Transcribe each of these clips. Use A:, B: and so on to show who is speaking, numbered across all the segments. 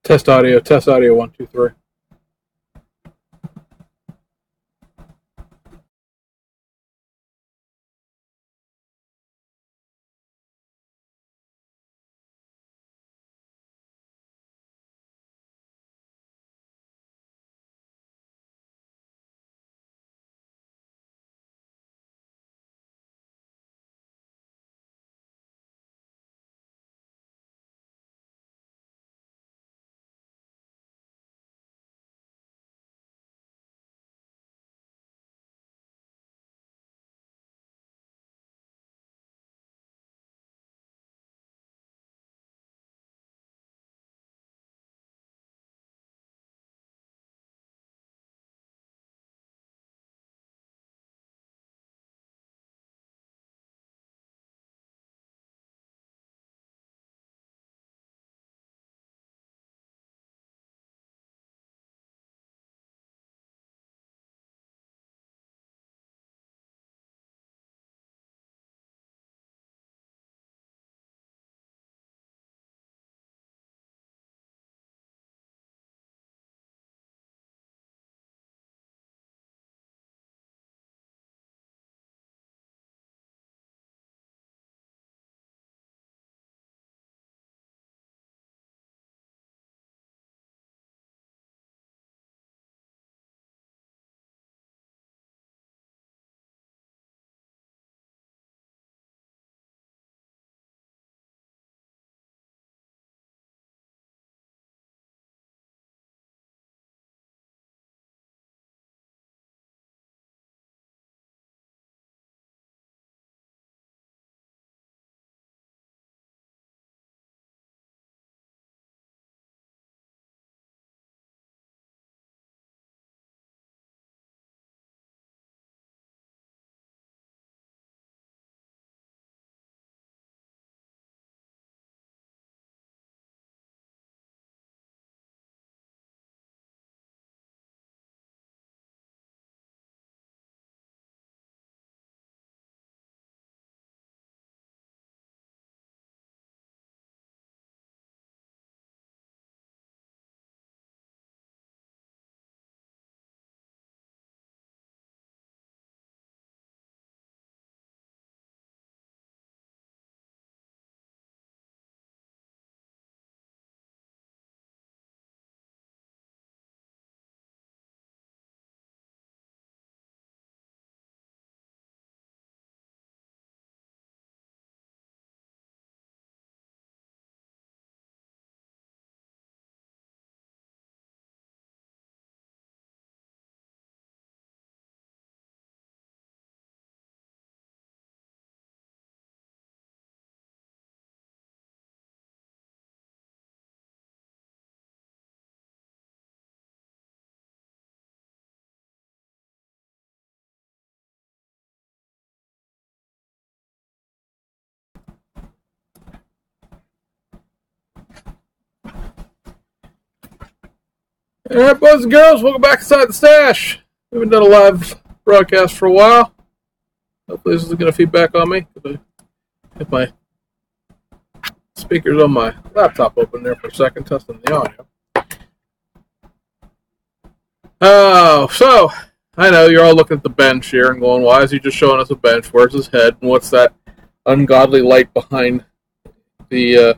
A: Test audio 1, 2, 3. Alright, boys and girls, welcome back inside the stash. We haven't done a live broadcast for a while. Hopefully this is going to feedback on me. If my speakers on my laptop open there for a second, testing the audio. Oh, so I know you're all looking at the bench here and going, why is he just showing us a bench? Where's his head? And what's that ungodly light behind the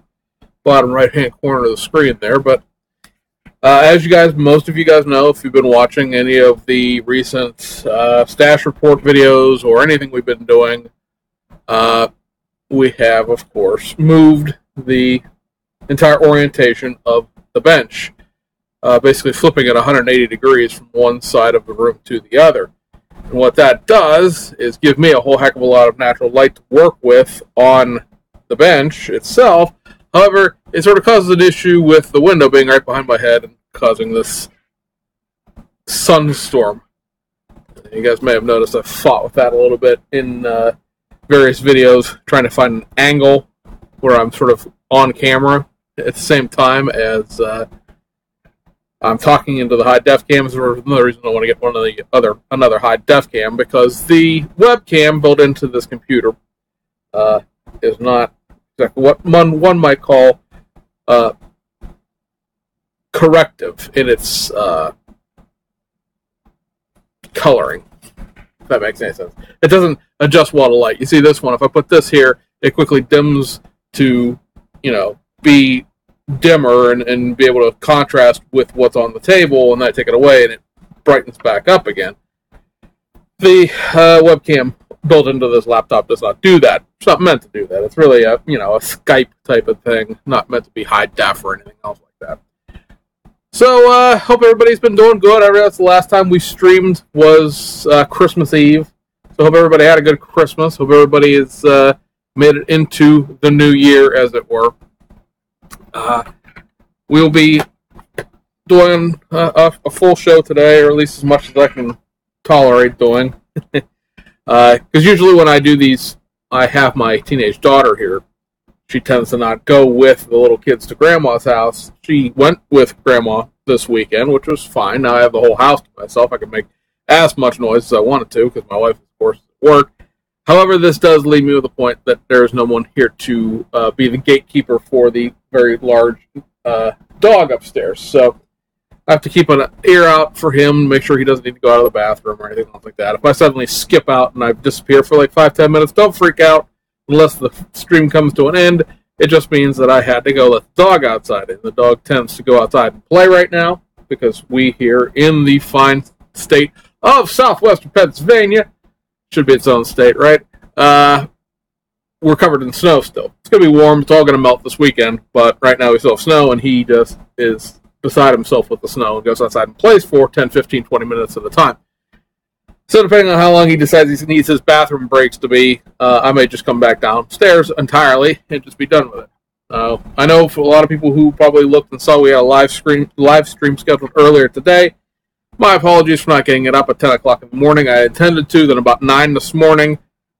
A: bottom right-hand corner of the screen there? But as most of you guys know, if you've been watching any of the recent stash report videos or anything we've been doing, we have, of course, moved the entire orientation of the bench, basically flipping it 180 degrees from one side of the room to the other. And what that does is give me a whole heck of a lot of natural light to work with on the bench itself. However, it sort of causes an issue with the window being right behind my head and causing this sunstorm. You guys may have noticed I've fought with that a little bit in various videos, trying to find an angle where I'm sort of on camera at the same time as I'm talking into the high def cams. Or another reason I want to get another high def cam, because the webcam built into this computer is not exactly what one might call corrective in its coloring, if that makes any sense. It doesn't adjust wall to light. You see this one, if I put this here, it quickly dims to, be dimmer and be able to contrast with what's on the table, and then I take it away and it brightens back up again. The webcam built into this laptop does not do that. It's not meant to do that. It's really a Skype type of thing, not meant to be high def or anything else like that. So, hope everybody's been doing good. I realized the last time we streamed was Christmas Eve. So, hope everybody had a good Christmas. Hope everybody has made it into the new year, as it were. We'll be doing a full show today, or at least as much as I can tolerate doing. Because usually when I do these, I have my teenage daughter here. She tends to not go with the little kids to Grandma's house. She went with Grandma this weekend, which was fine. Now I have the whole house to myself. I can make as much noise as I wanted to, because my wife, of course, is at work. However, this does leave me with the point that there is no one here to be the gatekeeper for the very large dog upstairs. So I have to keep an ear out for him, make sure he doesn't need to go out of the bathroom or anything like that. If I suddenly skip out and I disappear for like 5-10 minutes, don't freak out. Unless the stream comes to an end, it just means that I had to go let the dog outside. And the dog tends to go outside and play right now, because we here in the fine state of southwestern Pennsylvania, should be its own state, right? We're covered in snow still. It's going to be warm. It's all going to melt this weekend. But right now we still have snow, and he just is beside himself with the snow and goes outside and plays for 10, 15, 20 minutes at a time. So depending on how long he decides he needs his bathroom breaks to be, I may just come back downstairs entirely and just be done with it. I know for a lot of people who probably looked and saw we had a live stream scheduled earlier today. My apologies for not getting it up at 10 o'clock in the morning. I intended to. Then about 9 this morning,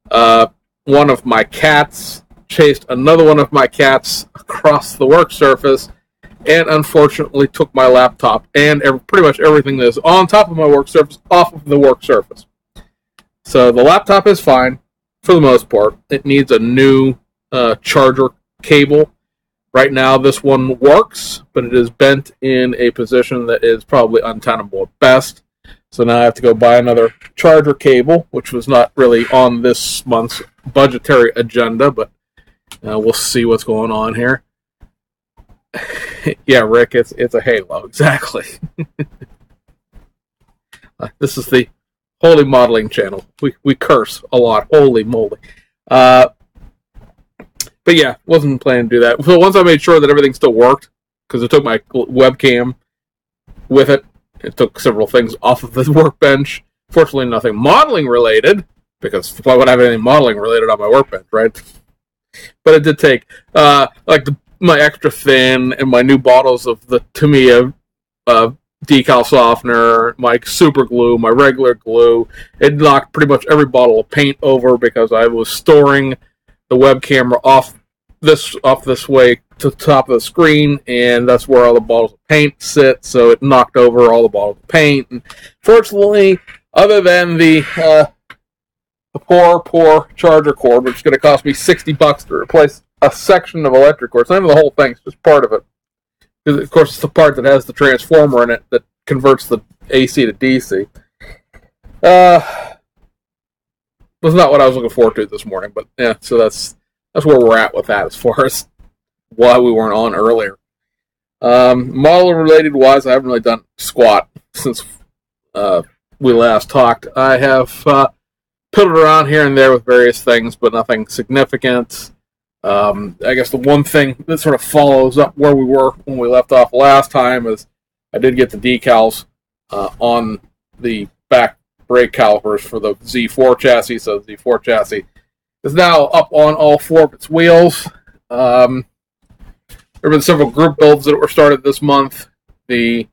A: one of my cats chased another one of my cats across the work surface and unfortunately took my laptop and pretty much everything that is on top of my work surface off of the work surface. So the laptop is fine for the most part. It needs a new charger cable. Right now this one works, but it is bent in a position that is probably untenable at best. So now I have to go buy another charger cable, which was not really on this month's budgetary agenda, but we'll see what's going on here. Yeah, Rick, it's a Halo, exactly. This is the Holy Modeling channel. We curse a lot. Holy moly. But yeah, wasn't planning to do that. So once I made sure that everything still worked, because it took my webcam with it, it took several things off of the workbench. Fortunately, nothing modeling related, because why would I have anything modeling related on my workbench, right? But it did take, my extra thin and my new bottles of the Tamiya decal softener, my super glue, my regular glue. It knocked pretty much every bottle of paint over because I was storing the web camera off this way to the top of the screen, and that's where all the bottles of paint sit, so it knocked over all the bottles of paint. And fortunately, other than the poor charger cord, which is going to cost me $60 to replace a section of electric cord. It's not even the whole thing, it's just part of it. Because, of course, it's the part that has the transformer in it that converts the AC to DC. Was not what I was looking forward to this morning, but yeah, so that's where we're at with that as far as why we weren't on earlier. Model-related wise, I haven't really done squat since we last talked. I have piddled around here and there with various things, but nothing significant. I guess the one thing that sort of follows up where we were when we left off last time is I did get the decals on the back brake calipers for the Z4 chassis, so the Z4 chassis is now up on all four of its wheels. There have been several group builds that were started this month, the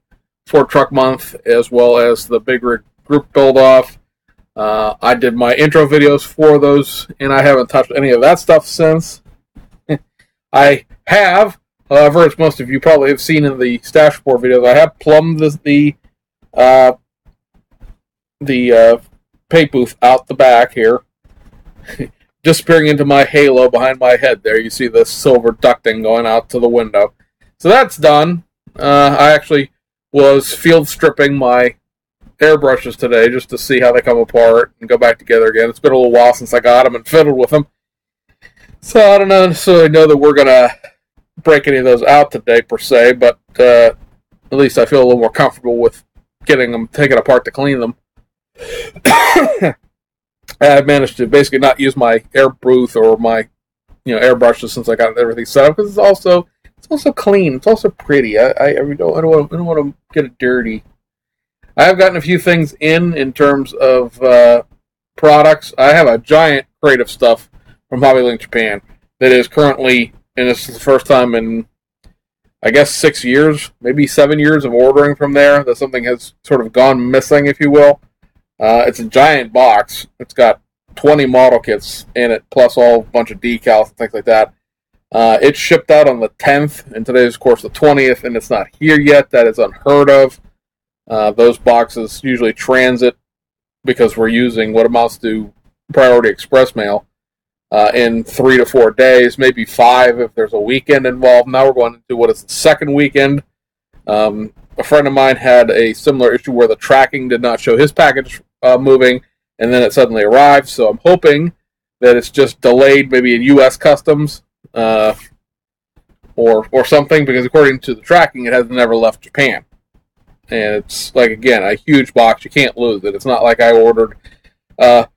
A: Ford Truck Month, as well as the Big Rig group build-off. I did my intro videos for those, and I haven't touched any of that stuff since. I have, however, as most of you probably have seen in the Stash Report videos, I have plumbed the paint booth out the back here, disappearing into my halo behind my head there. You see the silver ducting going out to the window. So that's done. I actually was field stripping my airbrushes today just to see how they come apart and go back together again. It's been a little while since I got them and fiddled with them. So I don't necessarily know that we're going to break any of those out today per se, but at least I feel a little more comfortable with getting them taken apart to clean them. I've managed to basically not use my air booth or my airbrushes since I got everything set up, because it's also clean. It's also pretty. I don't want to get it dirty. I have gotten a few things in terms of products. I have a giant crate of stuff from HobbyLink Japan that is currently, and this is the first time in, I guess, 6 years, maybe 7 years of ordering from there, that something has sort of gone missing, if you will. It's a giant box. It's got 20 model kits in it, plus a bunch of decals and things like that. It shipped out on the 10th, and today is, of course, the 20th, and it's not here yet. That is unheard of. Those boxes usually transit, because we're using what amounts to priority express mail, in 3 to 4 days, maybe 5 if there's a weekend involved. Now we're going into what is the second weekend. A friend of mine had a similar issue where the tracking did not show his package moving, and then it suddenly arrived. So I'm hoping that it's just delayed, maybe in U.S. Customs or something, because according to the tracking, it has never left Japan. And it's, like, again, a huge box. You can't lose it. It's not like I ordered, a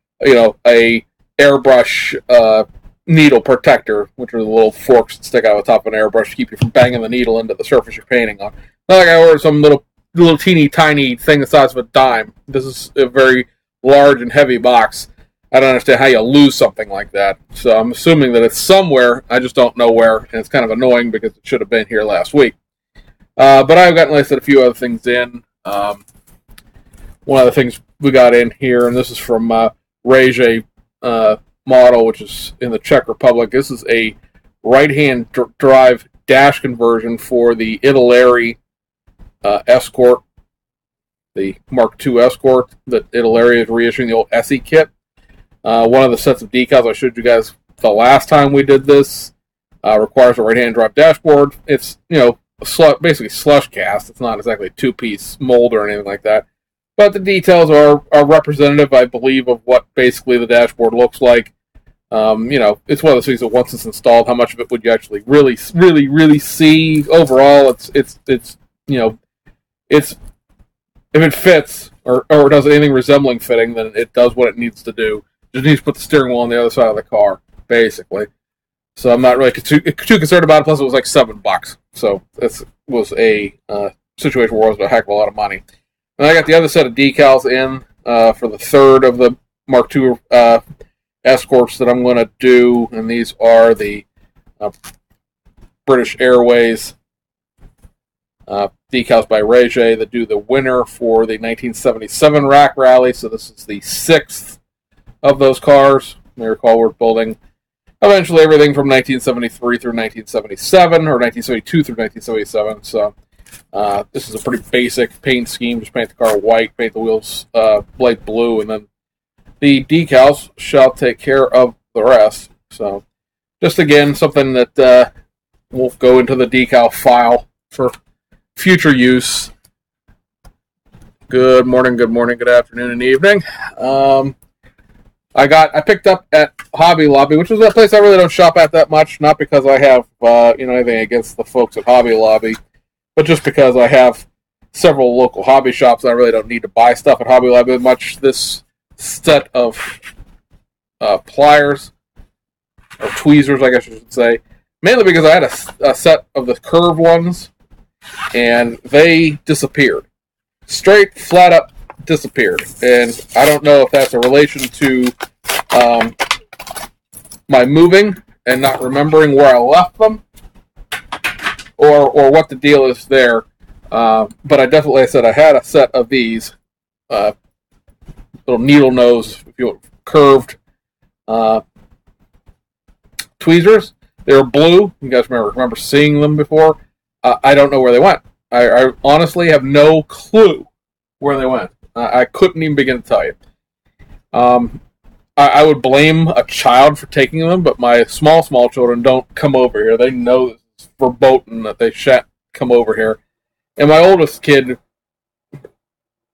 A: airbrush needle protector, which are the little forks that stick out of the top of an airbrush to keep you from banging the needle into the surface you're painting on. Not like I ordered some little teeny tiny thing the size of a dime. This is a very large and heavy box. I don't understand how you lose something like that. So I'm assuming that it's somewhere. I just don't know where, and it's kind of annoying because it should have been here last week. But I've gotten, like I said, a few other things in. One of the things we got in here, and this is from Rege model, which is in the Czech Republic. This is a right-hand drive dash conversion for the Italeri Escort, the Mark II Escort that Italeri is reissuing, the old SE kit. One of the sets of decals I showed you guys the last time we did this requires a right-hand drive dashboard. It's, basically slush cast. It's not exactly a two-piece mold or anything like that. But the details are representative, I believe, of what basically the dashboard looks like. It's one of those things that once it's installed, how much of it would you actually really see? Overall, it's if it fits or does anything resembling fitting, then it does what it needs to do. Just needs to put the steering wheel on the other side of the car, basically. So I'm not really too concerned about it. Plus, it was like $7. So this was a situation where it was a heck of a lot of money. And I got the other set of decals in for the third of the Mark II Escorts that I'm going to do, and these are the British Airways decals by Rege that do the Winner for the 1977 Rack Rally. So this is the 6th of those cars. You may recall we're building eventually everything from 1973 through 1977, or 1972 through 1977. So this is a pretty basic paint scheme. Just paint the car white, paint the wheels light blue, and then the decals shall take care of the rest. So just, again, something that will go into the decal file for future use. Good morning, good afternoon, and evening. I picked up at Hobby Lobby, which is a place I really don't shop at that much. Not because I have anything against the folks at Hobby Lobby, but just because I have several local hobby shops. I really don't need to buy stuff at Hobby Lobby much. This set of pliers, or tweezers, I guess you should say, mainly because I had a set of the curved ones, and they disappeared. Straight, flat up disappeared. And I don't know if that's a relation to my moving and not remembering where I left them, or what the deal is there. But I definitely, said I had a set of these little needle nose, if you will, curved tweezers. They were blue. You guys remember seeing them before. I don't know where they went. I honestly have no clue where they went. I couldn't even begin to tell you. I would blame a child for taking them, but my small children don't come over here. They know this is verboten that they shan't come over here. And my oldest kid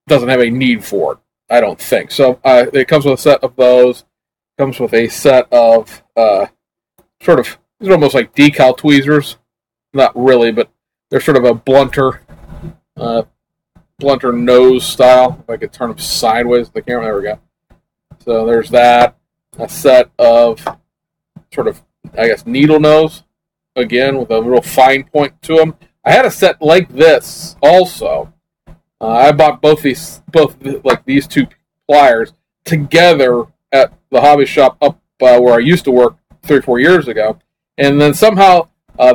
A: doesn't have a need for it, I don't think. So it comes with a set of those. Comes with a set of sort of, these are almost like decal tweezers. Not really, but they're sort of a blunter nose style. If I could turn them sideways with the camera, there we go. So there's that. A set of sort of, I guess, needle nose, again, with a real fine point to them. I had a set like this also. I bought both like these two pliers together at the hobby shop up where I used to work 3 or 4 years ago. And then somehow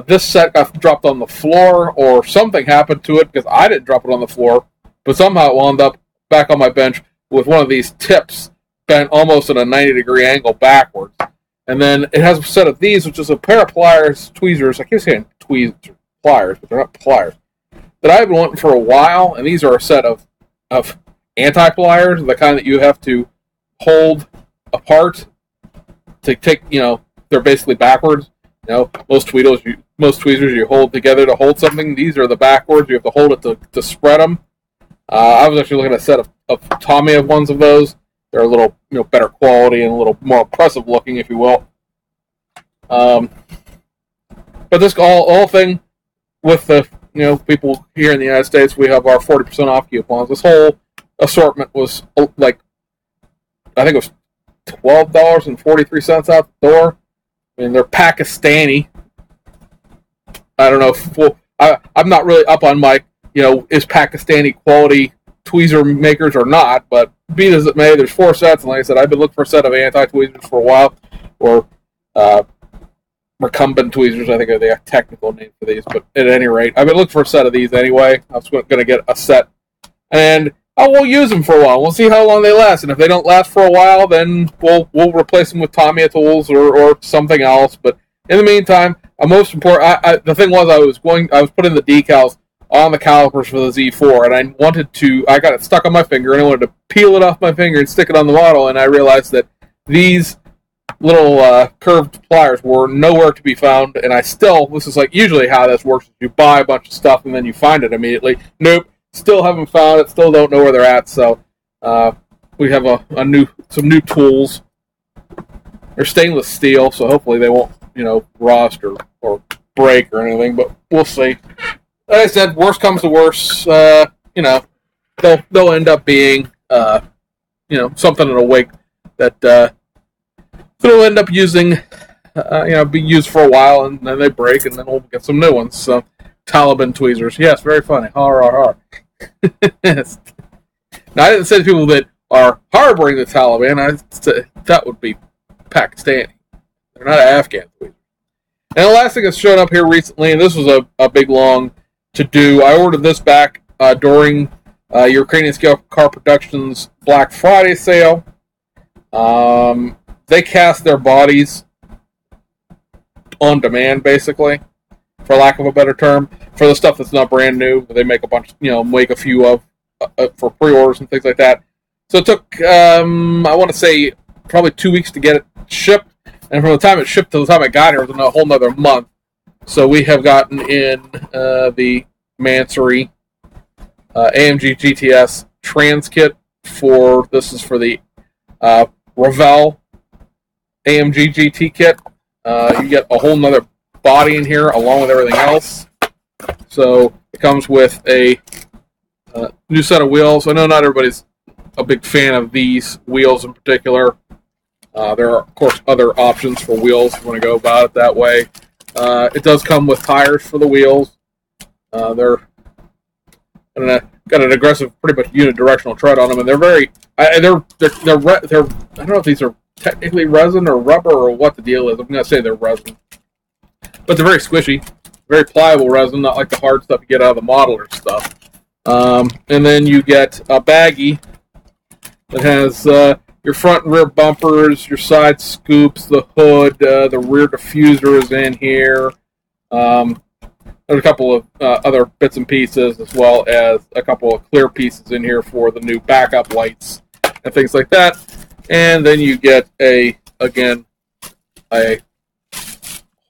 A: this set got dropped on the floor, or something happened to it because I didn't drop it on the floor, but somehow it wound up back on my bench with one of these tips bent almost at a 90-degree angle backwards. And then it has a set of these, which is a pair of pliers, tweezers. I keep saying pliers, but they're not pliers, that I've been wanting for a while. And these are a set of anti-pliers, the kind that you have to hold apart to take, they're basically backwards. Most tweezers you hold together to hold something. These are the backwards. You have to hold it to spread them. I was actually looking at a set of Tamiya ones of those. They're a little better quality and a little more impressive looking, if you will. But this whole thing with the people here in the United States, we have our 40% off coupons. This whole assortment was like, I think it was $12.43 out the door. I mean, they're Pakistani. I don't know if I'm not really up on my is Pakistani quality tweezer makers or not, but be it as it may, there's 4 sets, and like I said, I've been looking for a set of anti-tweezers for a while, or recumbent tweezers, I think are the technical name for these, but at any rate, I've been looking for a set of these anyway. I was going to get a set, and we'll use them for a while. We'll see how long they last, and if they don't last for a while, then we'll replace them with Tamiya tools or something else, but in the meantime, most important, the thing was I was putting the decals on the calipers for the Z4, and I got it stuck on my finger, and I wanted to peel it off my finger and stick it on the model, and I realized that these little curved pliers were nowhere to be found, and this is like usually how this works, you buy a bunch of stuff and then you find it immediately. Nope, still haven't found it, still don't know where they're at, so we have some new tools. They're stainless steel, so hopefully they won't, rust or break or anything, but we'll see. Like I said, worst comes to worst, they'll end up being, something in a wake that they'll end up using, be used for a while, and then they break, and then we'll get some new ones. So, Taliban tweezers, yes, very funny. Har, har, har. Now, I didn't say to people that are harboring the Taliban. I said that would be Pakistani. They're not Afghan tweezers. And the last thing that's shown up here recently, and this was a big long to do. I ordered this back during Ukrainian Scale Car Productions Black Friday sale. They cast their bodies on demand, basically, for lack of a better term, for the stuff that's not brand new. They make a bunch, make a few of for pre-orders and things like that. So it took, I want to say, probably 2 weeks to get it shipped. And from the time it shipped to the time I got here, it was a whole nother month. So we have gotten in the Mansory AMG GTS trans kit this is for the Revell AMG GT kit. You get a whole nother body in here along with everything else. So it comes with a new set of wheels. I know not everybody's a big fan of these wheels in particular. There are, of course, other options for wheels if you want to go about it that way. It does come with tires for the wheels. They're got an aggressive, pretty much unidirectional tread on them, and they're very. I don't know if these are technically resin or rubber or what the deal is. I'm gonna say they're resin, but they're very squishy, very pliable resin, not like the hard stuff you get out of the modeler stuff. And then you get a baggie that has your front and rear bumpers, your side scoops, the hood, the rear diffuser is in here. There's a couple of other bits and pieces, as well as a couple of clear pieces in here for the new backup lights and things like that. And then you get a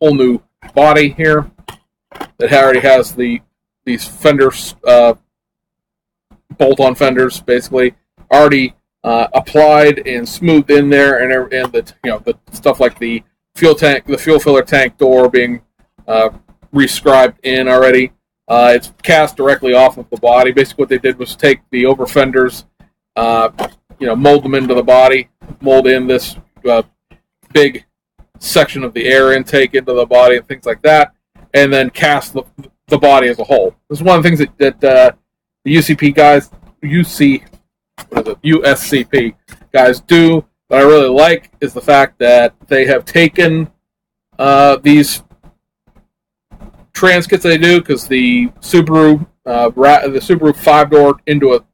A: whole new body here that already has the these fenders, bolt-on fenders, basically already applied and smoothed in there, and the the stuff like the fuel tank, the fuel filler tank door being rescribed in already. It's cast directly off of the body. Basically, what they did was take the over fenders, mold them into the body, mold in this big section of the air intake into the body and things like that, and then cast the body as a whole. This is one of the things that the USCP guys do that I really like, is the fact that they have taken these trans kits they do, because the Subaru 5-door into a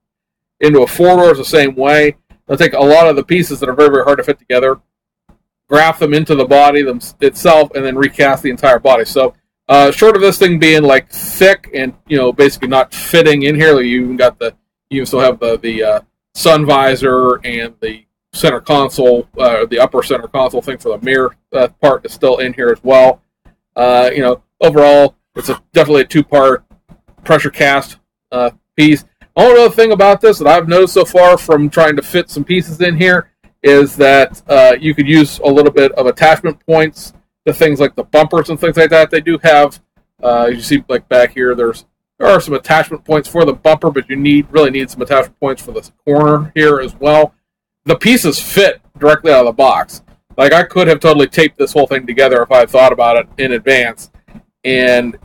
A: 4-door is the same way. They'll take a lot of the pieces that are very, very hard to fit together, graft them into the body itself, and then recast the entire body. So short of this thing being like thick and basically not fitting in here, like you still have the sun visor and the center console, the upper center console thing for the mirror part is still in here as well. Overall, it's definitely a 2-part pressure cast piece. The only other thing about this that I've noticed so far from trying to fit some pieces in here is that you could use a little bit of attachment points to things like the bumpers and things like that. They do have, you see like back here, there are some attachment points for the bumper, but you really need some attachment points for this corner here as well. The pieces fit directly out of the box. Like, I could have totally taped this whole thing together if I had thought about it in advance. And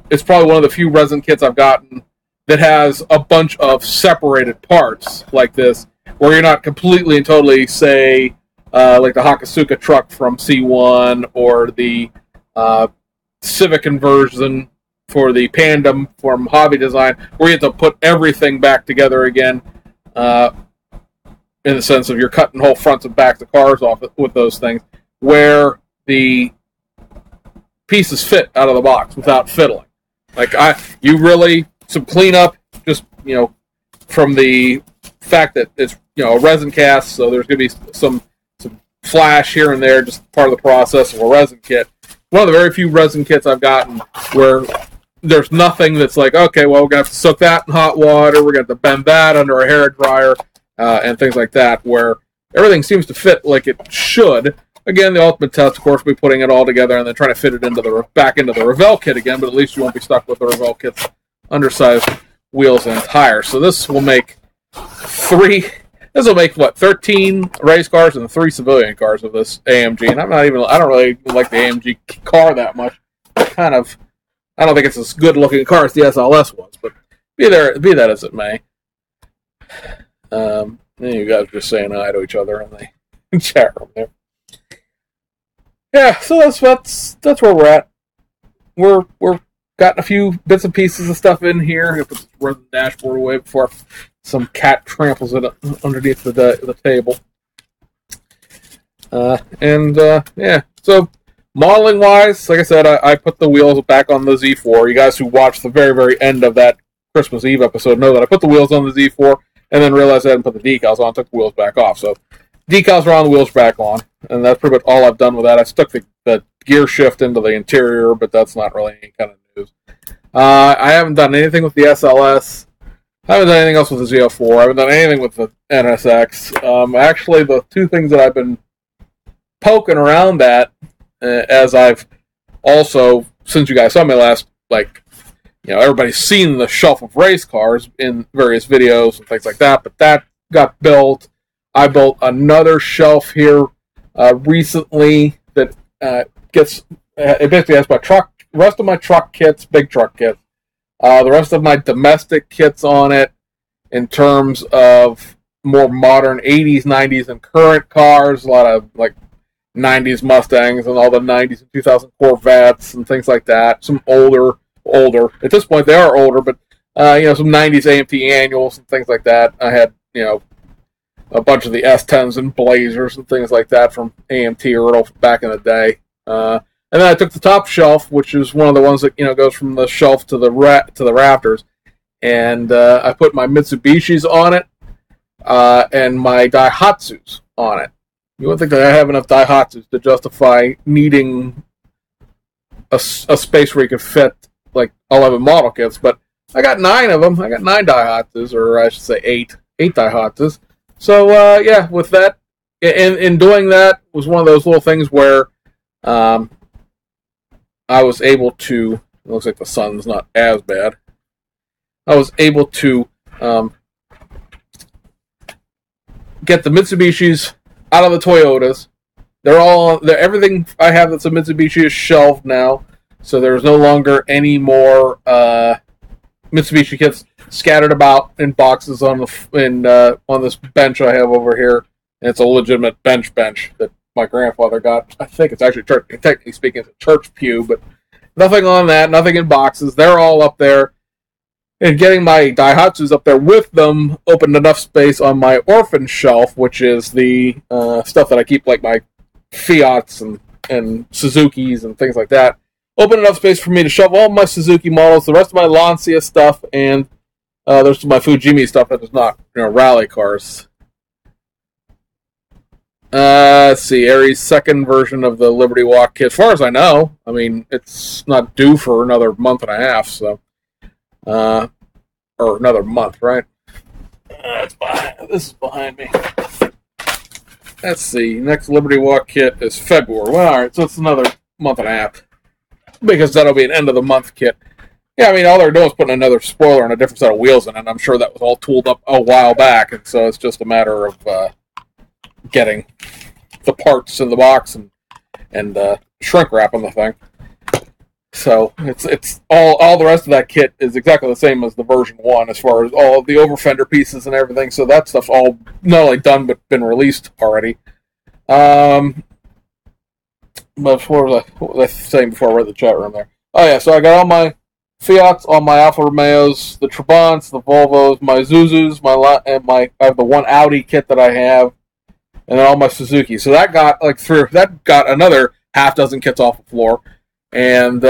A: it's probably one of the few resin kits I've gotten that has a bunch of separated parts like this, where you're not completely and totally, say, like the Hakasuka truck from C1 or the Civic conversion for the Pandem from Hobby Design, where you have to put everything back together again, in the sense of you're cutting whole fronts and backs of cars off with those things, where the pieces fit out of the box without fiddling. Like, some cleanup, just, from the fact that it's, a resin cast, so there's going to be some flash here and there, just part of the process of a resin kit. One of the very few resin kits I've gotten where there's nothing that's like, okay, well, we're going to have to soak that in hot water, we're going to have to bend that under a hair dryer, and things like that, where everything seems to fit like it should. Again, the ultimate test, of course, will be putting it all together and then trying to fit it back into the Revell kit again, but at least you won't be stuck with the Revell kit's undersized wheels and tires. So this will make 13 race cars and 3 civilian cars of this AMG. And I don't really like the AMG car that much. I don't think it's as good looking a car as the SLS was, but be that as it may. You guys are just saying hi to each other in the chat room there. Yeah, so that's where we're at. We're got a few bits and pieces of stuff in here. I'm gonna put the dashboard away before some cat tramples it underneath the table. Yeah. So modeling wise, like I said, I put the wheels back on the Z4. You guys who watched the very, very end of that Christmas Eve episode know that I put the wheels on the Z4 and then realized I hadn't put the decals on. Took the wheels back off. So decals are on, the wheels back on, and that's pretty much all I've done with that. I stuck the gear shift into the interior, but that's not really any kind of news. I haven't done anything with the SLS. I haven't done anything else with the Z4. I haven't done anything with the NSX. Actually, the two things that I've been poking around at, as I've also, since you guys saw me last, everybody's seen the shelf of race cars in various videos and things like that, but that got built. I built another shelf here recently that it basically has the rest of my truck kits, big truck kits, the rest of my domestic kits on it in terms of more modern 80s, 90s, and current cars, a lot of 90s Mustangs and all the 90s and 2000 Corvettes and things like that. Some older. At this point, they are older, but some 90s AMT annuals and things like that. I had a bunch of the S10s and Blazers and things like that from AMT or back in the day. And then I took the top shelf, which is one of the ones that goes from the shelf to the rafters, and I put my Mitsubishis on it and my Daihatsus on it. You wouldn't think that I have enough Daihatsus to justify needing a space where you could fit like 11 model kits, but I got 9 of them. I got 9 Daihatsus, or I should say 8 Daihatsus. So yeah, with that, in doing that was one of those little things where I was able to. It looks like the sun's not as bad. I was able to get the Mitsubishis out of the Toyotas. Everything I have that's a Mitsubishi is shelved now, so there's no longer any more Mitsubishi kits scattered about in boxes on this bench I have over here. And it's a legitimate bench that my grandfather got. I think it's actually technically speaking, it's a church pew, but nothing on that, nothing in boxes. They're all up there. And getting my Daihatsus up there with them opened enough space on my orphan shelf, which is the stuff that I keep, like my Fiats and Suzukis and things like that. Opened enough space for me to shove all my Suzuki models, the rest of my Lancia stuff, and there's my Fujimi stuff that is not rally cars. Let's see, Aries' second version of the Liberty Walk kit. As far as I know, I mean, it's not due for another month and a half, so... or another month, right? This is behind me. Let's see. Next Liberty Walk kit is February. Well, alright, so it's another month and a half. Because that'll be an end of the month kit. Yeah, I mean, all they're doing is putting another spoiler and a different set of wheels in it. And I'm sure that was all tooled up a while back. And so it's just a matter of getting the parts in the box and shrink wrapping the thing. So it's all the rest of that kit is exactly the same as the version 1 as far as all the over fender pieces and everything. So that stuff's all not only done but been released already. But what was I saying before I read the chat room there? Oh yeah, so I got all my Fiats, all my Alfa Romeos, the Trabants, the Volvos, my Zuzus, I have the one Audi kit that I have, and then all my Suzuki. So that got another half dozen kits off the floor. And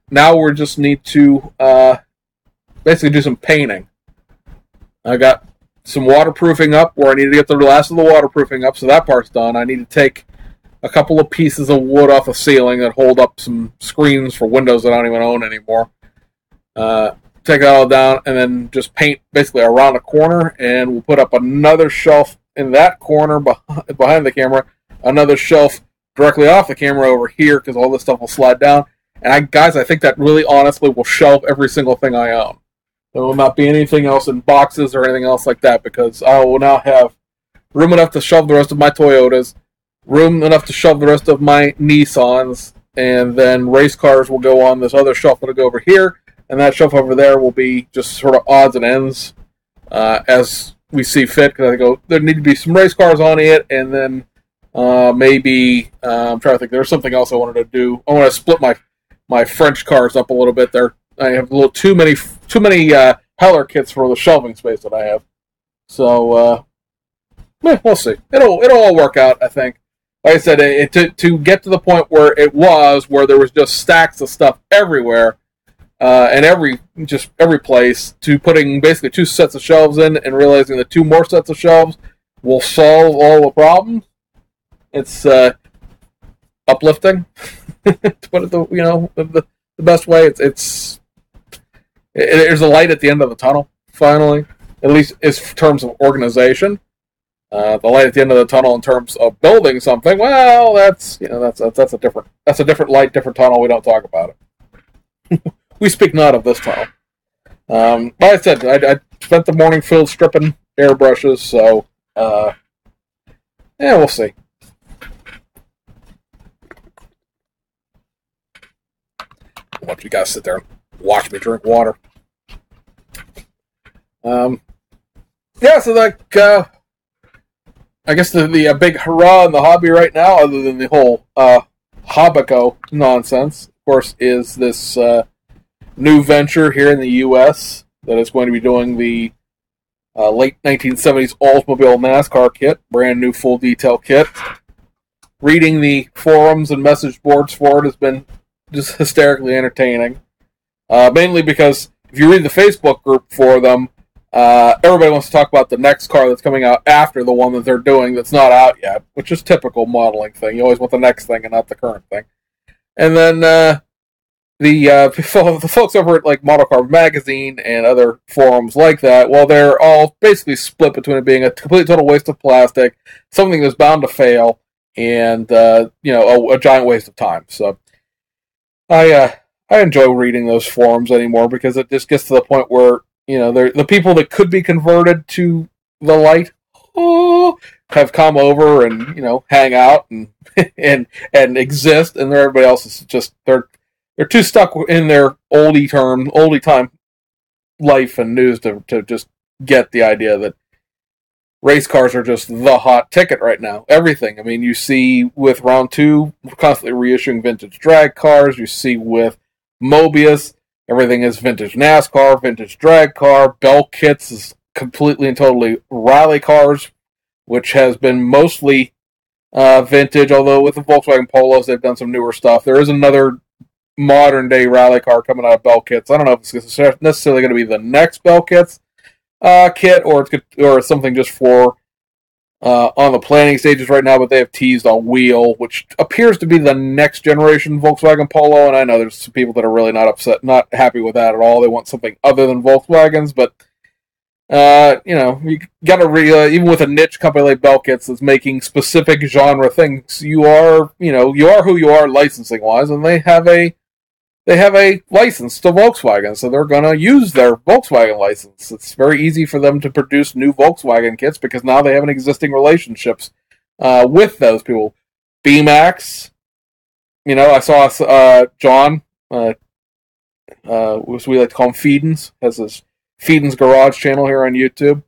A: now we just need to basically do some painting. I got some waterproofing up where I need to get the last of the waterproofing up, so that part's done. I need to take a couple of pieces of wood off the ceiling that hold up some screens for windows that I don't even own anymore. Take it all down and then just paint basically around the corner, and we'll put up another shelf in that corner behind the camera, another shelf directly off the camera over here because all this stuff will slide down. And I think that really honestly will shelve every single thing I own. There will not be anything else in boxes or anything else like that because I will now have room enough to shove the rest of my Toyotas, room enough to shove the rest of my Nissans, and then race cars will go on this other shelf that'll go over here, and that shelf over there will be just sort of odds and ends as we see fit. Because there need to be some race cars on it, and then maybe I'm trying to think. There's something else I wanted to do. I want to split my French cars up a little bit. I have a little too many Heller kits for the shelving space that I have. So we'll see. It'll all work out, I think. Like I said, to get to the point where there was just stacks of stuff everywhere, and every place, to putting basically 2 sets of shelves in and realizing that 2 more sets of shelves will solve all the problems. It's uplifting. To put it the best way, there's a light at the end of the tunnel. Finally, at least in terms of organization, the light at the end of the tunnel in terms of building something. Well, that's a different light, different tunnel. We don't talk about it. We speak not of this tunnel. Like I said, I spent the morning filled stripping airbrushes, so we'll see. Watch you guys sit there and watch me drink water. So I guess the big hurrah in the hobby right now, other than the whole Hobbico nonsense, of course, is this new venture here in the U.S. that is going to be doing the late 1970s Oldsmobile NASCAR kit, brand new full detail kit. Reading the forums and message boards for it has been just hysterically entertaining. Mainly because if you read the Facebook group for them, everybody wants to talk about the next car that's coming out after the one that they're doing that's not out yet, which is typical modeling thing. You always want the next thing and not the current thing. And then the folks over at like Model Car Magazine and other forums like that, well, they're all basically split between it being a complete total waste of plastic, something that's bound to fail, and a giant waste of time. So I enjoy reading those forums anymore because it just gets to the point where they're the people that could be converted to the light have come over and hang out and and exist, and everybody else is just they're too stuck in their oldie time life and news to just get the idea that race cars are just the hot ticket right now. Everything. I mean, you see with Round 2 constantly reissuing vintage drag cars. You see with Mobius, everything is vintage NASCAR, vintage drag car. Bell Kits is completely and totally rally cars, which has been mostly vintage, although with the Volkswagen Polos, they've done some newer stuff. There is another modern day rally car coming out of Bell Kits. I don't know if it's necessarily going to be the next Bell Kits kit, or something just for on the planning stages right now, but they have teased a wheel, which appears to be the next generation Volkswagen Polo, and I know there's some people that are really not happy with that at all. They want something other than Volkswagens, but you got to even with a niche company like Bell Kits that's making specific genre things, you are who you are licensing wise, and they have a license to Volkswagen, so they're going to use their Volkswagen license. It's very easy for them to produce new Volkswagen kits because now they have an existing relationships with those people. BMAX, I saw John, we like to call him Feedens, has his Feedens Garage channel here on YouTube.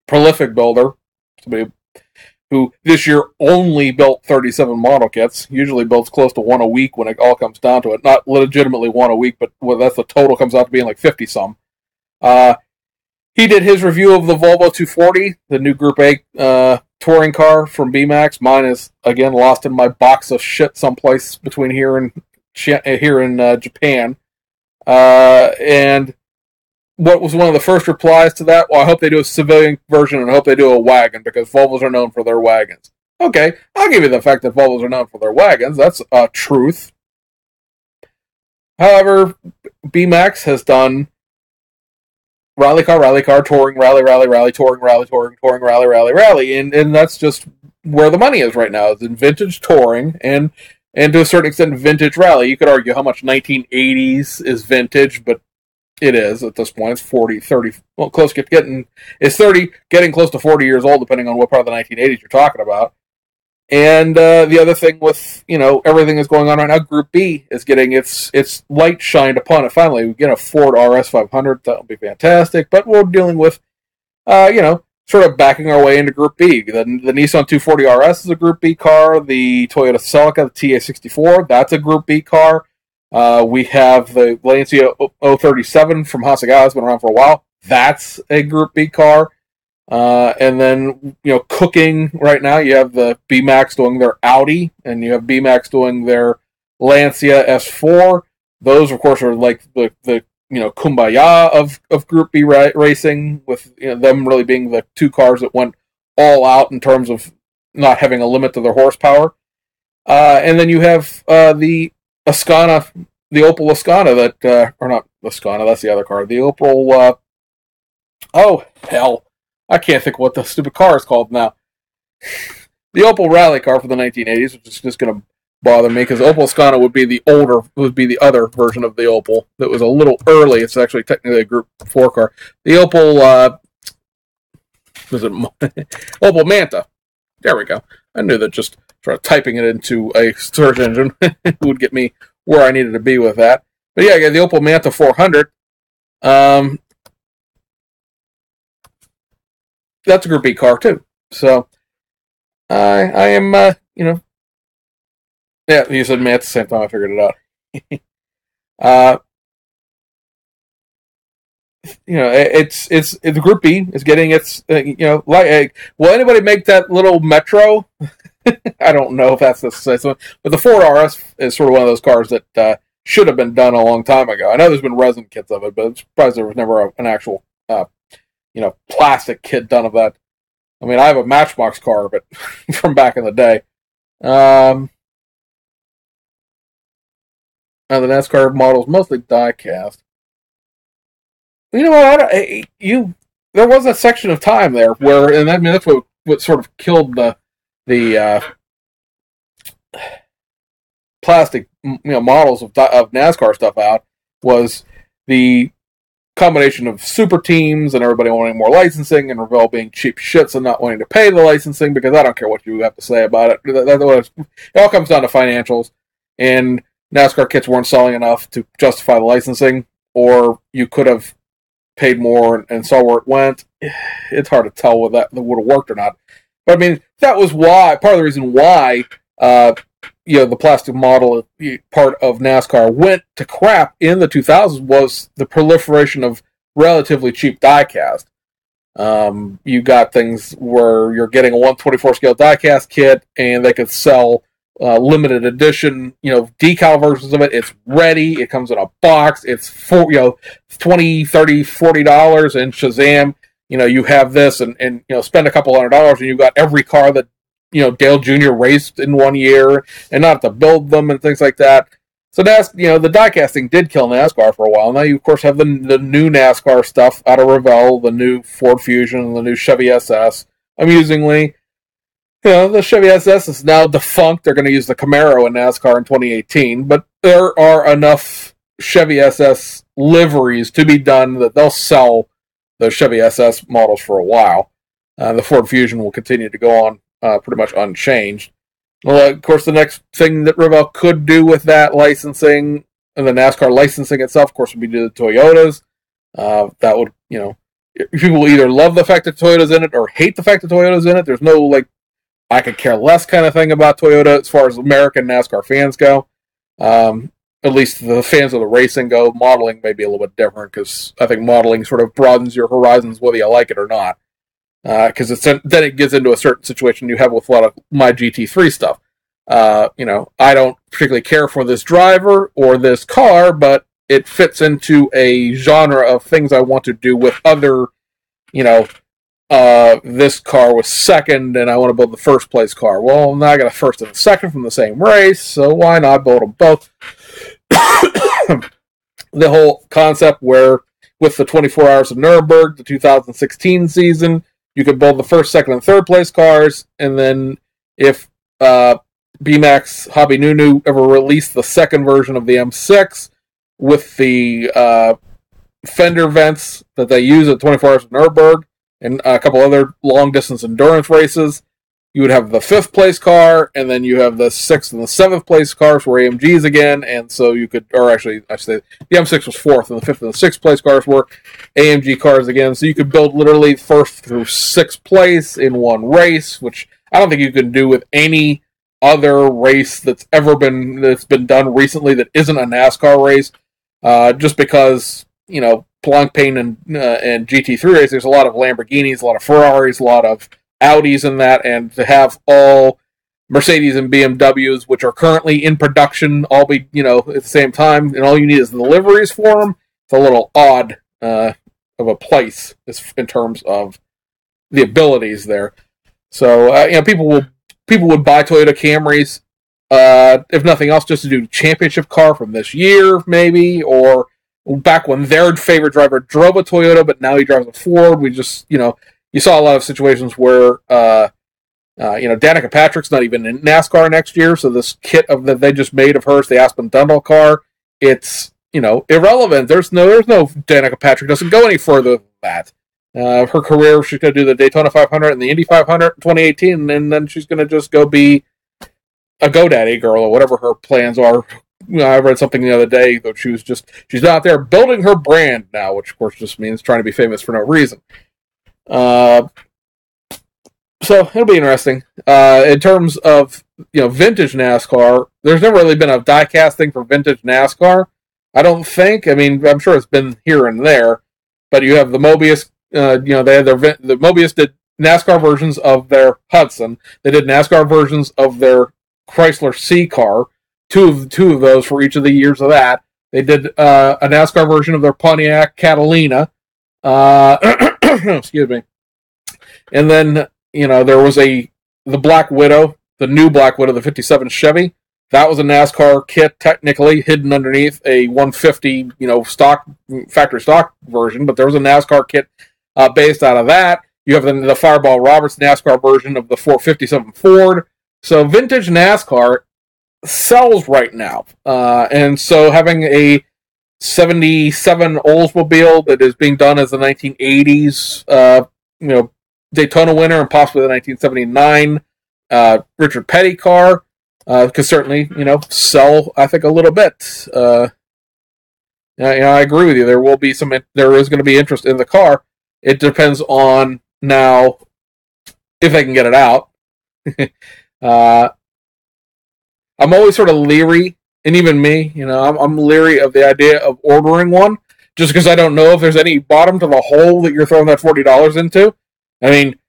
A: Prolific builder, somebody who this year only built 37 model kits, usually builds close to one a week when it all comes down to it. Not legitimately one a week, but that's the total comes out to being like 50-some. He did his review of the Volvo 240, the new Group A touring car from BMAX. Mine is, again, lost in my box of shit someplace between here and Japan. And what was one of the first replies to that? Well, I hope they do a civilian version, and I hope they do a wagon, because Volvos are known for their wagons. Okay, I'll give you the fact that Volvos are known for their wagons. That's a truth. However, BMAX has done rally car, touring, rally, touring, rally, and that's just where the money is right now. It's in vintage touring and to a certain extent vintage rally. You could argue how much 1980s is vintage, but it is at this point. It's 40, 30, well, close to getting, it's 30, getting close to 40 years old, depending on what part of the 1980s you're talking about. And the other thing with, everything that's going on right now, Group B is getting its light shined upon it finally. We get a Ford RS 500, that would be fantastic, but we're dealing with, sort of backing our way into Group B. The Nissan 240 RS is a Group B car. The Toyota Celica, the TA64, that's a Group B car. We have the Lancia 037 from Hasegawa, has been around for a while. That's a Group B car. And then, cooking right now, you have the BMAX doing their Audi, and you have BMAX doing their Lancia S4. Those, of course, are like the kumbaya of Group B racing, with them really being the two cars that went all out in terms of not having a limit to their horsepower. And then you have the Ascana, the Opel Ascana that, or not Ascana, that's the other car. The Opel, oh, hell. I can't think what the stupid car is called now. The Opel rally car from the 1980s, which is just going to bother me, because Opel Ascana would be the other version of the Opel that was a little early. It's actually technically a Group 4 car. The Opel, Opel Manta. There we go. I knew that just sort of typing it into a search engine would get me where I needed to be with that. But yeah, the Opel Manta 400. That's a Group B car too. So I am, yeah, you said man at the same time. I figured it out. It's the Group B is getting its, will anybody make that little Metro? I don't know if that's the one, but the Ford RS is sort of one of those cars that should have been done a long time ago. I know there's been resin kits of it, but I'm surprised there was never an actual plastic kit done of that. I mean, I have a Matchbox car, but from back in the day. The NASCAR models, mostly die-cast. You know what? There was a section of time there where, and I mean that's what sort of killed the plastic models of NASCAR stuff out, was the combination of super teams and everybody wanting more licensing and Revell being cheap shits and not wanting to pay the licensing, because I don't care what you have to say about it. It all comes down to financials, and NASCAR kits weren't selling enough to justify the licensing, or you could have paid more and saw where it went. It's hard to tell whether that would have worked or not. But I mean, that was why, part of the reason why the plastic model part of NASCAR went to crap in the 2000s was the proliferation of relatively cheap diecast. You got things where you're getting a 1/24 scale diecast kit, and they could sell limited edition, decal versions of it. It's ready. It comes in a box. It's $20, $30, $40, and Shazam, you have this, and spend a couple $100, and you've got every car that Dale Jr. raced in 1 year, and not have to build them and things like that. So that's, the diecasting did kill NASCAR for a while. Now you of course have the new NASCAR stuff out of Revell, the new Ford Fusion, and the new Chevy SS. Amusingly, the Chevy SS is now defunct. They're going to use the Camaro in NASCAR in 2018, but there are enough Chevy SS liveries to be done that they'll sell the Chevy SS models for a while. The Ford Fusion will continue to go on pretty much unchanged. Well, of course, the next thing that Revell could do with that licensing, and the NASCAR licensing itself, of course, would be to the Toyotas. That would, people either love the fact that Toyota's in it or hate the fact that Toyota's in it. There's no, I could care less kind of thing about Toyota as far as American NASCAR fans go. At least the fans of the racing go. Modeling may be a little bit different, because I think modeling sort of broadens your horizons whether you like it or not. Because then it gets into a certain situation you have with a lot of my GT3 stuff. I don't particularly care for this driver or this car, but it fits into a genre of things I want to do with other, this car was second, and I want to build the first place car. Well, now I got a first and a second from the same race, so why not build them both? The whole concept where, with the 24 Hours of Nuremberg, the 2016 season, you could build the first, second, and third place cars, and then if BMAX Hobby Nunu ever released the second version of the M6 with the fender vents that they use at 24 Hours of Nuremberg and a couple other long-distance endurance races, you would have the fifth place car, and then you have the sixth and the seventh place cars were AMGs again, and so you could, or actually, I should say, the M6 was fourth, and the fifth and the sixth place cars were AMG cars again, so you could build literally first through sixth place in one race, which I don't think you can do with any other race that's been done recently that isn't a NASCAR race, just because, Blancpain and GT3 race, there's a lot of Lamborghinis, a lot of Ferraris, a lot of Audis in that, and to have all Mercedes and BMWs, which are currently in production, all be, at the same time, and all you need is the liveries for them, it's a little odd of a place in terms of the abilities there. So, people would buy Toyota Camrys, if nothing else, just to do championship car from this year, maybe, or back when their favorite driver drove a Toyota, but now he drives a Ford. We just, you saw a lot of situations where, Danica Patrick's not even in NASCAR next year, so this kit that they just made of hers, the Aspen Dundal car, it's, irrelevant. There's no Danica Patrick doesn't go any further than that. Her career, she's going to do the Daytona 500 and the Indy 500 in 2018, and then she's going to just go be a GoDaddy girl or whatever her plans are. I read something the other day that she's out there building her brand now, which of course just means trying to be famous for no reason. So it'll be interesting. In terms of vintage NASCAR, there's never really been a diecast thing for vintage NASCAR. I don't think. I mean, I'm sure it's been here and there, but you have the Mobius. They had the Mobius did NASCAR versions of their Hudson. They did NASCAR versions of their Chrysler C car. Two of those for each of the years of that. They did a NASCAR version of their Pontiac Catalina. Excuse me. And then, there was the Black Widow, the new Black Widow, the 57 Chevy That was a NASCAR kit, technically hidden underneath a 150, stock factory stock version, but there was a NASCAR kit based out of that. You have the Fireball Roberts NASCAR version of the 457 Ford. So vintage NASCAR sells right now, and so having a 77 Oldsmobile that is being done as the 1980s, Daytona winner and possibly the 1979 Richard Petty car could certainly, sell, I think, a little bit. I agree with you. There is going to be interest in the car. It depends on now if they can get it out. I'm always sort of leery, and even me, I'm leery of the idea of ordering one, just because I don't know if there's any bottom to the hole that you're throwing that $40 into. I mean,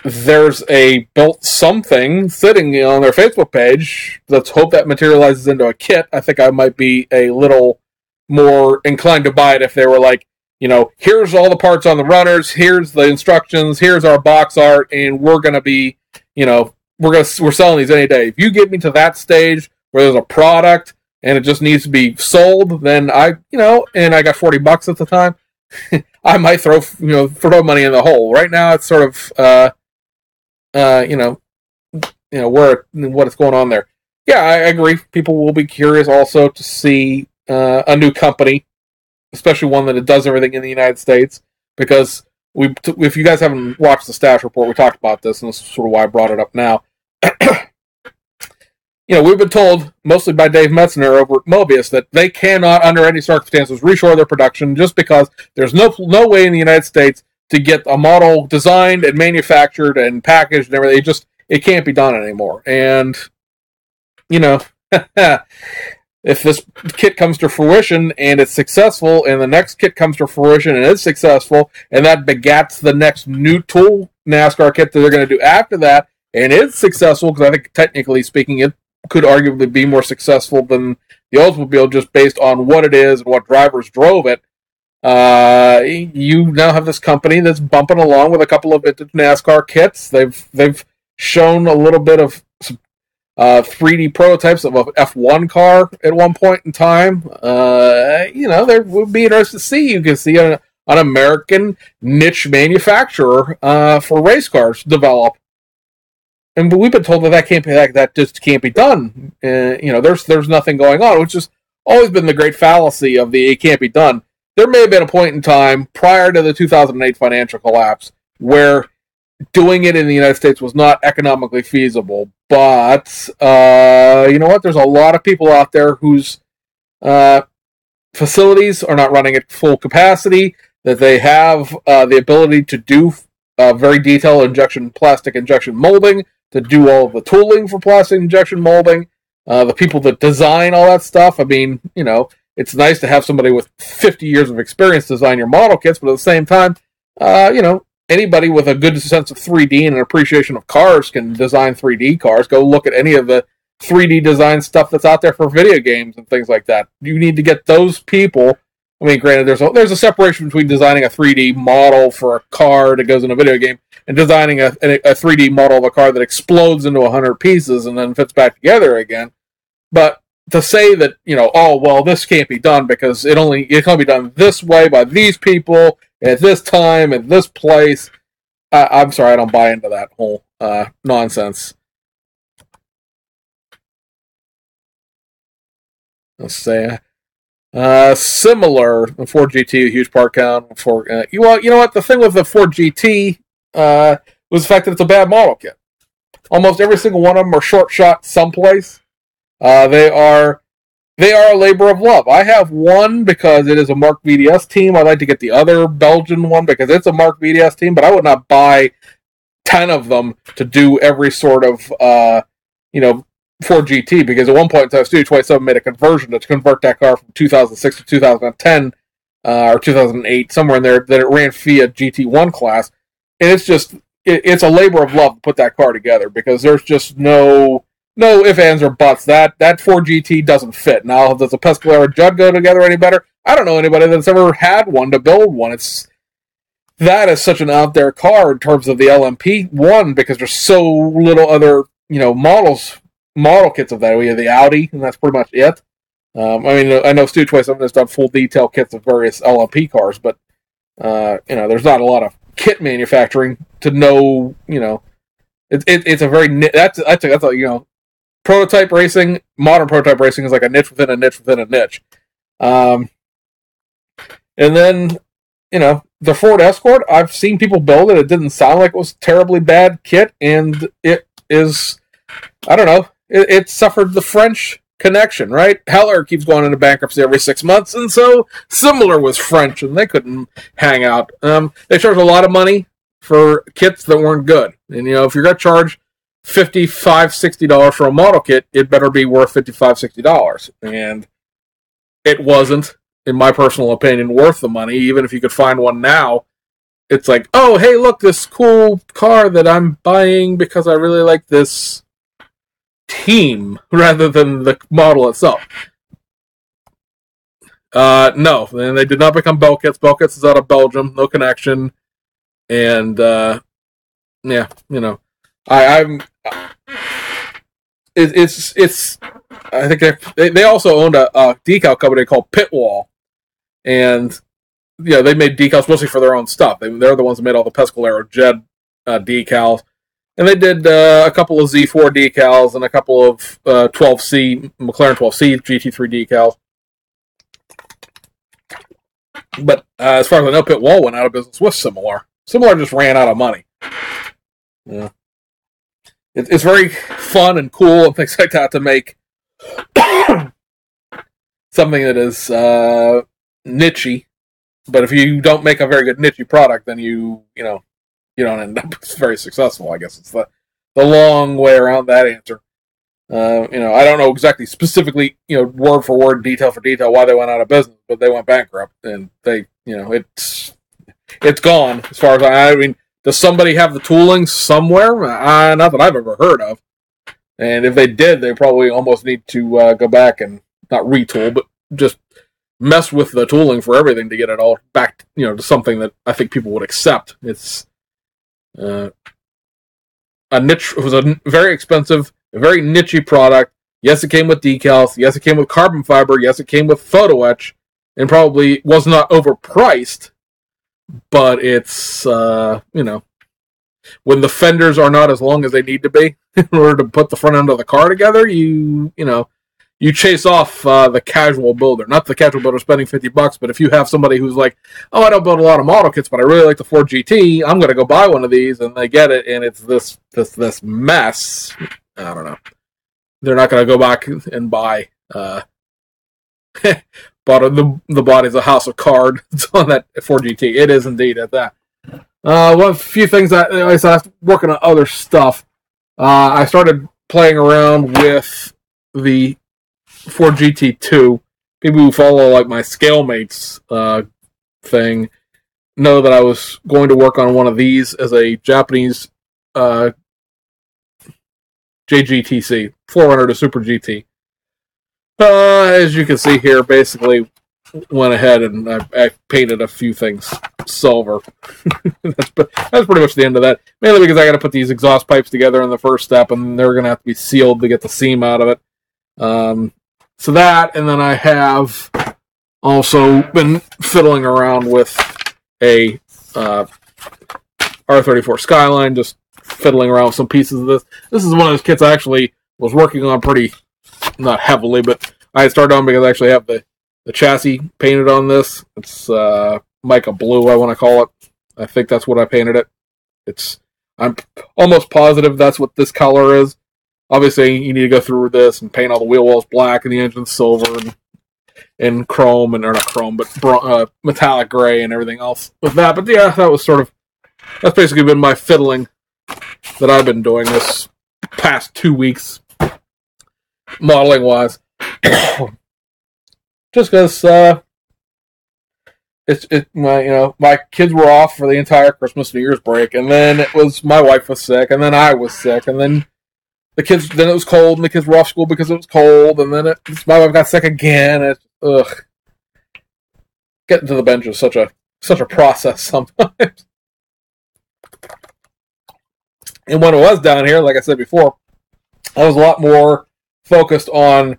A: there's a built something sitting on their Facebook page. Let's hope that materializes into a kit. I think I might be a little more inclined to buy it if they were like, here's all the parts on the runners, here's the instructions, here's our box art, and we're going to be, we're selling these any day. If you get me to that stage where there's a product and it just needs to be sold, then and I got $40 at the time, I might throw money in the hole. Right now, it's sort of, what is going on there. Yeah, I agree. People will be curious also to see a new company, especially one that does everything in the United States, because if you guys haven't watched the stash report, we talked about this, and this is sort of why I brought it up now. We've been told, mostly by Dave Metzner over at Mobius, that they cannot, under any circumstances, reshore their production just because there's no way in the United States to get a model designed and manufactured and packaged and everything. It can't be done anymore. And, if this kit comes to fruition and it's successful, and the next kit comes to fruition and it's successful, and that begats the next new tool NASCAR kit that they're going to do after that, and it's successful, because I think technically speaking it could arguably be more successful than the Oldsmobile just based on what it is and what drivers drove it. You now have this company that's bumping along with a couple of vintage NASCAR kits. They've shown a little bit of 3D prototypes of a F1 car at one point in time. There would be interesting to see. You can see an American niche manufacturer for race cars develop. And we've been told that just can't be done. There's nothing going on, which has always been the great fallacy of the it can't be done. There may have been a point in time prior to the 2008 financial collapse where doing it in the United States was not economically feasible. But you know what? There's a lot of people out there whose facilities are not running at full capacity, that they have the ability to do very detailed plastic injection molding, to do all of the tooling for plastic injection molding, the people that design all that stuff. I mean, it's nice to have somebody with 50 years of experience design your model kits, but at the same time, anybody with a good sense of 3D and an appreciation of cars can design 3D cars. Go look at any of the 3D design stuff that's out there for video games and things like that. You need to get those people. I mean, granted, there's a separation between designing a 3D model for a car that goes in a video game and designing a 3D model of a car that explodes into 100 pieces and then fits back together again. But to say that, this can't be done because it can be done this way by these people at this time at this place, I'm sorry, I don't buy into that whole nonsense. Let's say similar, the Ford GT, a huge part count. You know what? The thing with the Ford GT was the fact that it's a bad model kit. Almost every single one of them are short shot someplace. They are a labor of love. I have one because it is a Mark VDS team. I'd like to get the other Belgian one because it's a Mark VDS team, but I would not buy 10 of them to do every sort of, Ford GT, because at one point in time, Studio 27 made a conversion to convert that car from 2006 to 2010, or 2008, somewhere in there, that it ran Fiat GT1 class. And it's a labor of love to put that car together, because there's just no ifs, ands, or buts. That Ford GT doesn't fit. Now, does the Pescalera Judd go together any better? I don't know anybody that's ever had one to build one. That is such an out there car in terms of the LMP1, because there's so little other, models model kits of that. We have the Audi, and that's pretty much it. I mean, I know Stu Twice has done full detail kits of various LMP cars, but there's not a lot of kit manufacturing to know. It's a very that's prototype racing. Modern prototype racing is like a niche within a niche within a niche. And then the Ford Escort, I've seen people build it. It didn't sound like it was a terribly bad kit, and it is. I don't know. It suffered the French connection, right? Heller keeps going into bankruptcy every 6 months, and so similar was French, and they couldn't hang out. They charged a lot of money for kits that weren't good. And, if you're going to charge $55, $60 for a model kit, it better be worth $55, $60. And it wasn't, in my personal opinion, worth the money, even if you could find one now. It's like, oh, hey, look, this cool car that I'm buying because I really like this team rather than the model itself. No, and they did not become Belkits. Belkits is out of Belgium, no connection. And, it's I think they also owned a decal company called Pitwall, and they made decals mostly for their own stuff. They're the ones that made all the Pescalero Jed decals, and they did a couple of Z4 decals and a couple of 12C McLaren 12C GT3 decals. But as far as I know, Pitwall went out of business with Similar. Similar just ran out of money. Yeah. It's very fun and cool and things like that to make something that is niche-y. But if you don't make a very good niche-y product, then you don't end up very successful. I guess it's the long way around that answer. I don't know exactly specifically, word for word, detail for detail, why they went out of business, but they went bankrupt, and they, it's gone. As far as I mean, does somebody have the tooling somewhere? Not that I've ever heard of. And if they did, they probably almost need to go back and not retool, but just mess with the tooling for everything to get it all back, to something that I think people would accept. It's a niche. It was a very expensive, a very niche-y product. Yes, it came with decals. Yes, it came with carbon fiber. Yes, it came with photo etch, and probably was not overpriced. But it's, when the fenders are not as long as they need to be in order to put the front end of the car together, you chase off the casual builder. Not the casual builder spending $50, but if you have somebody who's like, oh, I don't build a lot of model kits, but I really like the Ford GT, I'm going to go buy one of these, and they get it, and it's this mess. I don't know. They're not going to go back and buy the body's a house of cards on that Ford GT. It is indeed at that. One few things I was working on other stuff. I started playing around with the Ford GT2. People who follow like my Scalemates thing know that I was going to work on one of these as a Japanese JGTC 400 to Super GT. As you can see here, basically went ahead and I painted a few things silver. That's pretty much the end of that. Mainly because I got to put these exhaust pipes together in the first step, and they're going to have to be sealed to get the seam out of it. So that, and then I have also been fiddling around with a R34 Skyline, just fiddling around with some pieces of this. This is one of those kits I actually was working on pretty, not heavily, but I started on because I actually have the chassis painted on this. It's mica blue, I want to call it. I think that's what I painted it. I'm almost positive that's what this color is. Obviously, you need to go through this and paint all the wheel wells black and the engine silver and chrome, or not chrome, but metallic gray and everything else with that. But yeah, that's basically been my fiddling that I've been doing this past 2 weeks, modeling wise. Just because my kids were off for the entire Christmas New Year's break, and then it was my wife was sick, and then I was sick, and then it was cold, and the kids were off school because it was cold, and then my wife got sick again. Getting to the bench is such a process sometimes. And when it was down here, like I said before, I was a lot more focused on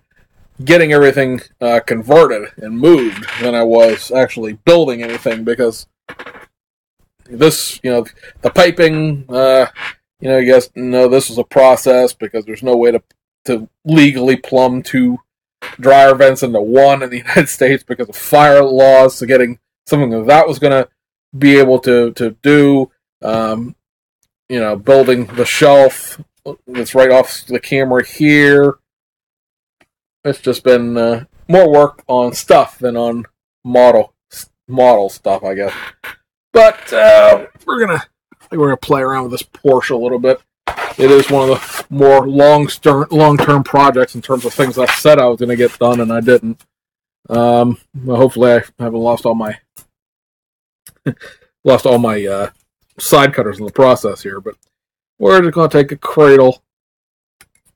A: getting everything converted and moved than I was actually building anything, because this, the piping, you guys know this was a process because there's no way to legally plumb two dryer vents into one in the United States because of fire laws. So getting something that was going to be able to do, building the shelf that's right off the camera here. It's just been more work on stuff than on model stuff, I guess. But we're gonna play around with this Porsche a little bit. It is one of the more long-term projects in terms of things I said I was going to get done, and I didn't. Well, hopefully, I haven't lost all my side cutters in the process here. But we're just going to take a cradle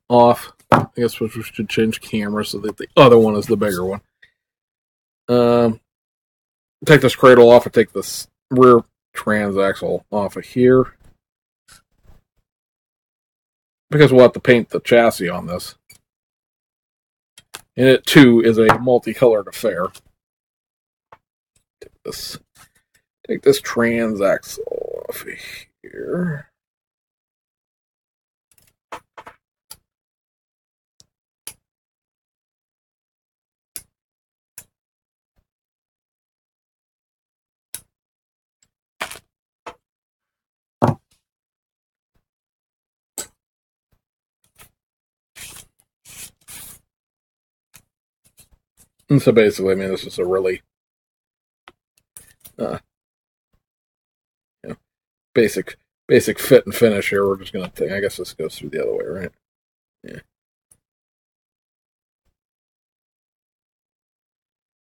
A: off. I guess we should change cameras so that the other one is the bigger one. Take this cradle off and take this rear transaxle off of here, because we'll have to paint the chassis on this. And it, too, is a multicolored affair. Take this transaxle off of here. And so basically, this is a really basic fit and finish here. We're just going to, I guess this goes through the other way, right? Yeah.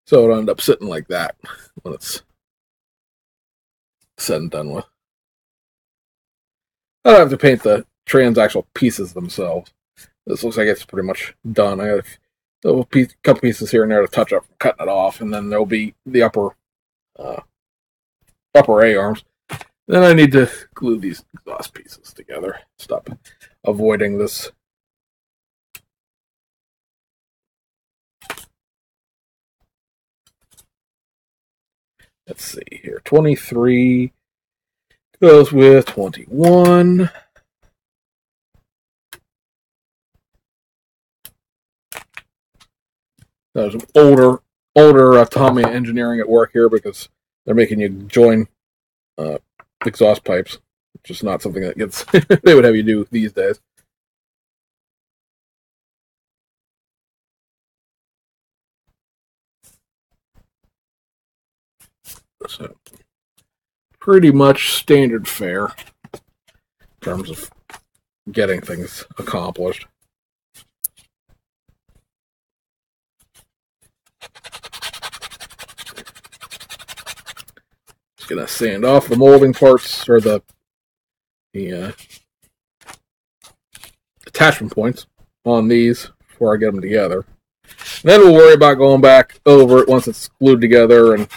A: So it'll end up sitting like that when it's said and done with. I don't have to paint the transaxle pieces themselves. This looks like it's pretty much done. I have a little couple pieces here and there to touch up, cutting it off, and then there'll be the upper A-arms. Then I need to glue these exhaust pieces together. Stop avoiding this. Let's see here. 23 goes with 21. There's older Tommy engineering at work here, because they're making you join exhaust pipes, which is not something that gets they would have you do these days. So pretty much standard fare in terms of getting things accomplished. Just gonna sand off the molding parts, or the attachment points on these before I get them together. And then we'll worry about going back over it once it's glued together and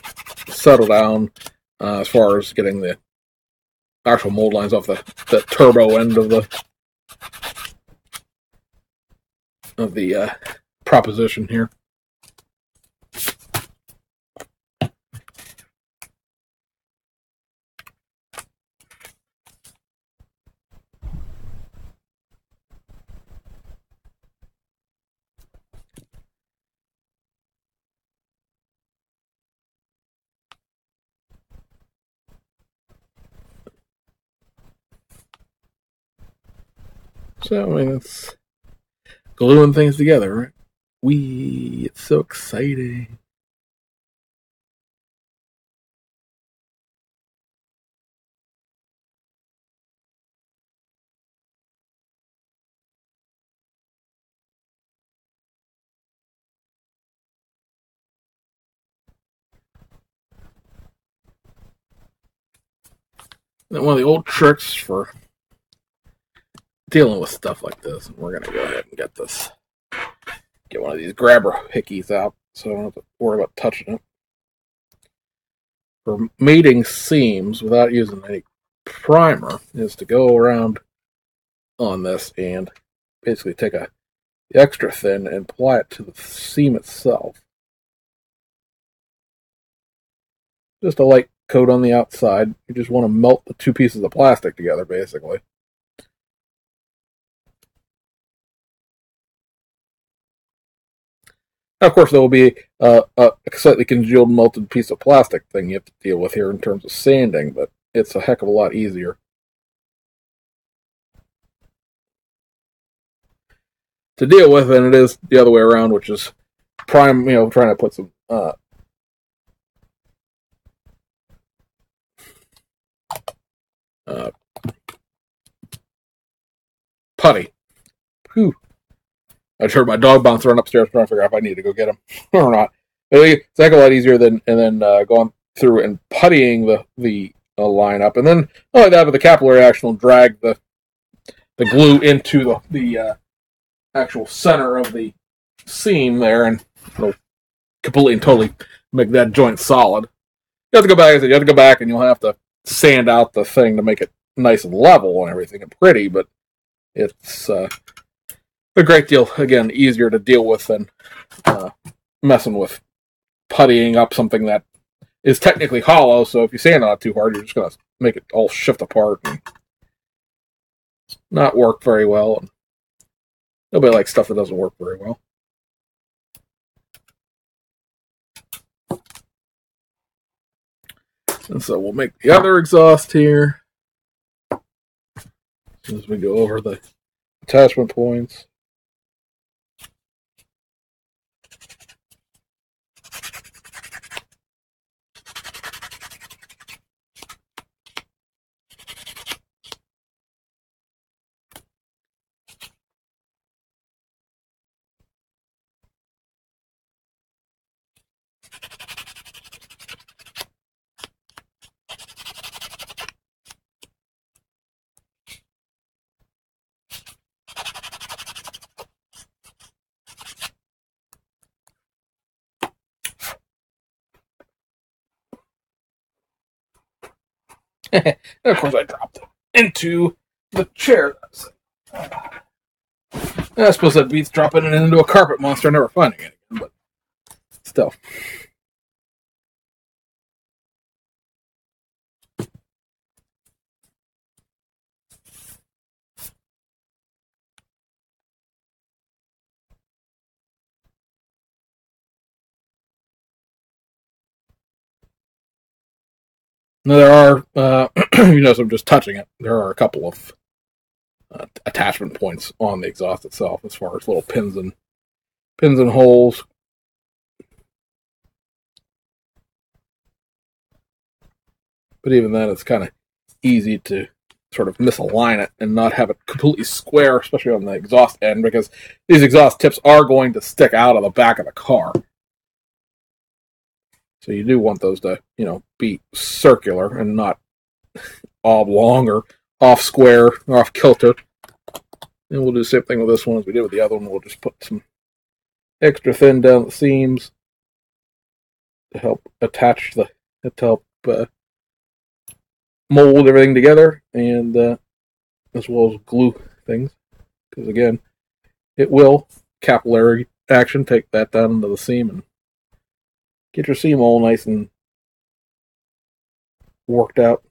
A: settle down, as far as getting the actual mold lines off the turbo end of the proposition here. So, it's gluing things together, right? It's so exciting. And one of the old tricks for dealing with stuff like this, we're going to go ahead and get one of these grabber hickeys out, so I don't have to worry about touching it. For mating seams without using any primer is to go around on this and basically take the extra thin and apply it to the seam itself. Just a light coat on the outside. You just want to melt the two pieces of plastic together, basically. Now, of course, there will be a slightly congealed melted piece of plastic thing you have to deal with here in terms of sanding, but it's a heck of a lot easier to deal with than it is the other way around, which is trying to put some putty. Whew. I just heard my dog bounce around upstairs trying to figure out if I need to go get him or not. But it's a heck of a lot easier than going through and puttying the line up, and then not only that, but the capillary action will drag the glue into the actual center of the seam there, and it'll completely and totally make that joint solid. You have to go back. You have to go back, and you'll have to sand out the thing to make it nice and level and everything and pretty. But it's a great deal, again, easier to deal with than messing with puttying up something that is technically hollow. So if you sand on it too hard, you're just going to make it all shift apart and not work very well. And nobody likes stuff that doesn't work very well. And so we'll make the other exhaust here as we go over the attachment points. And of course, I dropped it into the chair. I suppose that beats dropping it into a carpet monster and never finding it again, but still. Now there are, you notice I'm just touching it, there are a couple of attachment points on the exhaust itself as far as little pins and holes. But even then, it's kind of easy to sort of misalign it and not have it completely square, especially on the exhaust end, because these exhaust tips are going to stick out of the back of the car. So you do want those to, be circular and not oblong or off square or off kilter. And we'll do the same thing with this one as we did with the other one. We'll just put some extra thin down the seams to help attach to help mold everything together, and as well as glue things. Because again, it will capillary action take that down into the seam and get your seam all nice and worked out.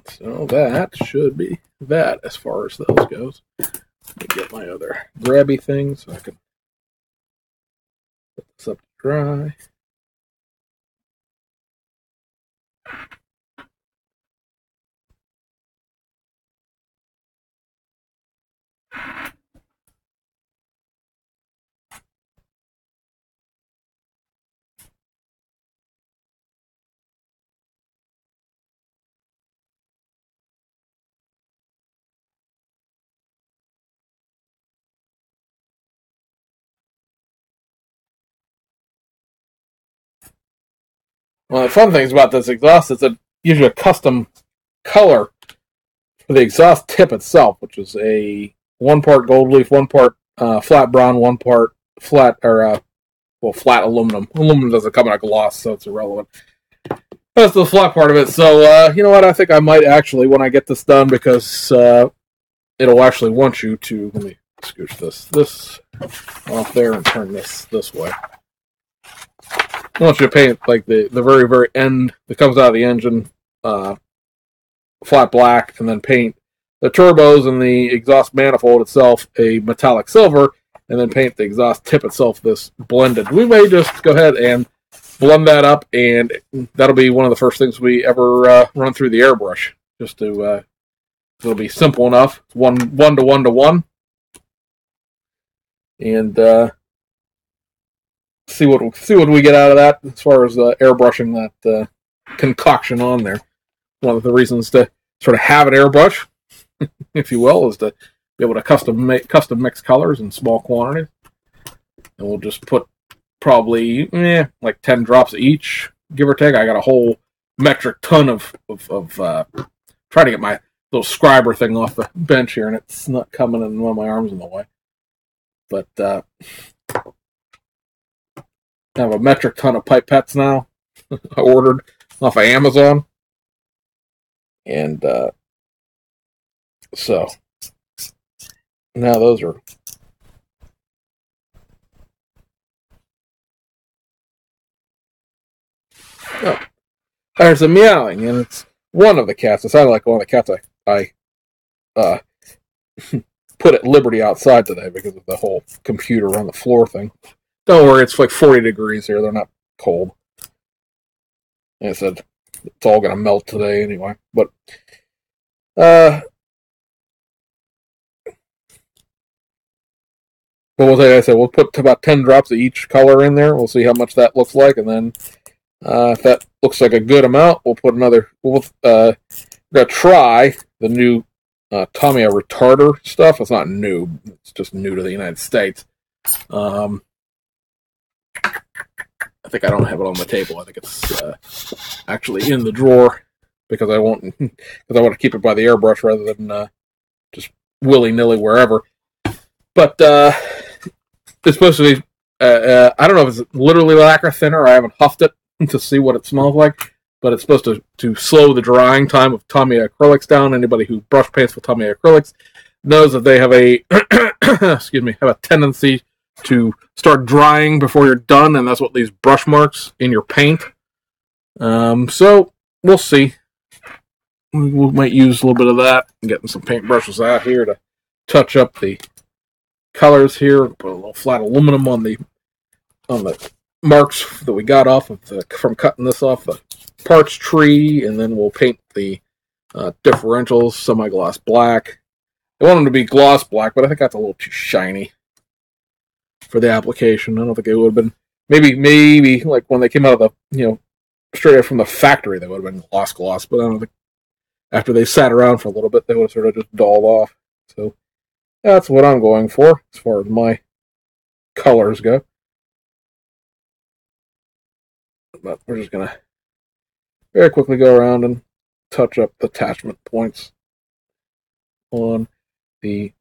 A: So that should be that as far as those goes. Let me get my other grabby thing so I can put this up to dry. One of the fun things about this exhaust is that it gives you a custom color for the exhaust tip itself, which is a one part gold leaf, one part flat brown, one part flat, or flat aluminum. Aluminum doesn't come in a gloss, so it's irrelevant. That's the flat part of it. So, you know what? I think I might actually, when I get this done, because it'll actually want you to, let me scooch this off there and turn this way. I want you to paint like the very, very end that comes out of the engine flat black, and then paint the turbos and the exhaust manifold itself a metallic silver, and then paint the exhaust tip itself this blended. We may just go ahead and blend that up, and that'll be one of the first things we ever run through the airbrush. Just to, it'll be simple enough. It's one to one, and see what we get out of that as far as airbrushing that concoction on there. One of the reasons to sort of have an airbrush, if you will, is to be able to custom mix colors in small quantities. And we'll just put probably like 10 drops each, give or take. I got a whole metric ton of trying to get my little scriber thing off the bench here, and it's not coming, and one of my arms in the way. But I have a metric ton of pipettes now. I ordered off of Amazon. And so now those are there's a meowing, and it's one of the cats. It sounded like one of the cats I put at liberty outside today because of the whole computer on the floor thing. Don't worry, it's like 40 degrees here. They're not cold. And I said it's all going to melt today anyway. But like I said, we'll put about 10 drops of each color in there. We'll see how much that looks like, and then if that looks like a good amount, we'll put another. We're going to try the new Tamiya retarder stuff. It's not new; it's just new to the United States. I think I don't have it on the table. I think it's actually in the drawer because I want to keep it by the airbrush rather than just willy-nilly wherever. But it's supposed to be, I don't know if it's literally lacquer thinner. I haven't huffed it to see what it smells like, but it's supposed to slow the drying time of Tamiya acrylics down. Anybody who brush paints with Tamiya acrylics knows that they have a tendency to start drying before you're done, and that's what leaves brush marks in your paint. So we'll see. We might use a little bit of that and getting some paint brushes out here to touch up the colors here. Put a little flat aluminum on the marks that we got off of from cutting this off the parts tree, and then we'll paint the differentials semi-gloss black. I want them to be gloss black, but I think that's a little too shiny for the application. I don't think it would have been. Maybe like when they came out of the, straight out from the factory, they would have been gloss, but I don't think after they sat around for a little bit, they would have sort of just dulled off. So that's what I'm going for as far as my colors go. But we're just going to very quickly go around and touch up the attachment points on the,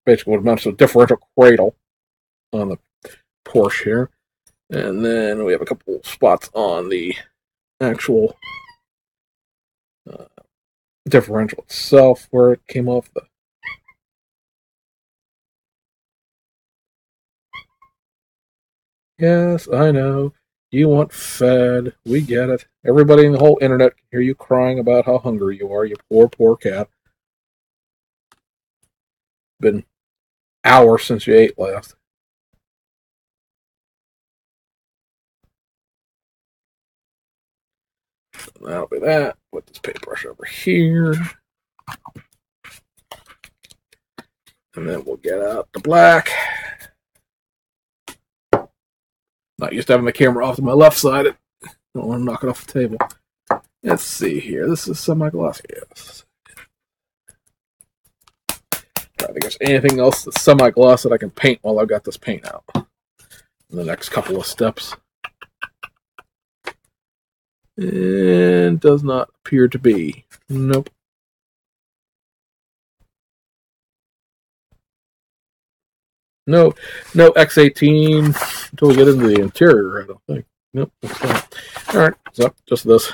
A: basically what amounts to a differential cradle on the Porsche here. And then we have a couple spots on the actual differential itself where it came off the. Yes, I know. You want fed. We get it. Everybody in the whole internet can hear you crying about how hungry you are, you poor, poor cat. Been hours since you ate last. That'll be that. Put this paintbrush over here. And then we'll get out the black. Not used to having the camera off to my left side. I don't want to knock it off the table. Let's see here. This is semi-gloss. Yes. Try to think there's anything else that's semi-gloss that I can paint while I've got this paint out. In the next couple of steps. And does not appear to be. Nope. No X18 until we get into the interior, I don't think. Nope, that's not. All right, so just this.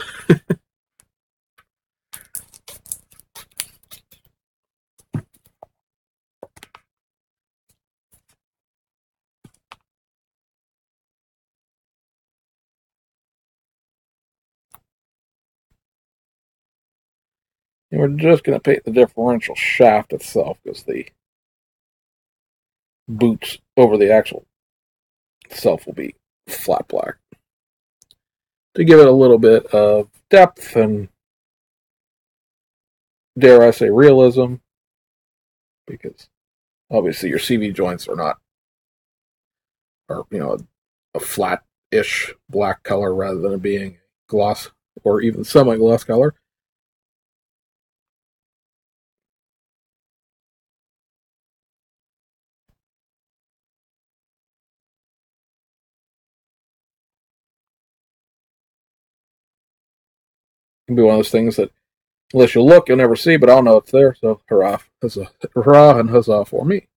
A: And we're just going to paint the differential shaft itself because the boots over the axle itself will be flat black to give it a little bit of depth and, dare I say, realism, because obviously your CV joints are a flat-ish black color rather than it being gloss or even semi-gloss color. It'll be one of those things that unless you look, you'll never see, but I'll know it's there. So hurrah, hurrah and huzzah for me.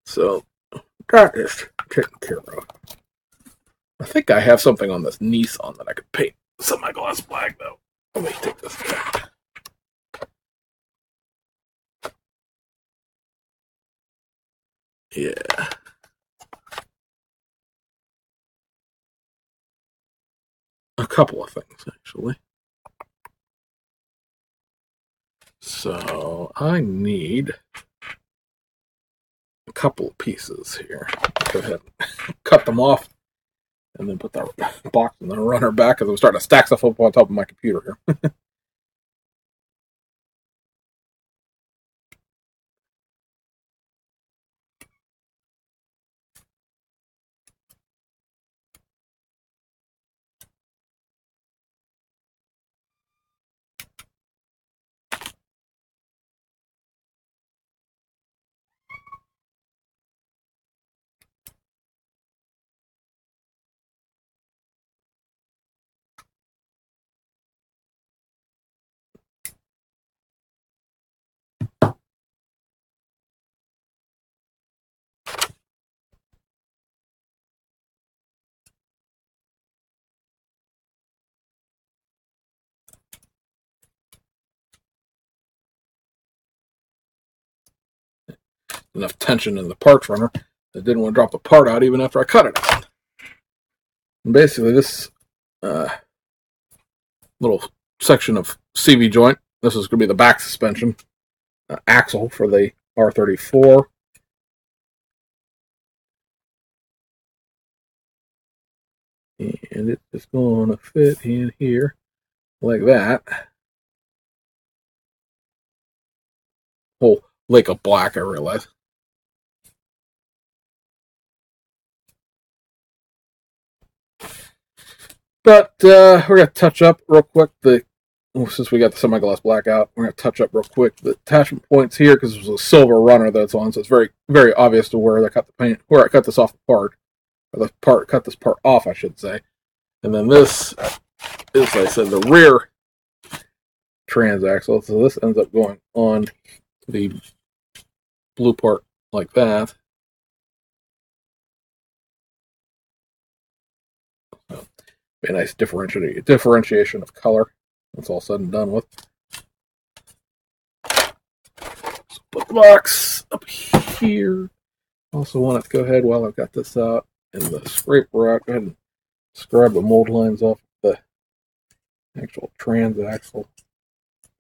A: So that is taken care of. I think I have something on this Nissan that I could paint semi-gloss black, though. Let me take this back. Yeah. A couple of things, actually. So I need a couple of pieces here. Go ahead and cut them off and then put that box in the runner back because I'm starting to stack stuff up on top of my computer here. Enough tension in the parts runner that I didn't want to drop the part out even after I cut it out. And basically, this little section of CV joint, this is going to be the back suspension axle for the R34. And it is going to fit in here like that. Whole lake of black, I realize. But we're going to touch up real quick since we got the semi-gloss black out, we're going to touch up real quick the attachment points here because there's a silver runner that's on, so it's very, very obvious to where I cut the paint, where I cut this off the part, or cut this part off, I should say. And then this is, like I said, the rear transaxle, so this ends up going on the blue part like that. So, be a nice differentiation of color. That's all said and done with. So put the box up here. Also want to go ahead while I've got this out in the scraper out. Go ahead and scrub the mold lines off the actual transaxle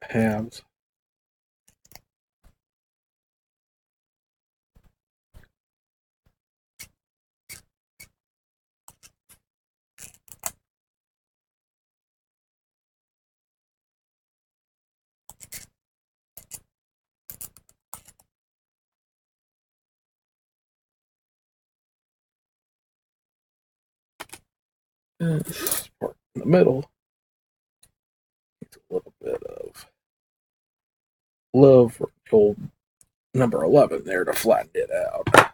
A: halves. And this part in the middle needs a little bit of love for old number 11 there to flatten it out.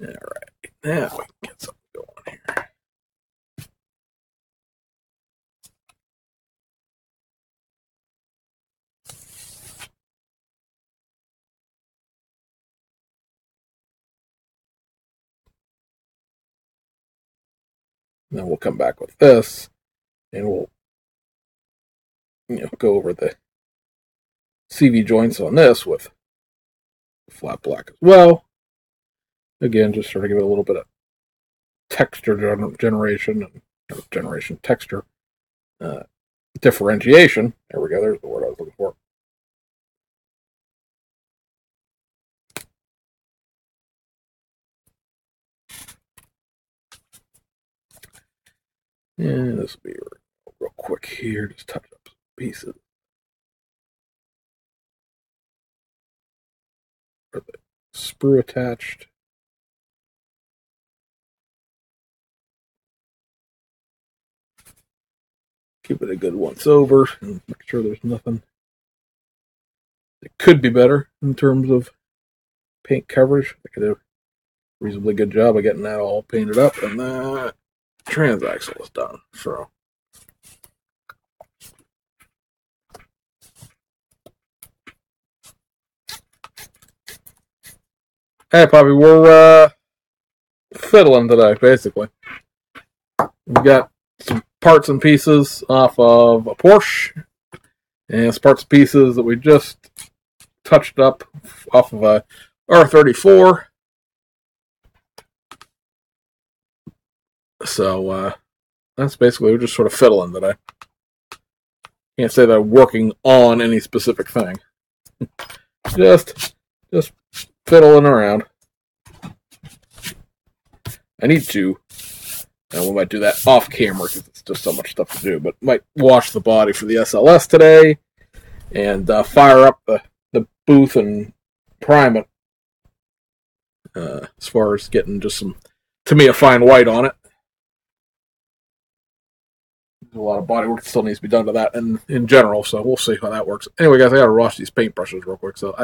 A: All right, now we can get something going here. Then we'll come back with this, and we'll go over the CV joints on this with flat black as well. Again, just sort of give it a little bit of texture generation and texture differentiation. There we go. There's the word I was looking for. And this will be real quick here. Just touch up some pieces. For the sprue attached. Give it a good once over and make sure there's nothing that could be better in terms of paint coverage. I could do a reasonably good job of getting that all painted up, and that transaxle is done. So hey, Poppy, we're fiddling today, basically. We've got some parts and pieces off of a Porsche, and some parts and pieces that we just touched up off of a R34. So that's basically, we're just sort of fiddling today. Can't say that I'm working on any specific thing. just fiddling around. I need to. And we might do that off camera because it's just so much stuff to do. But might wash the body for the SLS today and fire up the booth and prime it. As far as getting just some, to me, a fine white on it. There's a lot of body work that still needs to be done to that and in general, so we'll see how that works. Anyway, guys, I gotta wash these paintbrushes real quick, so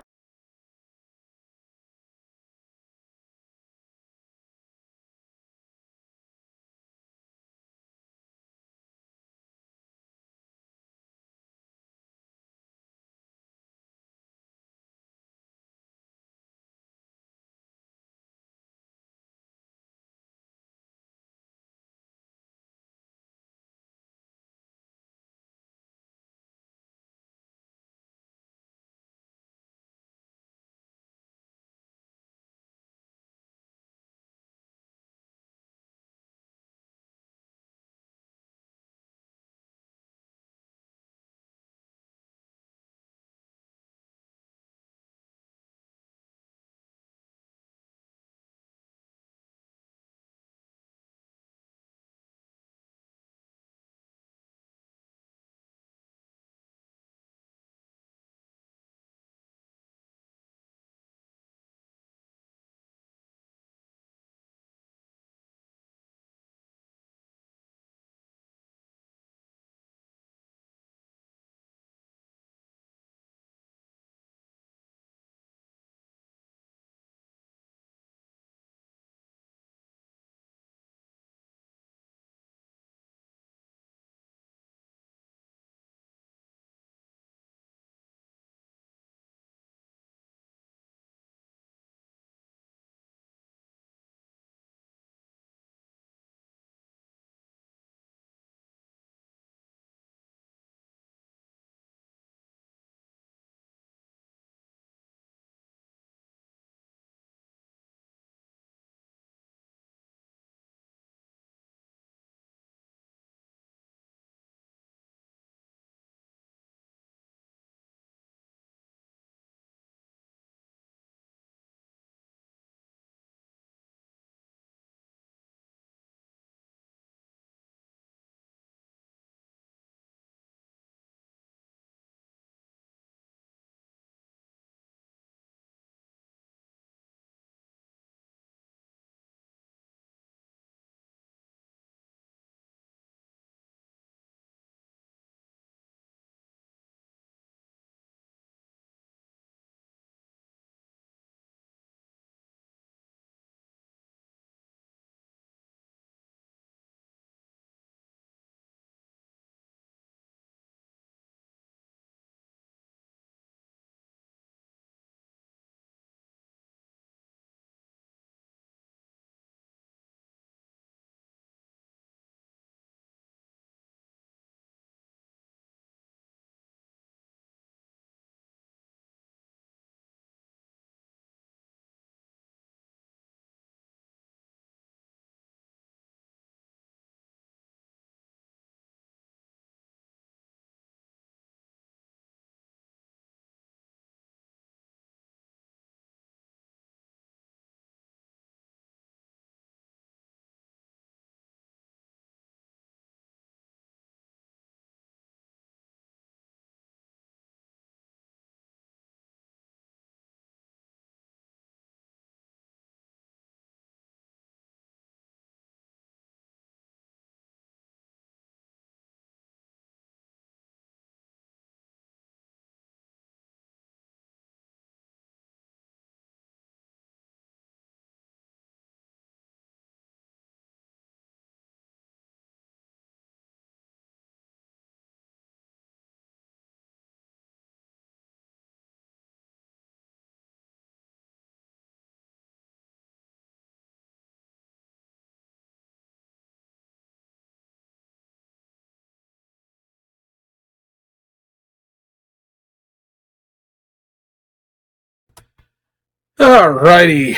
A: Alrighty.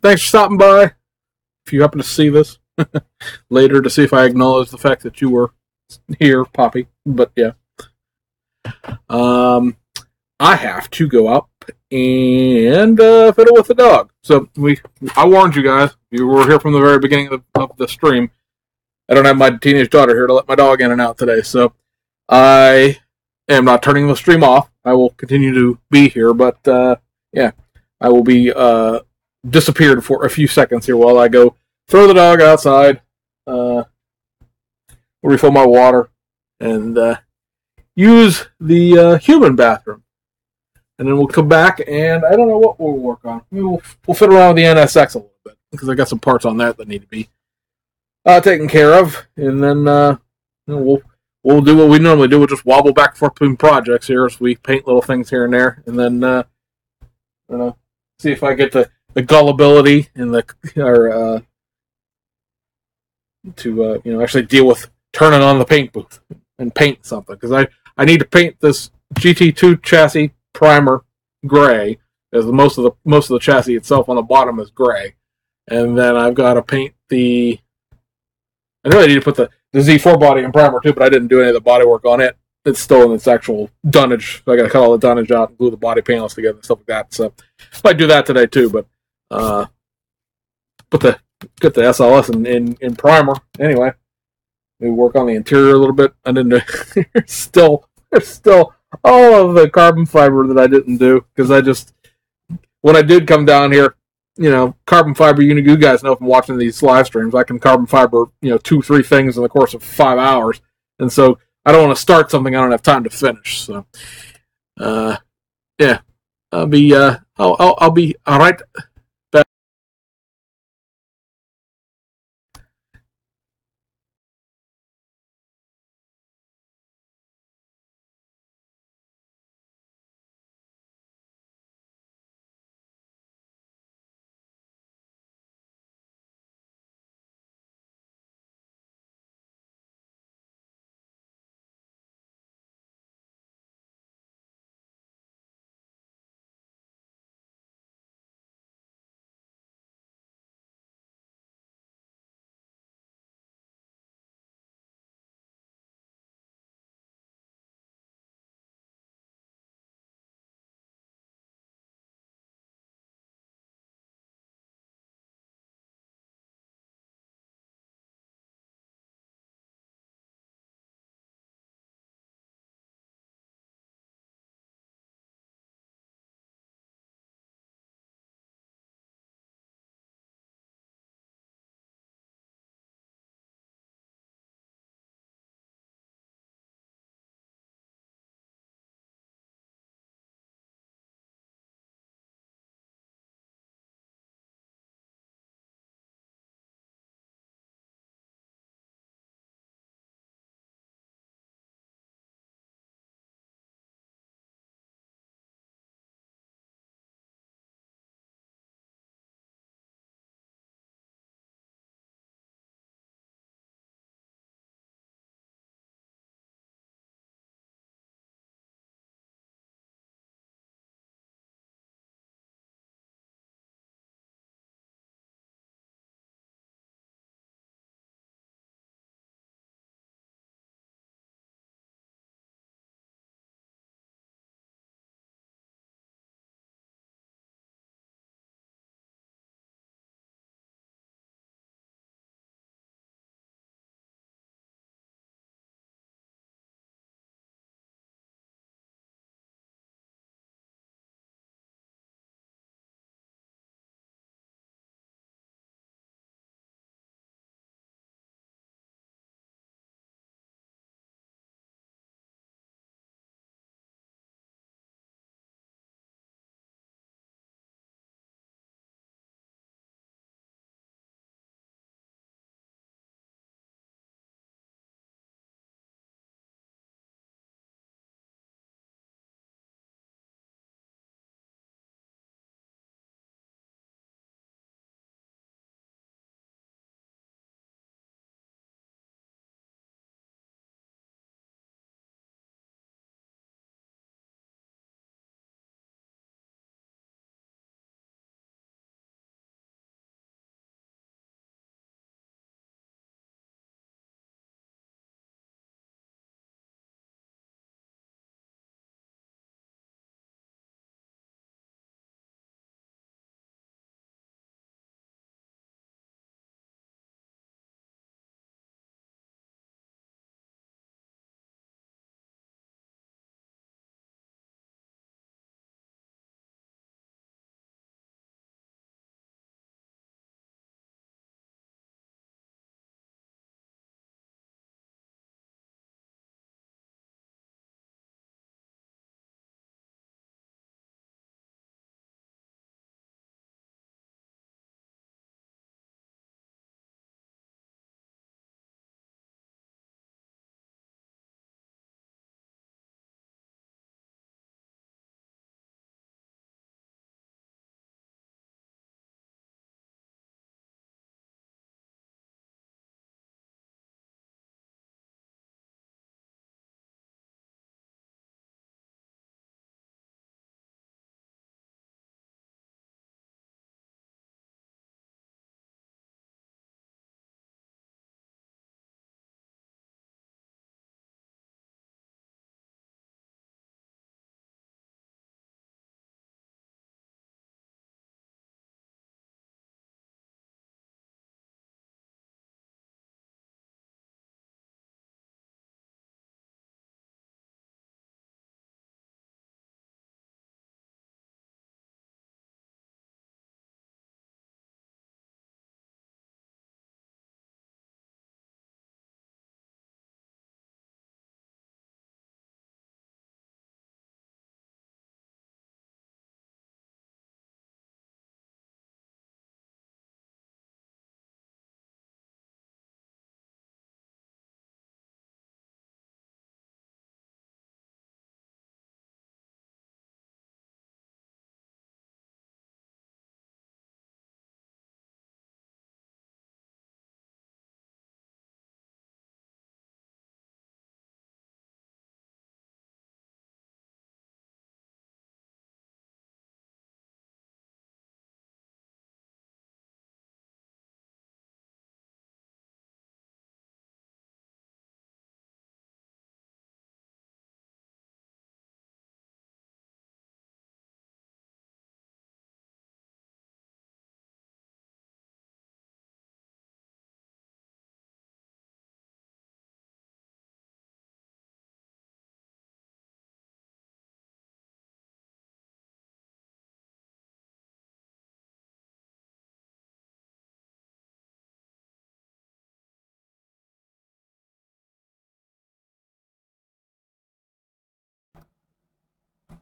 A: Thanks for stopping by. If you happen to see this later to see if I acknowledge the fact that you were here, Poppy. But yeah. I have to go up and fiddle with the dog. So I warned you guys. You were here from the very beginning of the stream. I don't have my teenage daughter here to let my dog in and out today, so I am not turning the stream off. I will continue to be here, but yeah, I will be disappeared for a few seconds here while I go throw the dog outside, refill my water, and use the human bathroom. And then we'll come back, and I don't know what we'll work on. Maybe we'll fit around with the NSX a little bit, because I got some parts on that need to be taken care of. And then we'll do what we normally do. We'll just wobble back and forth between projects here as we paint little things here and there. And then see if I get the gullibility and to actually deal with turning on the paint booth and paint something. Because I need to paint this GT2 chassis primer gray, as most of the chassis itself on the bottom is gray, and then I've got to paint I know I need to put the Z4 body in primer too, but I didn't do any of the body work on it. It's still in its actual dunnage. I got to cut all the dunnage out and glue the body panels together and stuff like that. So I might do that today too, but get the SLS in primer anyway. We work on the interior a little bit. I didn't do. there's still all of the carbon fiber that I didn't do, because when I did come down here, carbon fiber, you guys know from watching these live streams, I can carbon fiber, 2-3 things in the course of 5 hours. And so I don't want to start something I don't have time to finish. So, yeah, I'll be all right.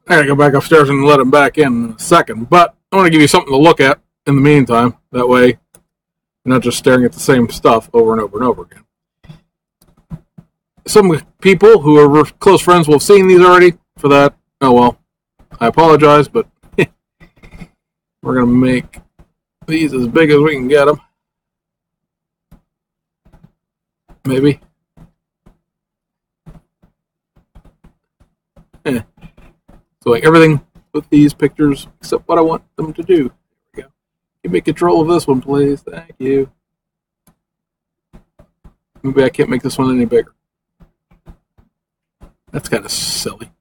A: I gotta go back upstairs and let him back in a second. But I want to give you something to look at in the meantime. That way, you're not just staring at the same stuff over and over and over again. Some people who are close friends will have seen these already. For that, oh well, I apologize, but we're going to make these as big as we can get them. Maybe. So like everything with these pictures except what I want them to do. There we go. Give me control of this one, please. Thank you. Maybe I can't make this one any bigger. That's kind of silly.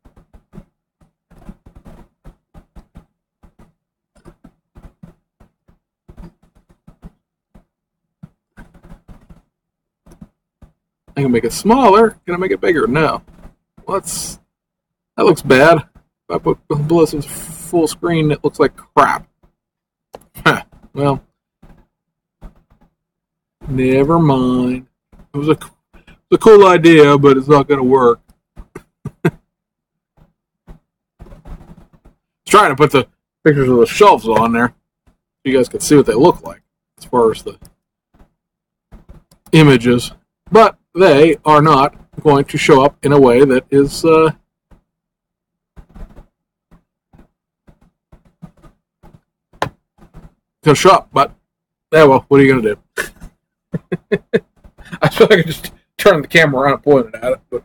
A: I can make it smaller. Can I make it bigger? No. That looks bad. If I put this in full screen, it looks like crap. Huh. Well, never mind. It was a cool idea, but it's not going to work. Trying to put the pictures of the shelves on there so you guys can see what they look like as far as the images, but they are not going to show up in a way that is going to show up. But yeah, well, what are you going to do? I feel like I just turn the camera around and point it at it, but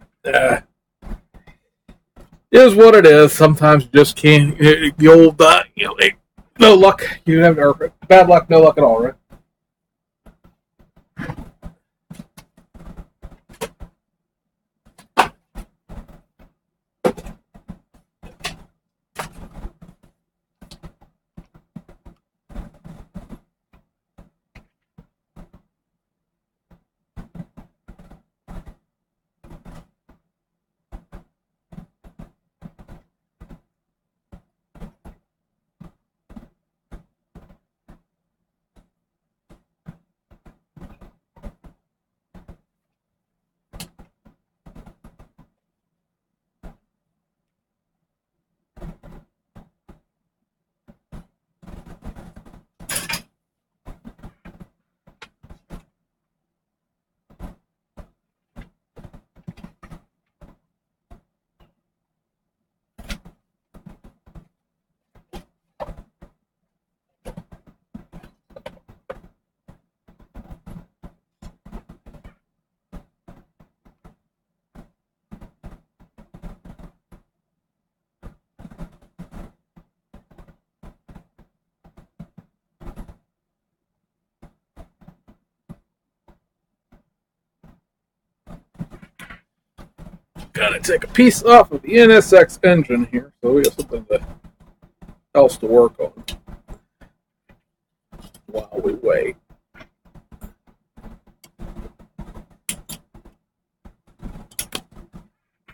A: is what it is. Sometimes you just can't. The old, no luck. You have bad luck, no luck at all, right? Gotta take a piece off of the NSX engine here, so we got something else to work on while we wait.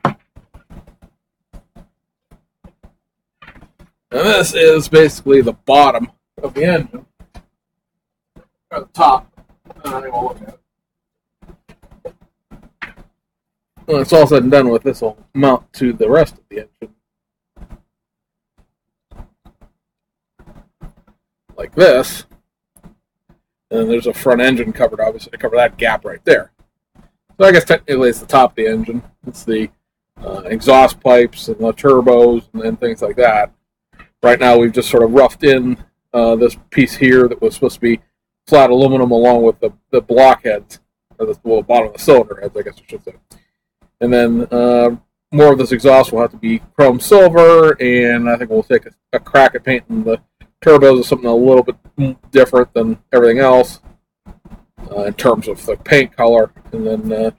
A: And this is basically the bottom of the engine, or the top. I don't even look at it. When it's all said and done with, this will mount to the rest of the engine. Like this. And then there's a front engine covered, obviously, to cover that gap right there. So I guess technically it's the top of the engine. It's the exhaust pipes and the turbos and things like that. Right now we've just sort of roughed in this piece here that was supposed to be flat aluminum along with the block heads, or the bottom of the cylinder heads, I guess I should say. And then more of this exhaust will have to be chrome silver, and I think we'll take a crack at painting the turbos with something a little bit different than everything else in terms of the paint color. And then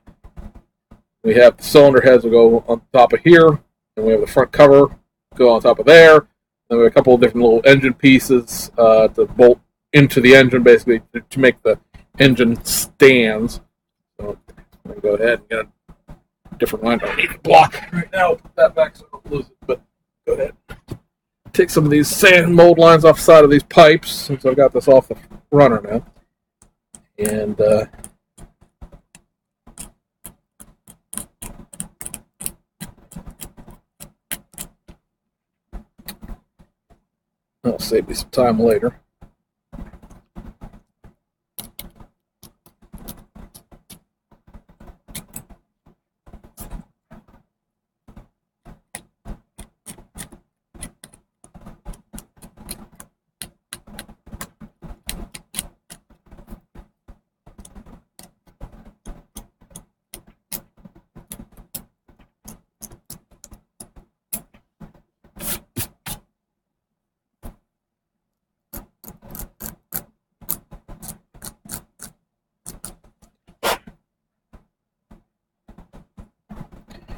A: we have the cylinder heads will go on top of here, and we have the front cover go on top of there. And we have a couple of different little engine pieces to bolt into the engine, basically, to make the engine stands. So I'm going to go ahead and get a different line. I don't need the block right now. Put that back so I don't lose it. But go ahead. Take some of these sand mold lines off the side of these pipes, since I've got this off the runner now. And That'll save me some time later.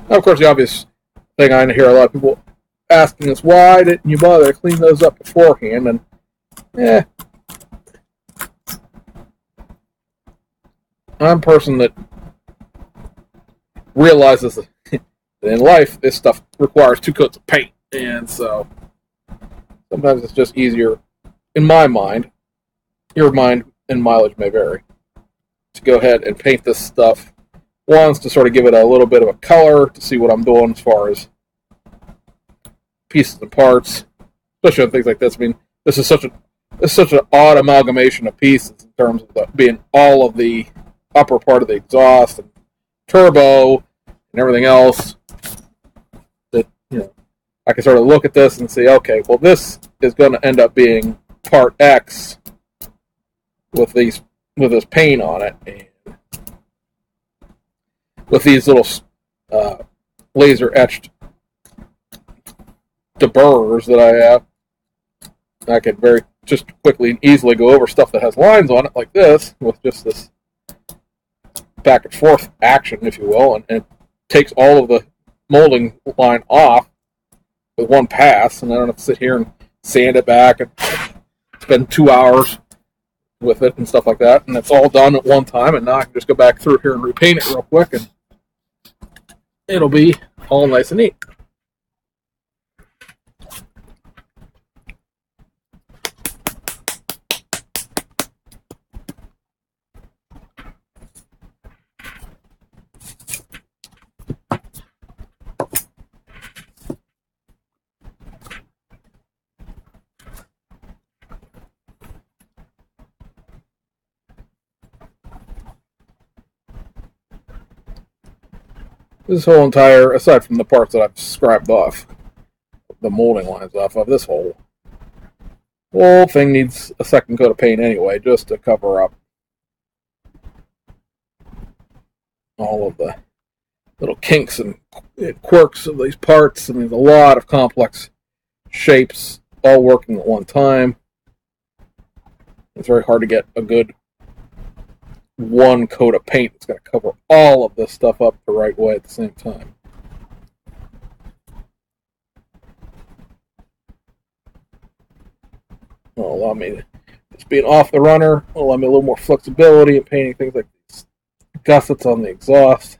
A: Now, of course, the obvious thing I hear a lot of people asking is, why didn't you bother to clean those up beforehand? And, I'm a person that realizes that in life, this stuff requires 2 coats of paint. And so, sometimes it's just easier, in my mind, your mind and mileage may vary, to go ahead and paint this stuff once to sort of give it a little bit of a color, to see what I'm doing as far as pieces and parts, especially on things like this. I mean, this is such an odd amalgamation of pieces in terms of being all of the upper part of the exhaust and turbo and everything else, that, you know, I can sort of look at this and say, okay, well, this is going to end up being part X with this paint on it, and with these little laser etched deburrs that I have, I could very just quickly and easily go over stuff that has lines on it like this, with just this back and forth action, if you will, and it takes all of the molding line off with one pass, and I don't have to sit here and sand it back and spend 2 hours with it and stuff like that, and it's all done at one time, and now I can just go back through here and repaint it real quick, and it'll be all nice and neat. This whole entire, aside from the parts that I've scrapped off, the molding lines off of, this whole thing needs a second coat of paint anyway, just to cover up all of the little kinks and quirks of these parts. I mean, there's a lot of complex shapes all working at one time. It's very hard to get a good one coat of paint that's going to cover all of this stuff up the right way at the same time. Will allow me to, just being off the runner, will allow me a little more flexibility in painting things like these gussets on the exhaust.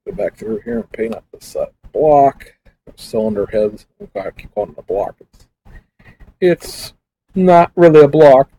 A: Go back through here and paint up this block. Cylinder heads. I keep calling it a block. It's not really a block.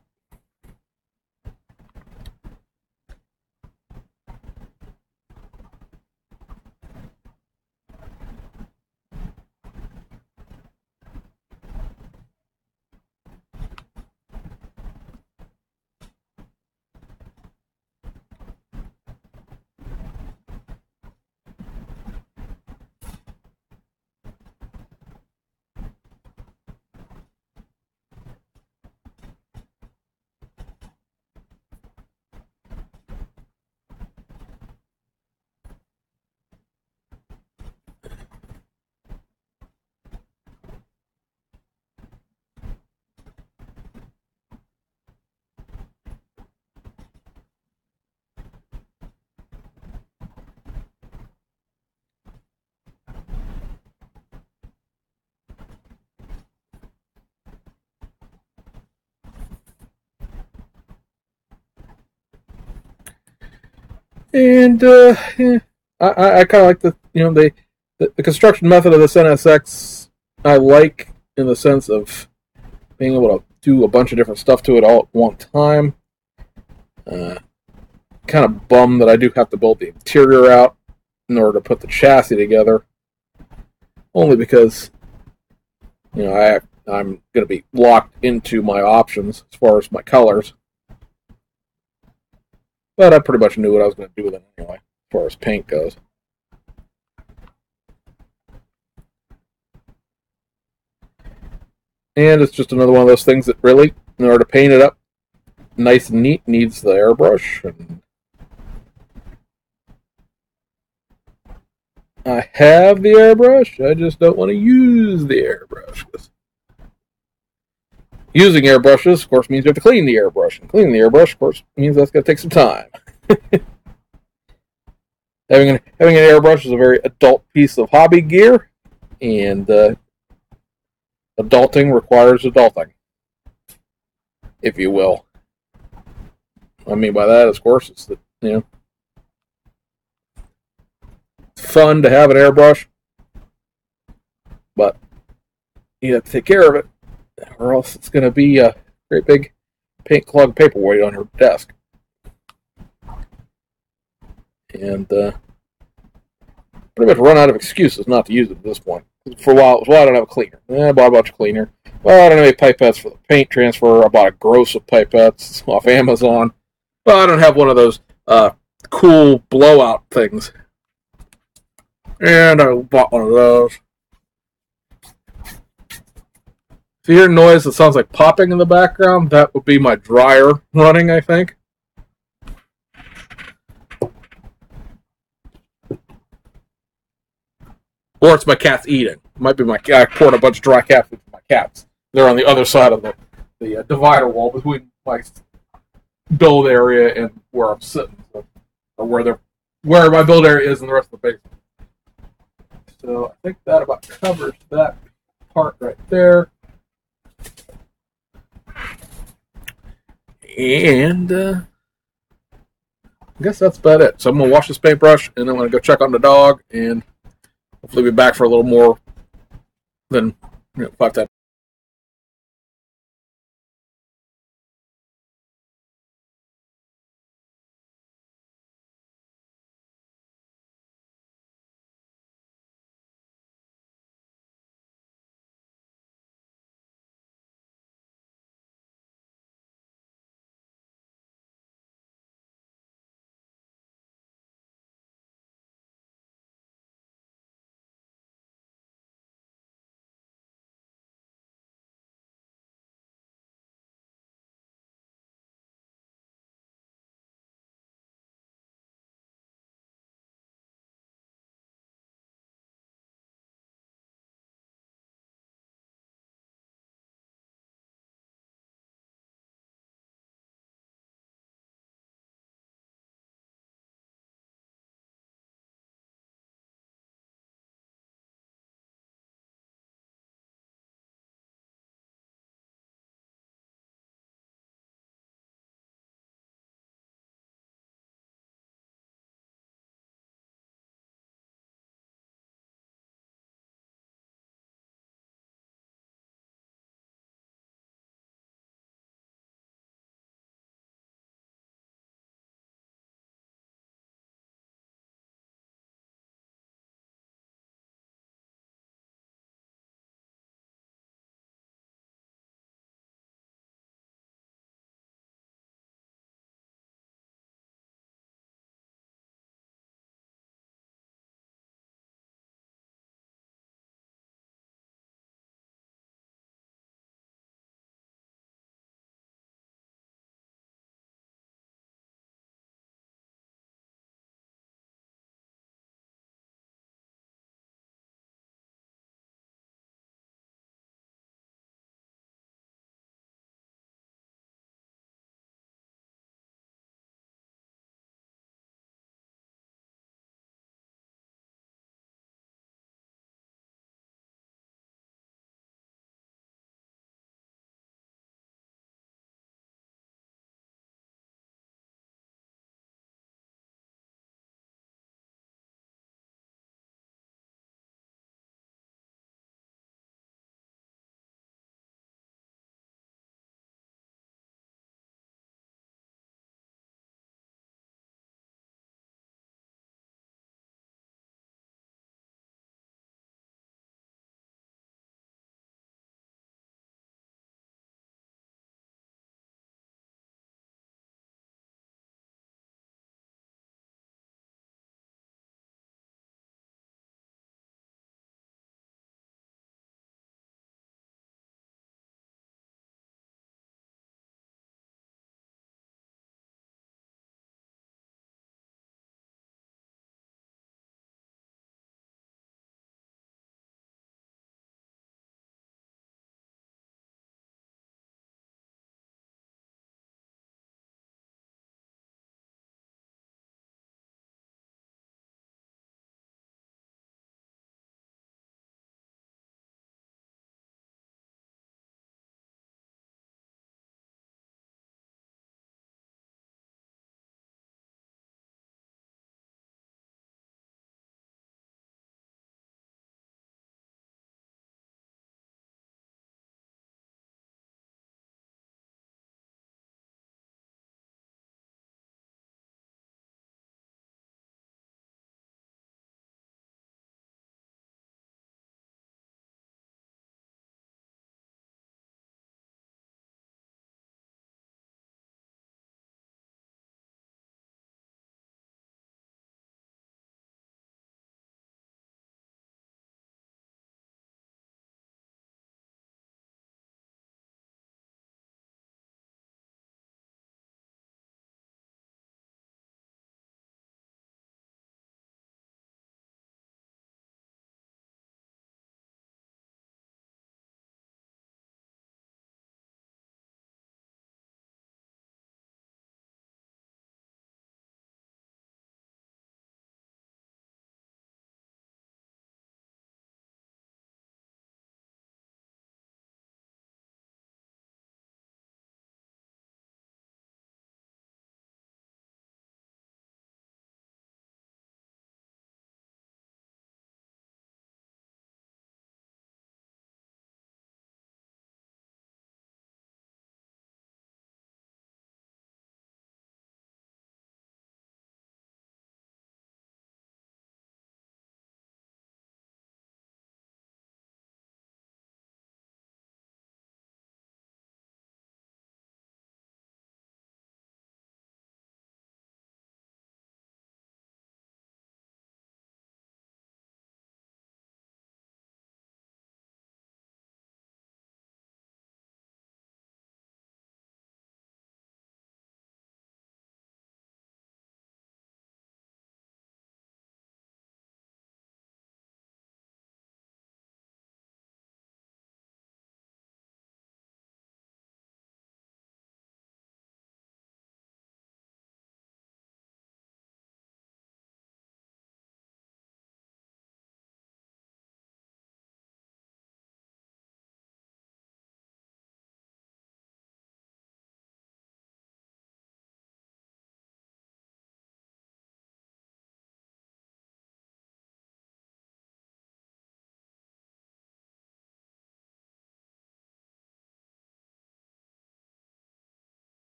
A: And I kind of like the construction method of this NSX. I like, in the sense of being able to do a bunch of different stuff to it all at one time. Kind kind of bummed that I do have to build the interior out in order to put the chassis together. Only because, you know, I'm going to be locked into my options as far as my colors. But I pretty much knew what I was going to do with it anyway, as far as paint goes. And it's just another one of those things that really, in order to paint it up nice and neat, needs the airbrush. And I have the airbrush, I just don't want to use the airbrush. Using airbrushes, of course, means you have to clean the airbrush. And cleaning the airbrush, of course, means that's going to take some time. Having an airbrush is a very adult piece of hobby gear, and adulting requires adulting, if you will. What I mean by that, of course, is that, you know, it's fun to have an airbrush, but you have to take care of it, or else it's going to be a great big paint clog paperweight on your desk. And pretty much run out of excuses not to use it at this point. For a while, it was, well, I don't have a cleaner. I bought a bunch of cleaner. Well, I don't have any pipettes for the paint transfer. I bought a gross of pipettes off Amazon. Well, I don't have one of those cool blowout things. And I bought one of those. If you hear noise that sounds like popping in the background, that would be my dryer running, I think. Or it's my cats eating. It might be my cat. I poured a bunch of dry cat food for my cats. They're on the other side of the divider wall between my build area and where I'm sitting, so, or where my build area is in the rest of the basement. So I think that about covers that part right there. And I guess that's about it. So I'm going to wash this paintbrush, and then I'm going to go check on the dog, and hopefully be back for a little more than 5-10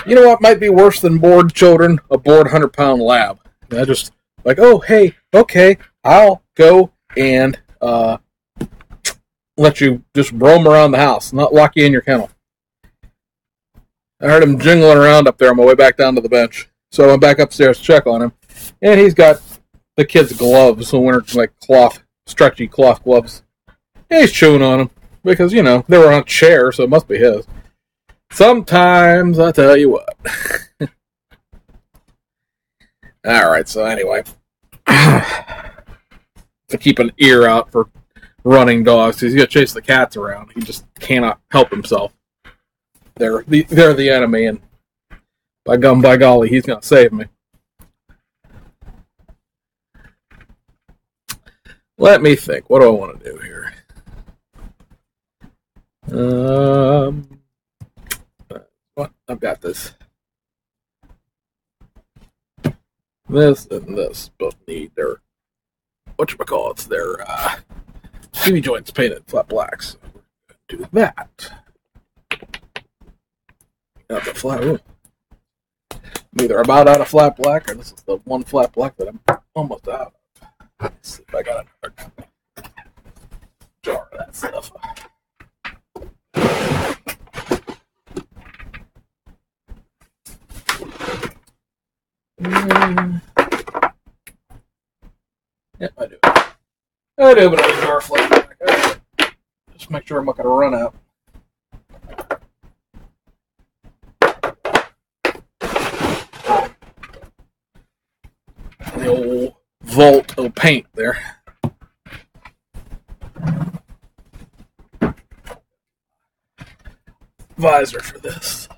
A: You know what might be worse than bored children? A bored 100-pound lab. I just like, oh, hey, okay, I'll go and let you just roam around the house, not lock you in your kennel. I heard him jingling around up there on my way back down to the bench. So I went back upstairs to check on him. And he's got the kid's gloves, the winter, like stretchy cloth gloves. And he's chewing on them because, you know, they were on a chair, so it must be his. Sometimes, I tell you what. Alright, so anyway. To keep an ear out for running dogs. He's going to chase the cats around. He just cannot help himself. They're the enemy, and by gum, by golly, he's going to save me. Let me think. What do I want to do here? What? I've got this. This and this both need their, whatchamacallits, their TV joints painted flat black. So we're going to do that. Got the flat. Ooh. I'm either about out of flat black, or this is the one flat black that I'm almost out of. Let's see if I got another jar of that stuff. Yep, I do. I do, but I jar flat black. Just make sure I'm not going to run out. The old vault of paint there. Visor for this.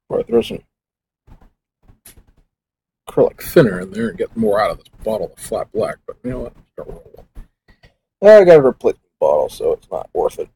A: Or throw some acrylic thinner in there and get more out of this bottle of flat black. But you know what? Start rolling. I got a replacement bottle, so it's not worth it.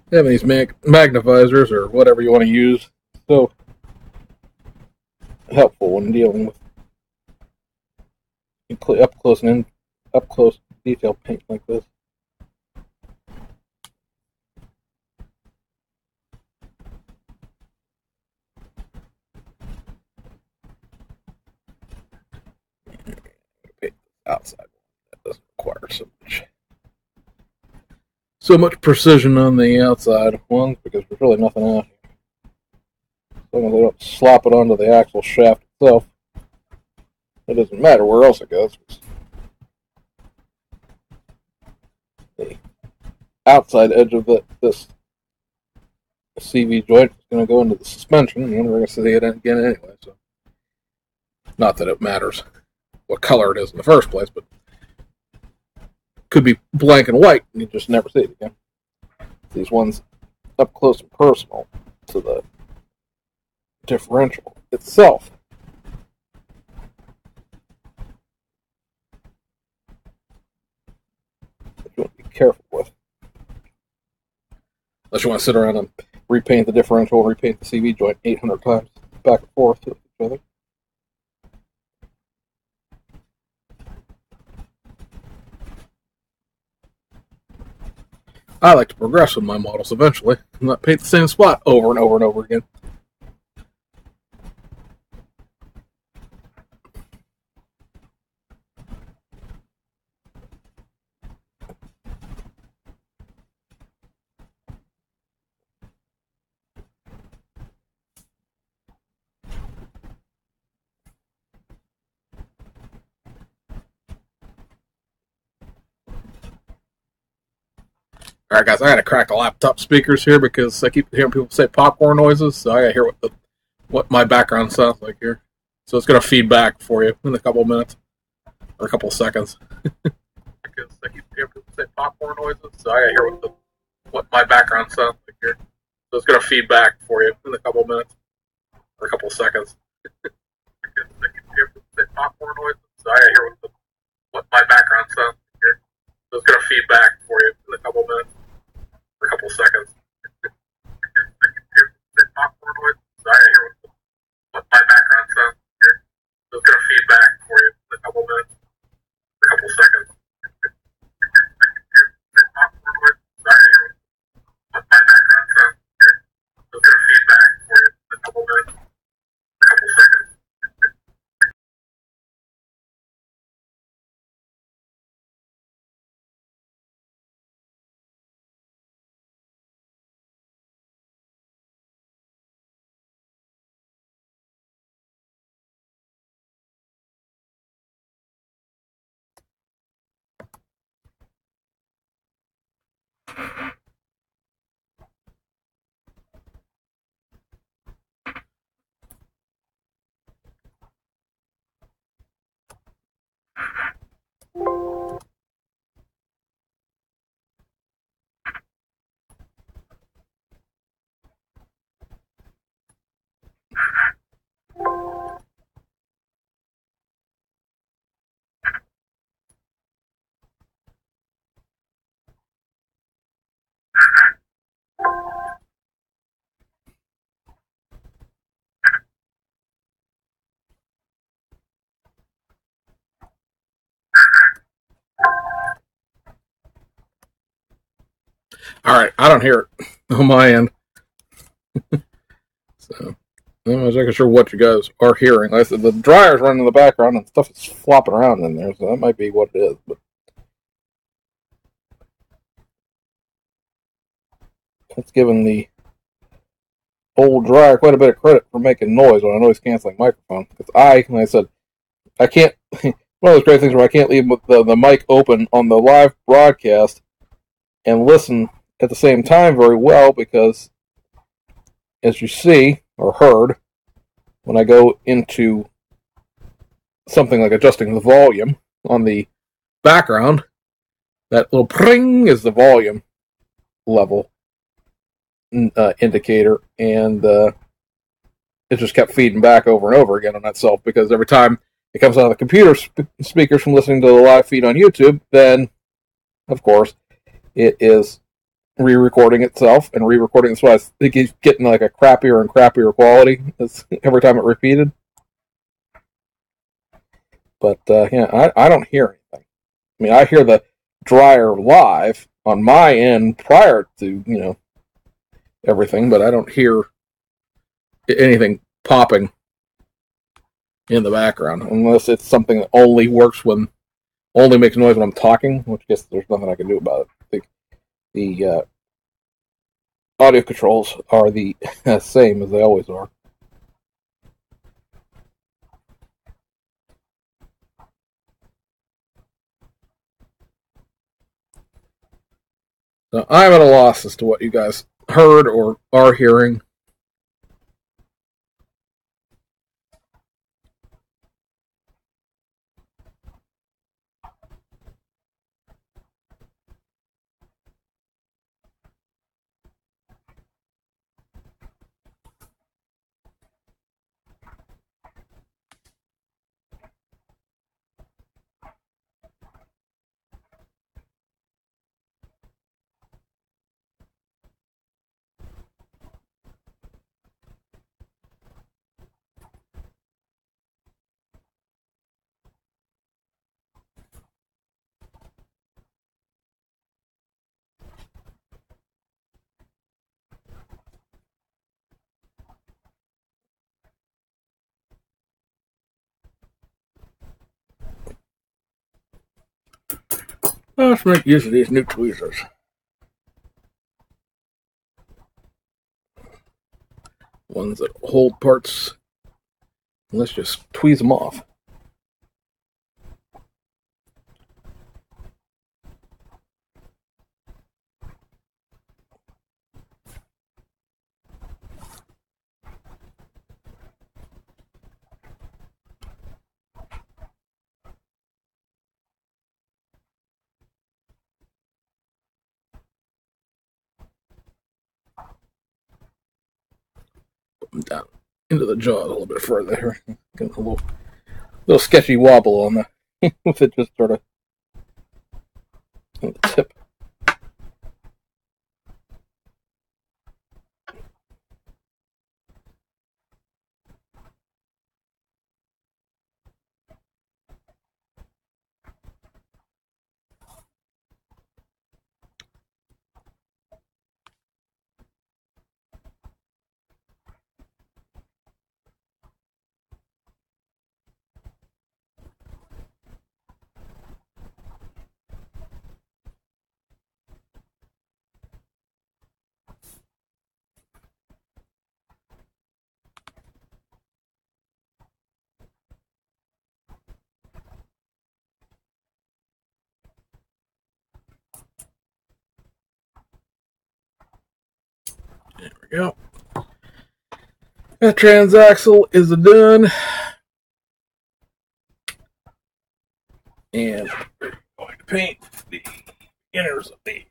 A: Having these magnifiers or whatever you want to use, so helpful when dealing with up close detail paint like this. Paint outside. That doesn't require so much precision on the outside ones because there's really nothing out here. So I'm going to slop it onto the actual shaft itself. it doesn't matter where else it goes. The outside edge of this CV joint is going to go into the suspension, and we're going to see it again anyway. So, not that it matters what color it is in the first place, but it could be blank and white, and you just never see it again. These ones up close and personal to the differential itself. You want to be careful with. Unless you want to sit around and repaint the differential and repaint the CV joint 800 times back and forth to each other. I like to progress with my models eventually, and not paint the same spot over and over and over again. Alright guys, I gotta crack the laptop speakers here because I keep hearing people say popcorn noises, so I gotta hear what my background sounds like here. So it's gonna feed back for you in a couple of minutes. Or a couple of seconds. Because I keep hearing people say popcorn noises, so I gotta hear what my background sounds like here. So it's gonna feed back for you in a couple of minutes. Or a couple of seconds. Because I keep hearing people say popcorn noises, so I gotta hear what my background sounds like here. So it's gonna feed back for you in a couple of minutes. For a couple seconds. Because I can hear the popcorn noise, so I hear what my background sounds here. So it's going to feed back for you in a couple minutes, for a couple seconds. Because I can hear the popcorn noise, so I hear what my background sounds here. So it's going to feed back for you in a couple minutes, for a couple seconds. Alright, I don't hear it on my end. So, I'm not exactly sure what you guys are hearing. Like I said, the dryer's running in the background and stuff is flopping around in there, so that might be what it is. But it's giving the old dryer quite a bit of credit for making noise on a noise canceling microphone. Because like I said, I can't. One of those great things where I can't leave the mic open on the live broadcast and listen at the same time very well because, as you see or heard, when I go into something like adjusting the volume on the background, that little pring is the volume level indicator, and it just kept feeding back over and over again on itself because every time it comes out of the computer speakers from listening to the live feed on YouTube, then, of course, it is re-recording itself and re-recording it, so it keeps getting like a crappier and crappier quality every time it repeated. But yeah, I don't hear anything. I mean, I hear the dryer live on my end prior to everything, but I don't hear anything popping in the background unless it's something that only makes noise when I'm talking, which I guess there's nothing I can do about it. I think the audio controls are the same as they always are. So I'm at a loss as to what you guys heard or are hearing. Let's make use of these new tweezers. Ones that hold parts. Let's just tweeze them off. Put them down into the jaw a little bit further here. Getting a little sketchy wobble on the with it just sort of on the tip. There we go. That transaxle is done. And we're going to paint the inners of these.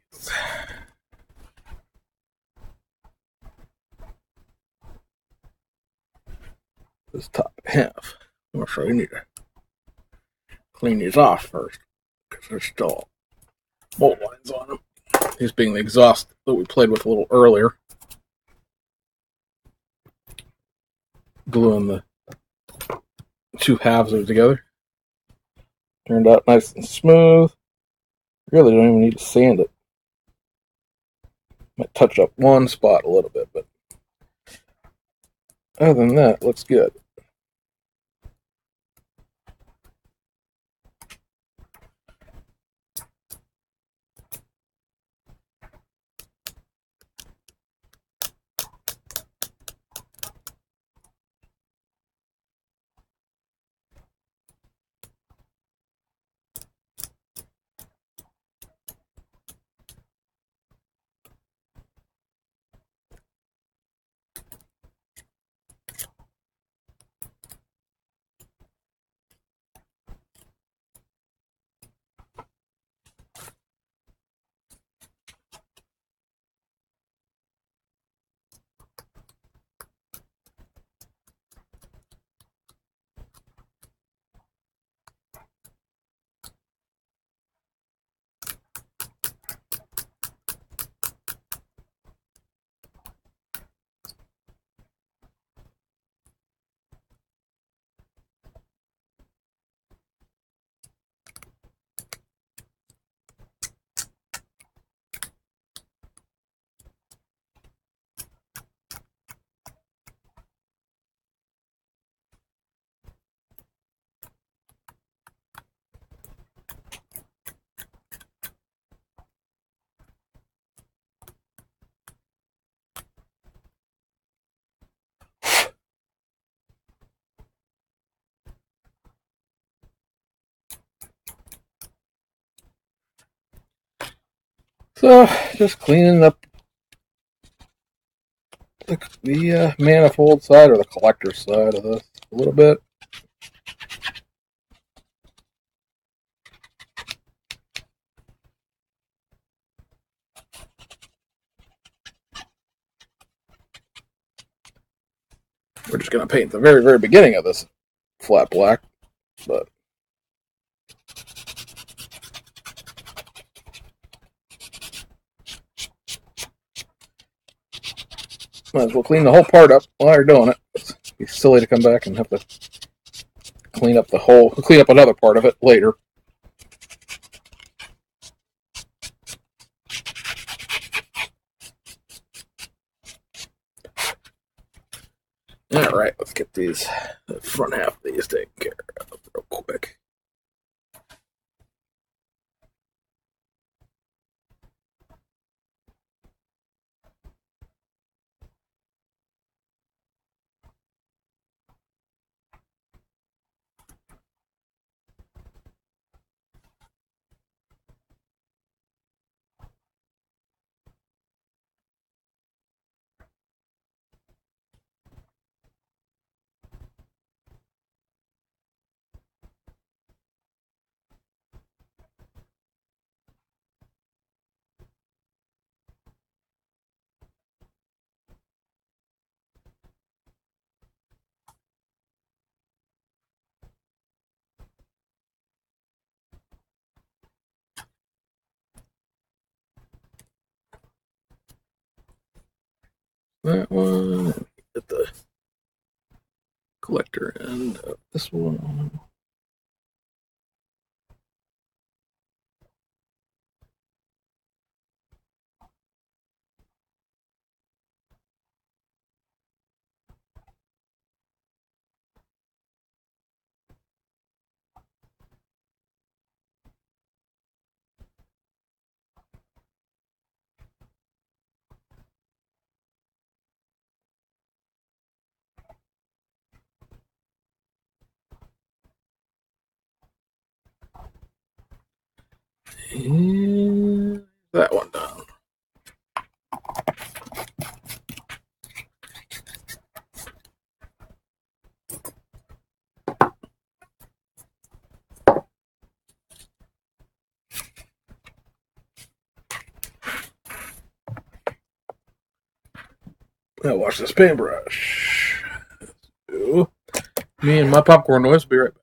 A: This top half. I'm sure you need to clean these off first because there's still mold lines on them. These being the exhaust that we played with a little earlier. Gluing the two halves of it together. Turned out nice and smooth. Really don't even need to sand it. Might touch up one spot a little bit, but other than that, looks good. So, just cleaning up the manifold side or the collector side of this a little bit. We're just going to paint the very, very beginning of this flat black, but might as well clean the whole part up while you're doing it. It'd be silly to come back and have to clean up another part of it later. All right, let's get the front half of these taken care of real quick. That one, get the collector end of this one. And that one done. Now watch this paintbrush. Me and my popcorn noise will be right back.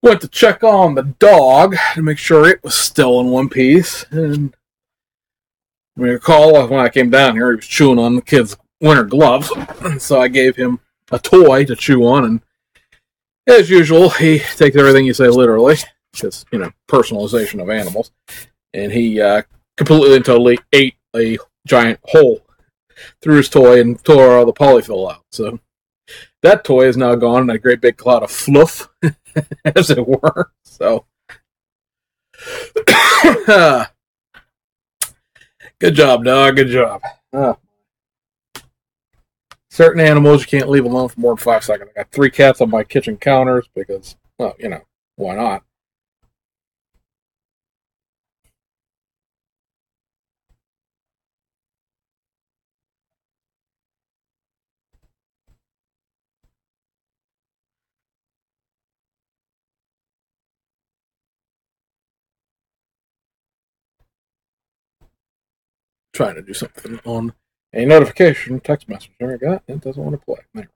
A: Went to check on the dog to make sure it was still in one piece. And you recall when I came down here, he was chewing on the kid's winter gloves. So I gave him a toy to chew on. And as usual, he takes everything you say literally. Because, personalization of animals. And he completely and totally ate a giant hole through his toy and tore all the polyfill out. So that toy is now gone in a great big cloud of fluff, as it were. So, good job, dog. Good job. Certain animals you can't leave alone for more than 5 seconds. I got 3 cats on my kitchen counters because, well, why not? Trying to do something on a notification text message I got. It doesn't want to play. There.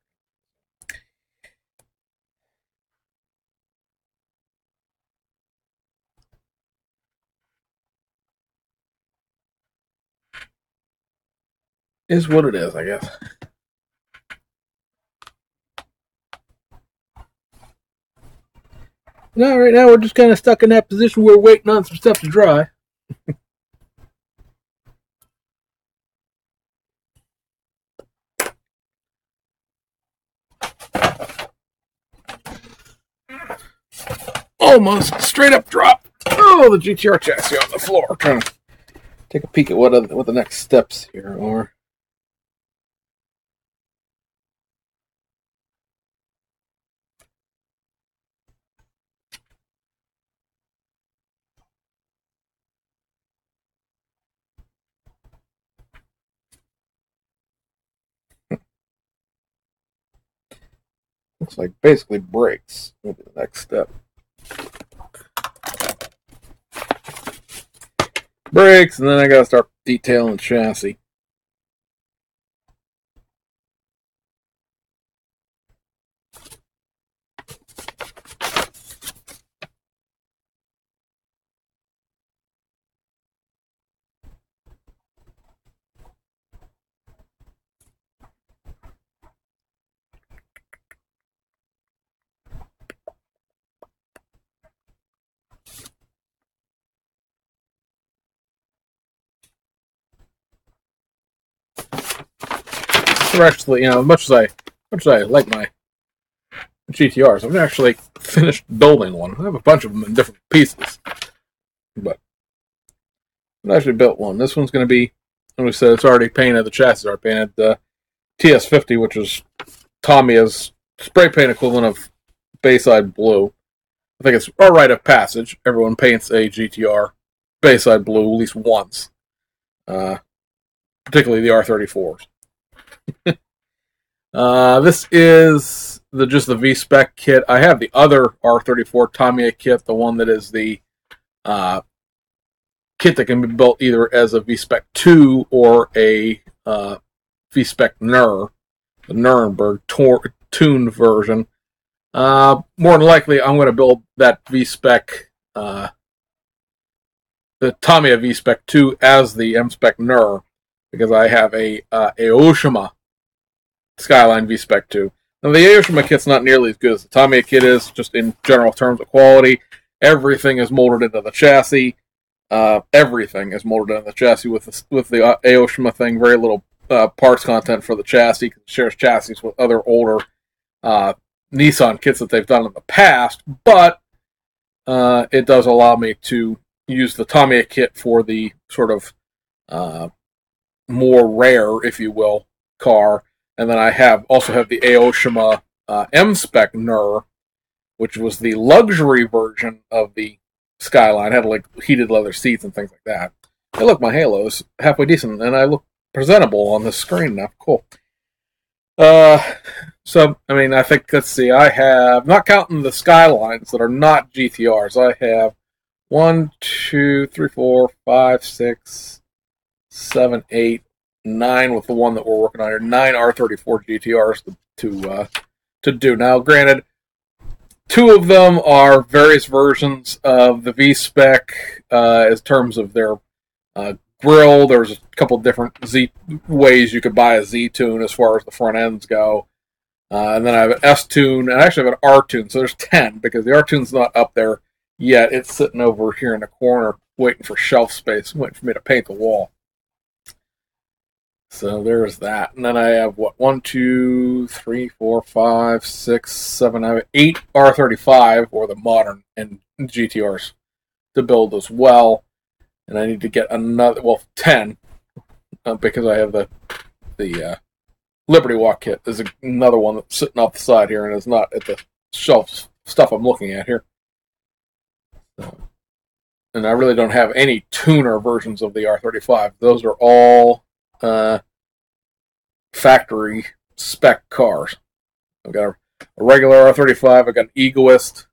A: Is what it is, I guess. No, right now we're just kind of stuck in that position where we're waiting on some stuff to dry. Almost straight up drop. Oh, the GTR chassis on the floor. Trying to take a peek at what the next steps here are. Looks like basically brakes will be the next step. Brakes, and then I gotta start detailing chassis. Actually, much as I like my GTRs, I've actually finished building one. I have a bunch of them in different pieces, but I actually built one. This one's going to be, like we said, it's already painted. The chassis are painted. TS50, which is Tamiya's spray paint equivalent of Bayside Blue. I think it's a rite of passage. Everyone paints a GTR Bayside Blue at least once, particularly the R34s. This is just the V-Spec kit. I have the other R34 Tamiya kit, the one that is the kit that can be built either as a V-Spec 2 or a V-Spec Ner, the Nuremberg tuned version. More than likely, I'm going to build that V-Spec, the Tamiya V-Spec 2 as the M-Spec Ner, because I have a Aoshima Skyline V-Spec 2. Now, the Aoshima kit's not nearly as good as the Tamiya kit is, just in general terms of quality. Everything is molded into the chassis. Everything is molded into the chassis with the Aoshima thing. Very little parts content for the chassis. It shares chassis with other older Nissan kits that they've done in the past, but it does allow me to use the Tamiya kit for the sort of more rare, if you will, car. And then I also have the Aoshima M-Spec Ner, which was the luxury version of the Skyline. It had like heated leather seats and things like that. Hey, look, my halo is halfway decent, and I look presentable on this screen now. Cool. So, I think, let's see, I have, not counting the Skylines that are not GTRs, I have 1, 2, 3, 4, 5, 6, 7, 8, 9 with the one that we're working on here. 9 R34 GTRs to do. Now, granted, Two of them are various versions of the V-Spec in terms of their grill. There's a couple different ways you could buy a Z-tune as far as the front ends go. And then I have an S-tune, and I actually have an R-tune, so there's 10, because the R-tune's not up there yet. It's sitting over here in the corner waiting for shelf space, waiting for me to paint the wall. So there's that. And then I have, 1, 2, 3, 4, 5, 6, 7, I have 8 R35, or the modern, and GTRs to build as well. And I need to get another, 10, because I have the Liberty Walk kit. There's another one that's sitting off the side here and is not at the shelf stuff I'm looking at here. So, and I really don't have any tuner versions of the R35. Those are all factory spec cars. I've got a regular R35, I've got an Egoist,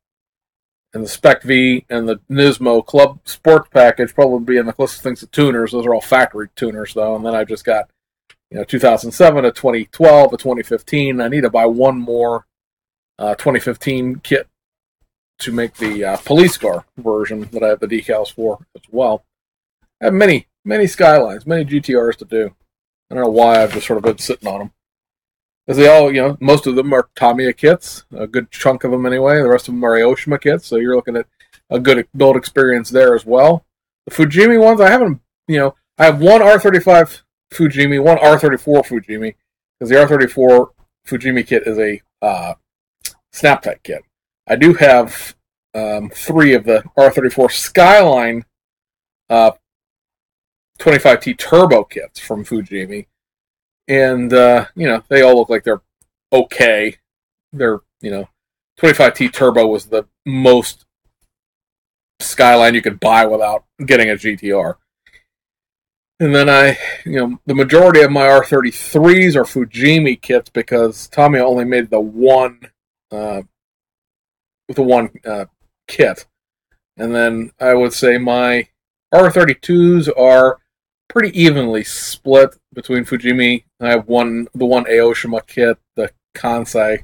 A: and the Spec V, and the Nismo Club Sports Package probably be in the closest things to tuners. Those are all factory tuners, though. And then I've just got 2007, a 2012, a 2015. I need to buy one more 2015 kit to make the police car version that I have the decals for as well. I have many Skylines, many GTRs to do. I don't know why I've just sort of been sitting on them. Because they all, most of them are Tamiya kits, a good chunk of them anyway. The rest of them are Aoshima kits, so you're looking at a good build experience there as well. The Fujimi ones, I haven't, I have one R35 Fujimi, one R34 Fujimi, because the R34 Fujimi kit is a snap-tight kit. I do have 3 of the R34 Skyline 25T Turbo kits from Fujimi, and they all look like they're okay. They're 25T Turbo was the most Skyline you could buy without getting a GTR. And then the majority of my R33s are Fujimi kits because Tamiya only made the one kit. And then I would say my R32s are pretty evenly split between Fujimi. I have the one Aoshima kit, the Kansai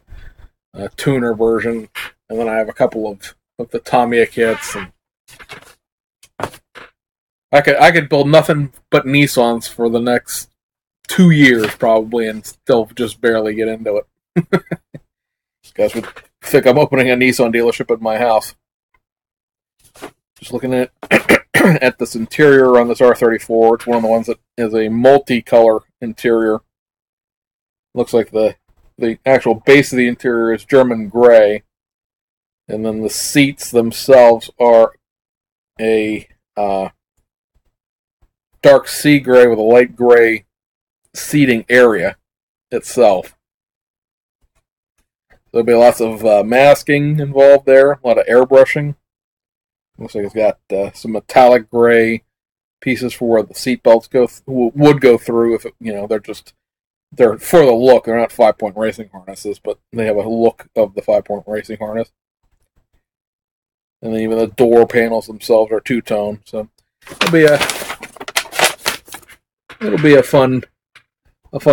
A: tuner version, and then I have a couple of the Tamiya kits. And I could build nothing but Nissans for the next 2 years probably, and still just barely get into it. You guys would think I'm opening a Nissan dealership at my house. Just looking at at this interior on this R34. It's one of the ones that is a multicolor interior. Looks like the actual base of the interior is German gray, and then the seats themselves are a dark sea gray with a light gray seating area itself. There'll be lots of masking involved there, a lot of airbrushing. Looks like it's got some metallic gray pieces for where the seat belts would go through if they're for the look. They're not 5-point racing harnesses, but they have a look of the 5-point racing harness. And then even the door panels themselves are two-tone. So it'll be a fun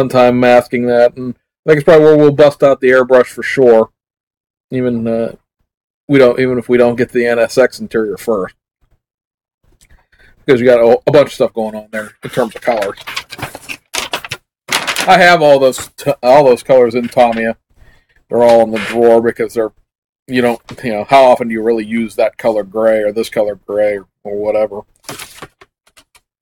A: time masking that, and I think it's probably where we'll bust out the airbrush for sure. Even if we don't get the NSX interior first, because you got a bunch of stuff going on there in terms of colors. I have all those colors in Tamiya. They're all in the drawer because how often do you really use that color gray or this color gray or whatever?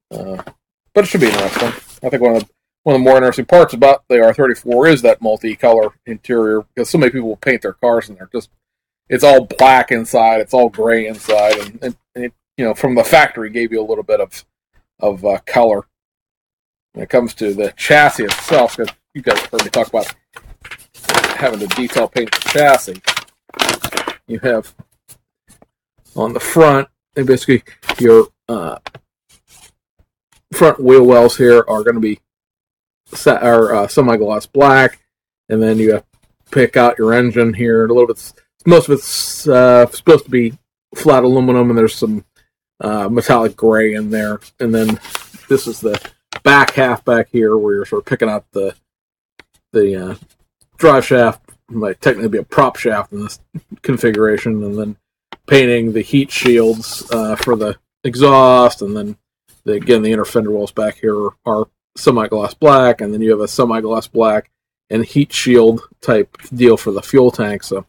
A: But it should be interesting. I think one of the more interesting parts about the R34 is that multicolor interior, because so many people will paint their cars in there. It's all black inside, it's all gray inside, and it, from the factory gave you a little bit of color. When it comes to the chassis itself, because you guys have heard me talk about having to detail paint the chassis, you have on the front, and basically your front wheel wells here are going to be semi-gloss black, and then you have to pick out your engine here a little bit. Most of it's supposed to be flat aluminum, and there's some metallic gray in there. And then this is the back half back here, where you're sort of picking out the drive shaft might technically be a prop shaft in this configuration, and then painting the heat shields for the exhaust, and then again the inner fender wells back here are semi-gloss black, and then you have a semi-gloss black and heat shield type deal for the fuel tank. So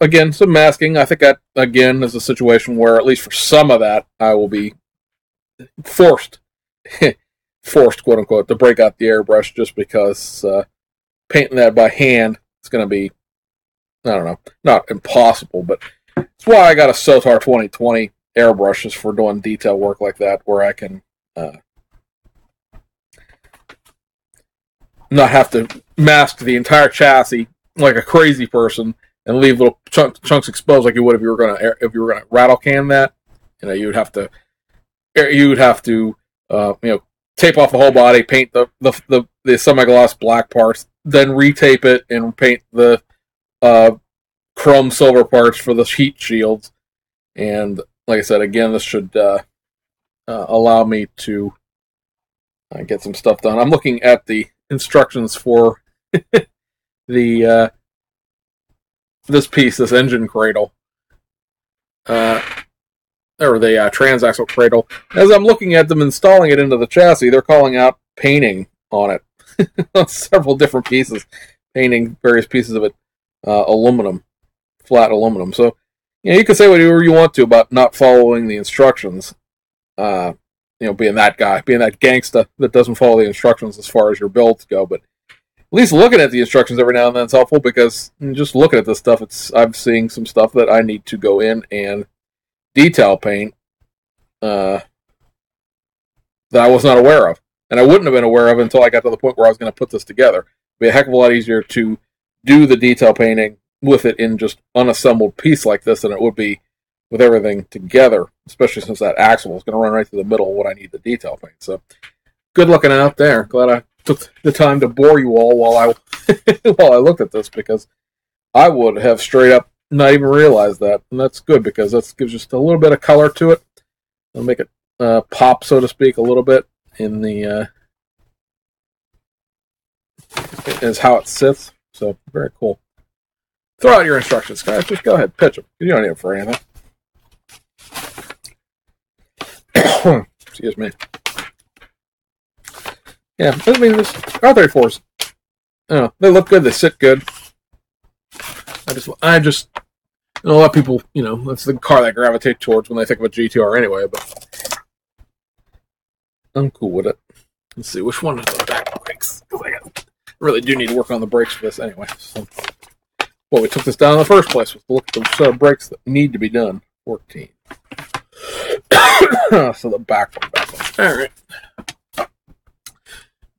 A: again, some masking. I think that again is a situation where at least for some of that I will be forced quote unquote to break out the airbrush, just because painting that by hand is going to be, I don't know, not impossible, but it's why I got a Sotar 2020 airbrushes for doing detail work like that, where I can not have to mask the entire chassis like a crazy person and leave little chunks exposed like you would if you were gonna rattle can that. You know, you would have to tape off the whole body, paint the semi-gloss black parts, then retape it and paint the chrome silver parts for the heat shields. And like I said, again, this should allow me to get some stuff done. I'm looking at the instructions for the this piece, this engine cradle, or the transaxle cradle. As I'm looking at them installing it into the chassis, they're calling out painting on it on several different pieces, painting various pieces of it aluminum, flat aluminum. So you can say whatever you want to about not following the instructions. Being that guy, being that gangsta that doesn't follow the instructions as far as your builds go. But at least looking at the instructions every now and then is helpful, because just looking at this stuff, I'm seeing some stuff that I need to go in and detail paint that I was not aware of. And I wouldn't have been aware of until I got to the point where I was going to put this together. It'd be a heck of a lot easier to do the detail painting with it in just unassembled piece like this than it would be with everything together, especially since that axle is going to run right through the middle of what I need to detail paint. So, good looking out there. Glad I took the time to bore you all while I while I looked at this, because I would have straight up not even realized that. And that's good, because that gives just a little bit of color to it. It'll make it pop, so to speak, a little bit in the is how it sits. So, very cool. Throw out your instructions, guys. Just go ahead, pitch them. You don't need them for anything. Excuse me. Yeah, I mean, this R34s, they look good, they sit good. I just, a lot of people, that's the car that gravitate towards when they think of a GTR anyway, but I'm cool with it. Let's see, which one is the back brakes? I really do need to work on the brakes for this anyway. So, well, we took this down in the first place. Let's look at the set of brakes that need to be done. 14. So the back one. All right.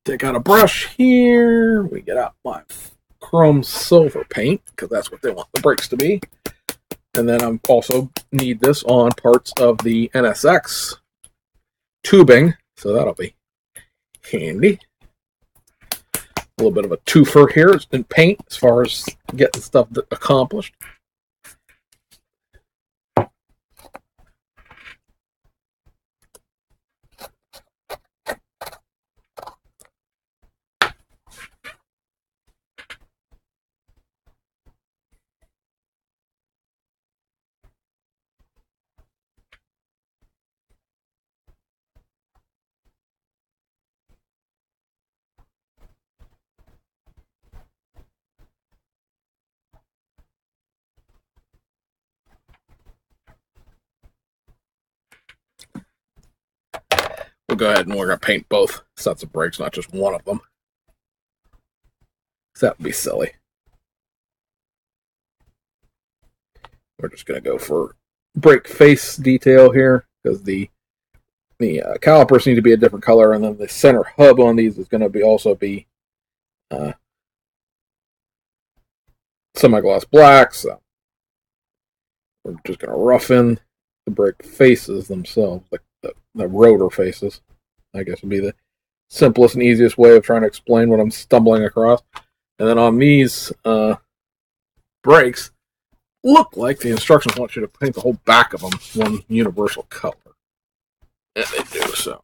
A: Take out a brush here. We get out my chrome silver paint, because that's what they want the brakes to be. And then I'm also need this on parts of the NSX tubing, so that'll be handy. A little bit of a twofer here in paint as far as getting stuff accomplished. We'll go ahead and we're going to paint both sets of brakes, not just one of them. That would be silly. We're just going to go for brake face detail here, because the calipers need to be a different color, and then the center hub on these is going to also be semi-gloss black. So we're just going to rough in the brake faces themselves, like the rotor faces, I guess would be the simplest and easiest way of trying to explain what I'm stumbling across. And then on these brakes, look like the instructions want you to paint the whole back of them one universal color. And they do, so.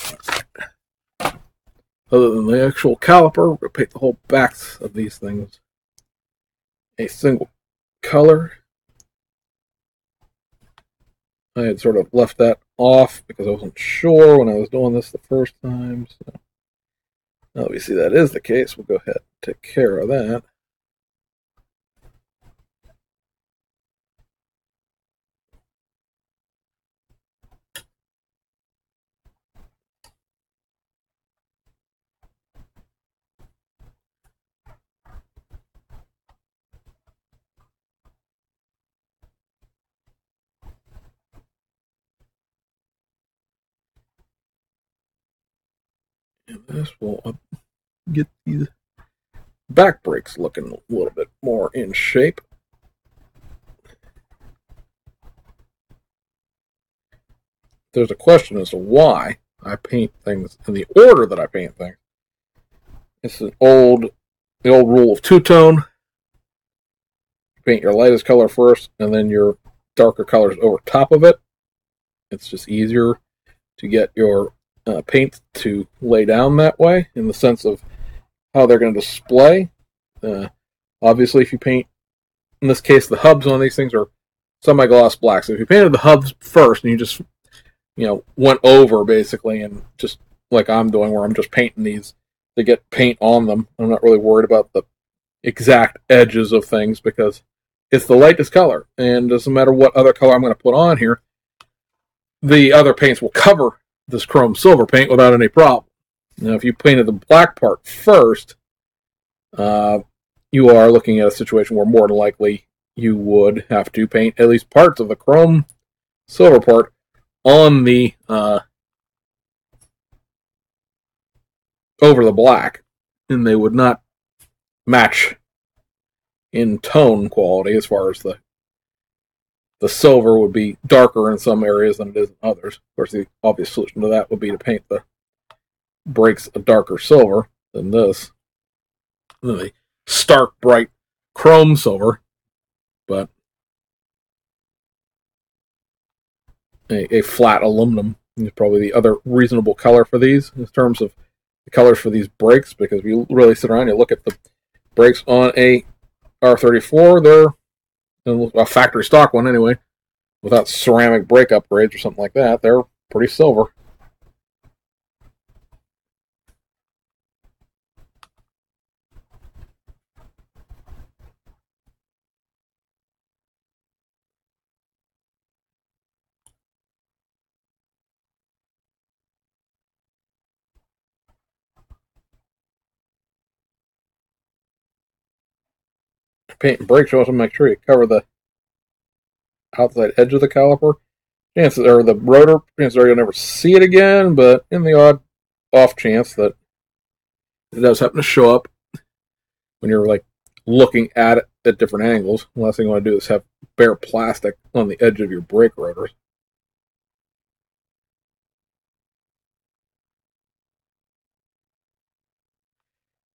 A: other than the actual caliper, we're going to paint the whole backs of these things a single color. I had sort of left that off because I wasn't sure when I was doing this the first time. So now that we see that is the case, we'll go ahead and take care of that. And this will get these back brakes looking a little bit more in shape. There's a question as to why I paint things in the order that I paint things. It's the old rule of two-tone. You paint your lightest color first, and then your darker colors over top of it. It's just easier to get your paint to lay down that way in the sense of how they're going to display. Obviously, if you paint, in this case, the hubs on these things are semi-gloss black. So if you painted the hubs first and you just, went over basically, and just like I'm doing, where I'm just painting these to get paint on them, I'm not really worried about the exact edges of things because it's the lightest color, and it doesn't matter what other color I'm going to put on here, the other paints will cover this chrome silver paint without any problem. Now, if you painted the black part first, you are looking at a situation where more than likely you would have to paint at least parts of the chrome silver part on the over the black, and they would not match in tone quality as far as the silver would be darker in some areas than it is in others. Of course, the obvious solution to that would be to paint the brakes a darker silver than this. And then the stark, bright chrome silver, but a flat aluminum is probably the other reasonable color for these in terms of the colors for these brakes, because if you really sit around and you look at the brakes on a R34, they're a factory stock one anyway, without ceramic brake upgrades or something like that, they're pretty silver. Painting brakes, you want to make sure you cover the outside edge of the caliper. Chances are the rotor, chances are you'll never see it again, but in the odd off chance that it does happen to show up when you're like looking at it at different angles, the last thing you want to do is have bare plastic on the edge of your brake rotors.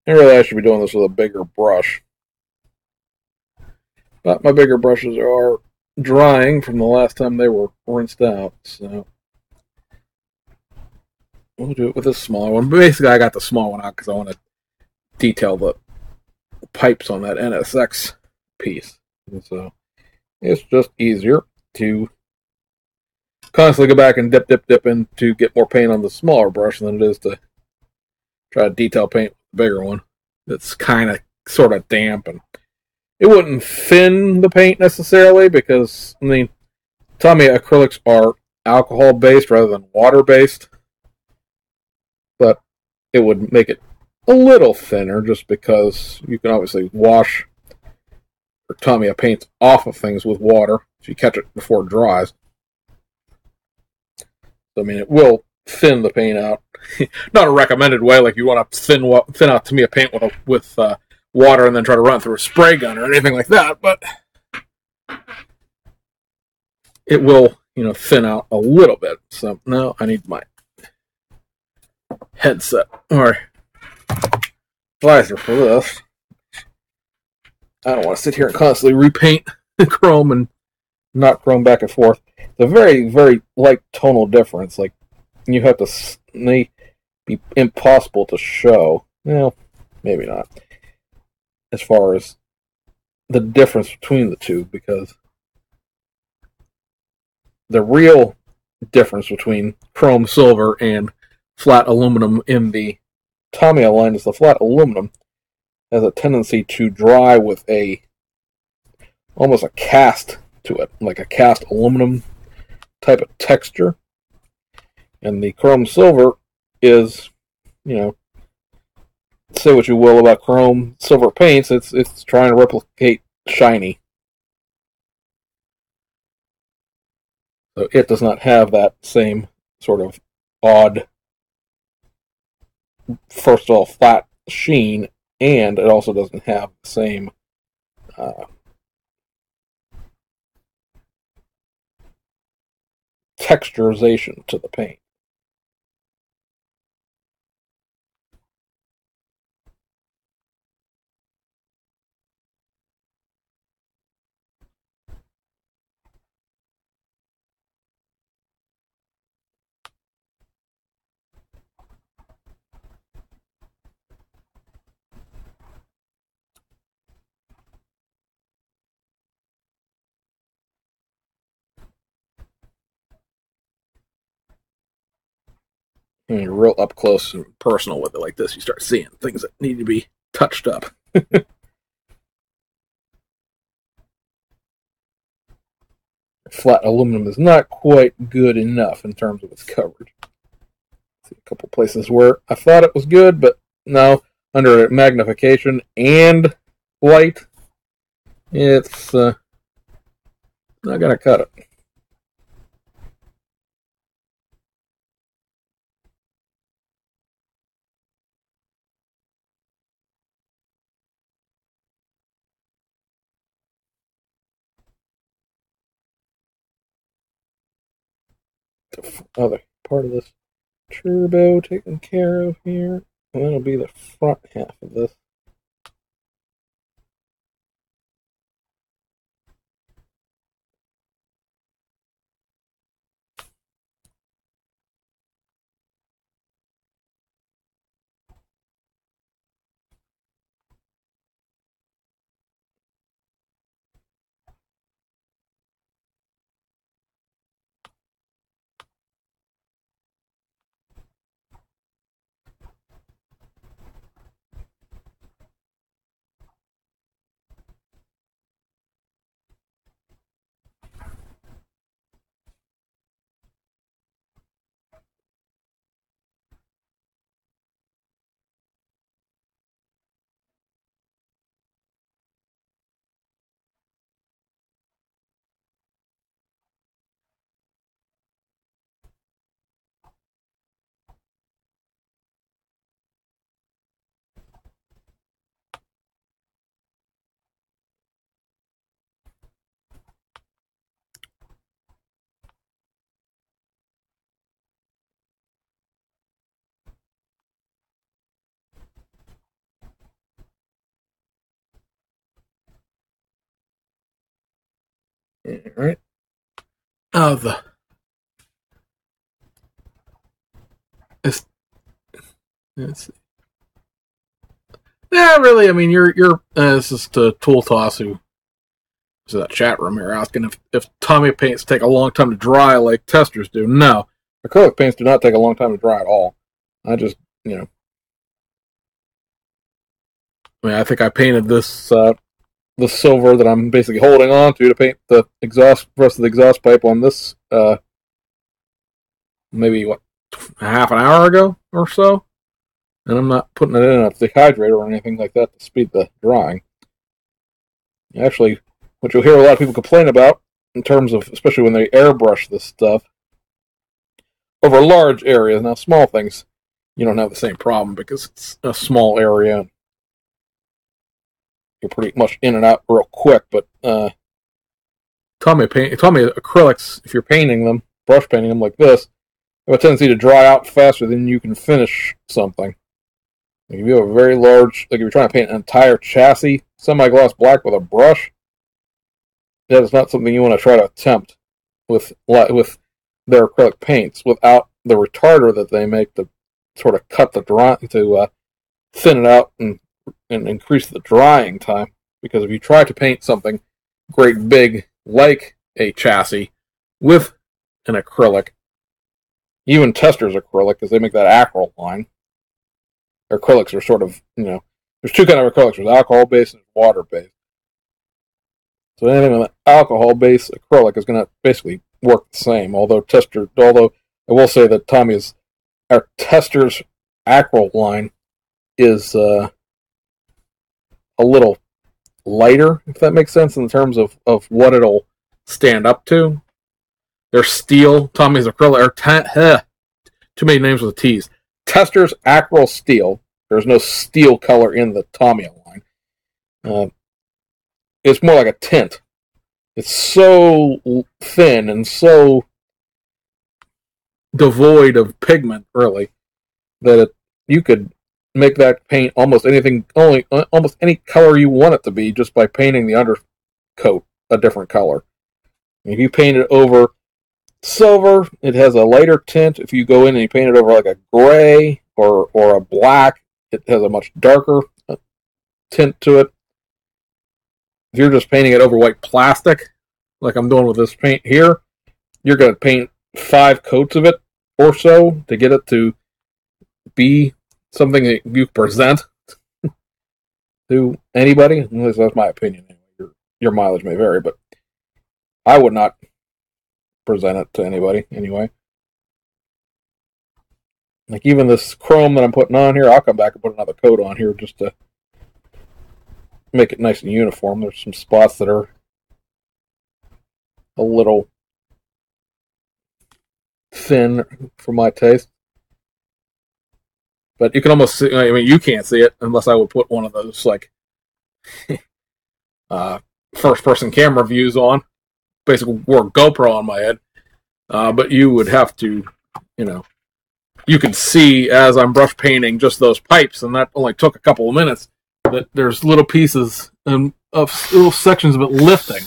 A: And really, I should be doing this with a bigger brush. But my bigger brushes are drying from the last time they were rinsed out, so we'll do it with this smaller one. But basically, I got the small one out because I want to detail the pipes on that NSX piece. And so it's just easier to constantly go back and dip in to get more paint on the smaller brush than it is to try to detail paint with the bigger one. That's kind of sort of damp, and it wouldn't thin the paint necessarily because, Tamiya acrylics are alcohol-based rather than water-based, but it would make it a little thinner just because you can obviously wash or Tamiya paints off of things with water if you catch it before it dries. So, it will thin the paint out. Not a recommended way, like you want to thin out Tamiya paint with water and then try to run it through a spray gun or anything like that, but it will, thin out a little bit. So now I need my headset or visor for this. I don't want to sit here and constantly repaint the chrome and not chrome back and forth. It's a very, very light tonal difference. Like, you have to, be impossible to show. Well, maybe not. As far as the difference between the two, because the real difference between chrome silver and flat aluminum in the Tamiya line is the flat aluminum has a tendency to dry with almost a cast to it, like a cast aluminum type of texture. And the chrome silver is, say what you will about chrome silver paints, it's trying to replicate shiny. So it does not have that same sort of odd, first of all, flat sheen, and it also doesn't have the same texturization to the paint. When you're real up close and personal with it like this, you start seeing things that need to be touched up. Flat aluminum is not quite good enough in terms of its coverage. See a couple places where I thought it was good, but no, under magnification and light, it's not going to cut it. The other part of this turbo taken care of here, and that'll be the front half of this. All right. Let's see. Yeah, really. I mean, you're. This is to Tool Toss, who was in that chat room here, asking if Tamiya paints take a long time to dry like testers do. No, acrylic paints do not take a long time to dry at all. I just, I mean, I think I painted this the silver that I'm basically holding on to paint the rest of the exhaust pipe on this maybe half an hour ago or so, and I'm not putting it in a dehydrator or anything like that to speed the drying. Actually, what you'll hear a lot of people complain about in terms of, especially when they airbrush this stuff over large areas. Now, small things, you don't have the same problem because it's a small area. You're pretty much in and out real quick, but Tamiya acrylics, if you're painting them, brush painting them like this, have a tendency to dry out faster than you can finish something. Like if you have a very large, like if you're trying to paint an entire chassis semi-gloss black with a brush, that is not something you want to try to attempt with their acrylic paints without the retarder that they make to sort of cut the dry to thin it out and increase the drying time. Because if you try to paint something great big like a chassis with an acrylic, even Tester's acrylic, because they make that Acryl line. Acrylics are sort of, there's two kinds of acrylics. There's alcohol-based and water-based. So anything with an alcohol-based acrylic is going to basically work the same. Although I will say that our Tester's Acryl line is a little lighter, if that makes sense, in terms of what it'll stand up to. Their steel, Tommy's acrylic, too many names with T's. Tester's Acryl Steel. There's no steel color in the Tommy line. It's more like a tint. It's so thin and so devoid of pigment, really, that you could make that paint almost anything, almost any color you want it to be, just by painting the undercoat a different color. If you paint it over silver, it has a lighter tint. If you go in and you paint it over like a gray or a black, it has a much darker tint to it. If you're just painting it over white plastic, like I'm doing with this paint here, you're going to paint 5 coats of it or so to get it to be something that you present to anybody. At least that's my opinion. Your mileage may vary, but I would not present it to anybody anyway. Like even this chrome that I'm putting on here, I'll come back and put another coat on here just to make it nice and uniform. There's some spots that are a little thin for my taste. But you can almost see, you can't see it unless I would put one of those, like, first-person camera views on. Basically, wore a GoPro on my head. But you would have to, you can see as I'm brush painting just those pipes, and that only took a couple of minutes, that there's little pieces of little sections of it lifting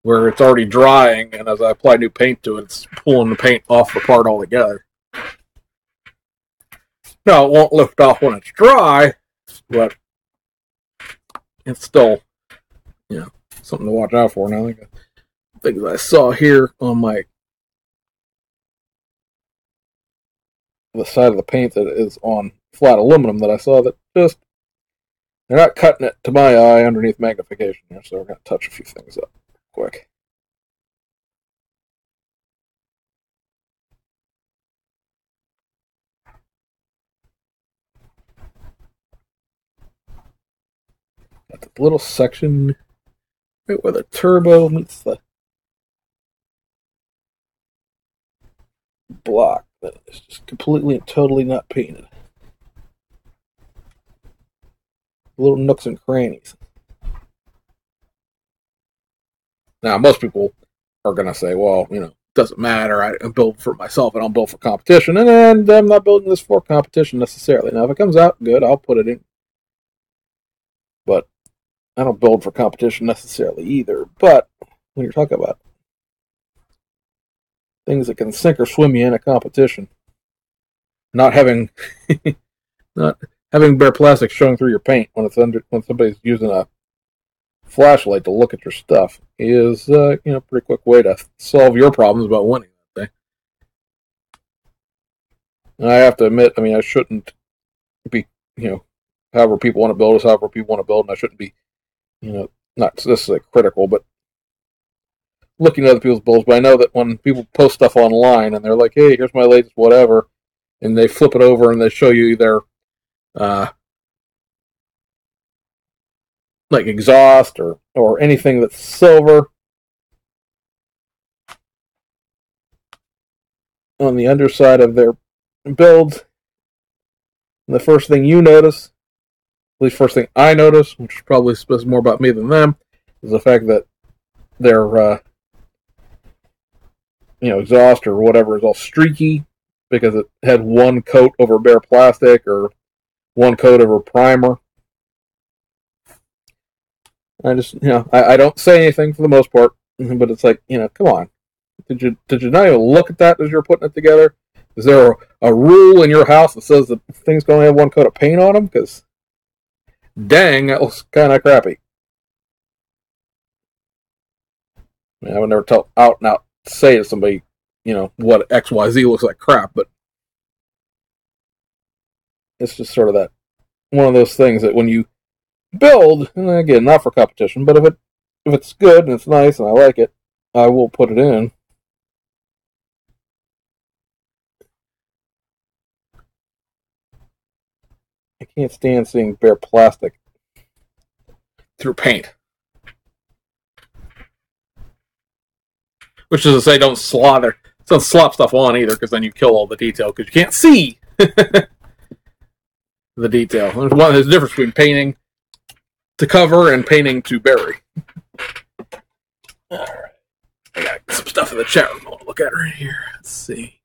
A: where it's already drying, and as I apply new paint to it, it's pulling the paint off the part altogether. Now, it won't lift off when it's dry, but it's still, something to watch out for. Now, I think things I saw here on the side of the paint that is on flat aluminum that I saw that just, they're not cutting it to my eye underneath magnification here, so we're going to touch a few things up quick. Got this little section right where the turbo meets the block that is just completely and totally not painted. Little nooks and crannies. Now, most people are going to say, well, it doesn't matter. I build for myself. I don't build for competition. And I'm not building this for competition necessarily. Now, if it comes out good, I'll put it in. But I don't build for competition necessarily either. But when you're talking about things that can sink or swim you in a competition, not having bare plastic showing through your paint when somebody's using a flashlight to look at your stuff is a pretty quick way to solve your problems about winning that day. And I have to admit, I shouldn't be, however people want to build is however people want to build, and I shouldn't be, not necessarily critical, but looking at other people's builds. But I know that when people post stuff online and they're like, hey, here's my latest whatever, and they flip it over and they show you their like exhaust or anything that's silver on the underside of their builds. And the first thing you notice, at least first thing I notice, which probably says more about me than them, is the fact that their exhaust or whatever is all streaky because it had one coat over bare plastic or one coat over primer. I just, I don't say anything for the most part, but it's like, come on. Did you not even look at that as you're putting it together? Is there a rule in your house that says that things can only have one coat of paint on them? Because dang, that looks kind of crappy. I would never tell out and out say to somebody, what XYZ looks like crap, but it's just sort of that one of those things that when you build, and again, not for competition, but if it's good and it's nice and I like it, I will put it in. I can't stand seeing bare plastic through paint. Which is to say, don't slop stuff on either, because then you kill all the detail, because you can't see the detail. There's a difference between painting to cover and painting to bury. Alright. I got some stuff in the chat room. I'll look at right here. Let's see.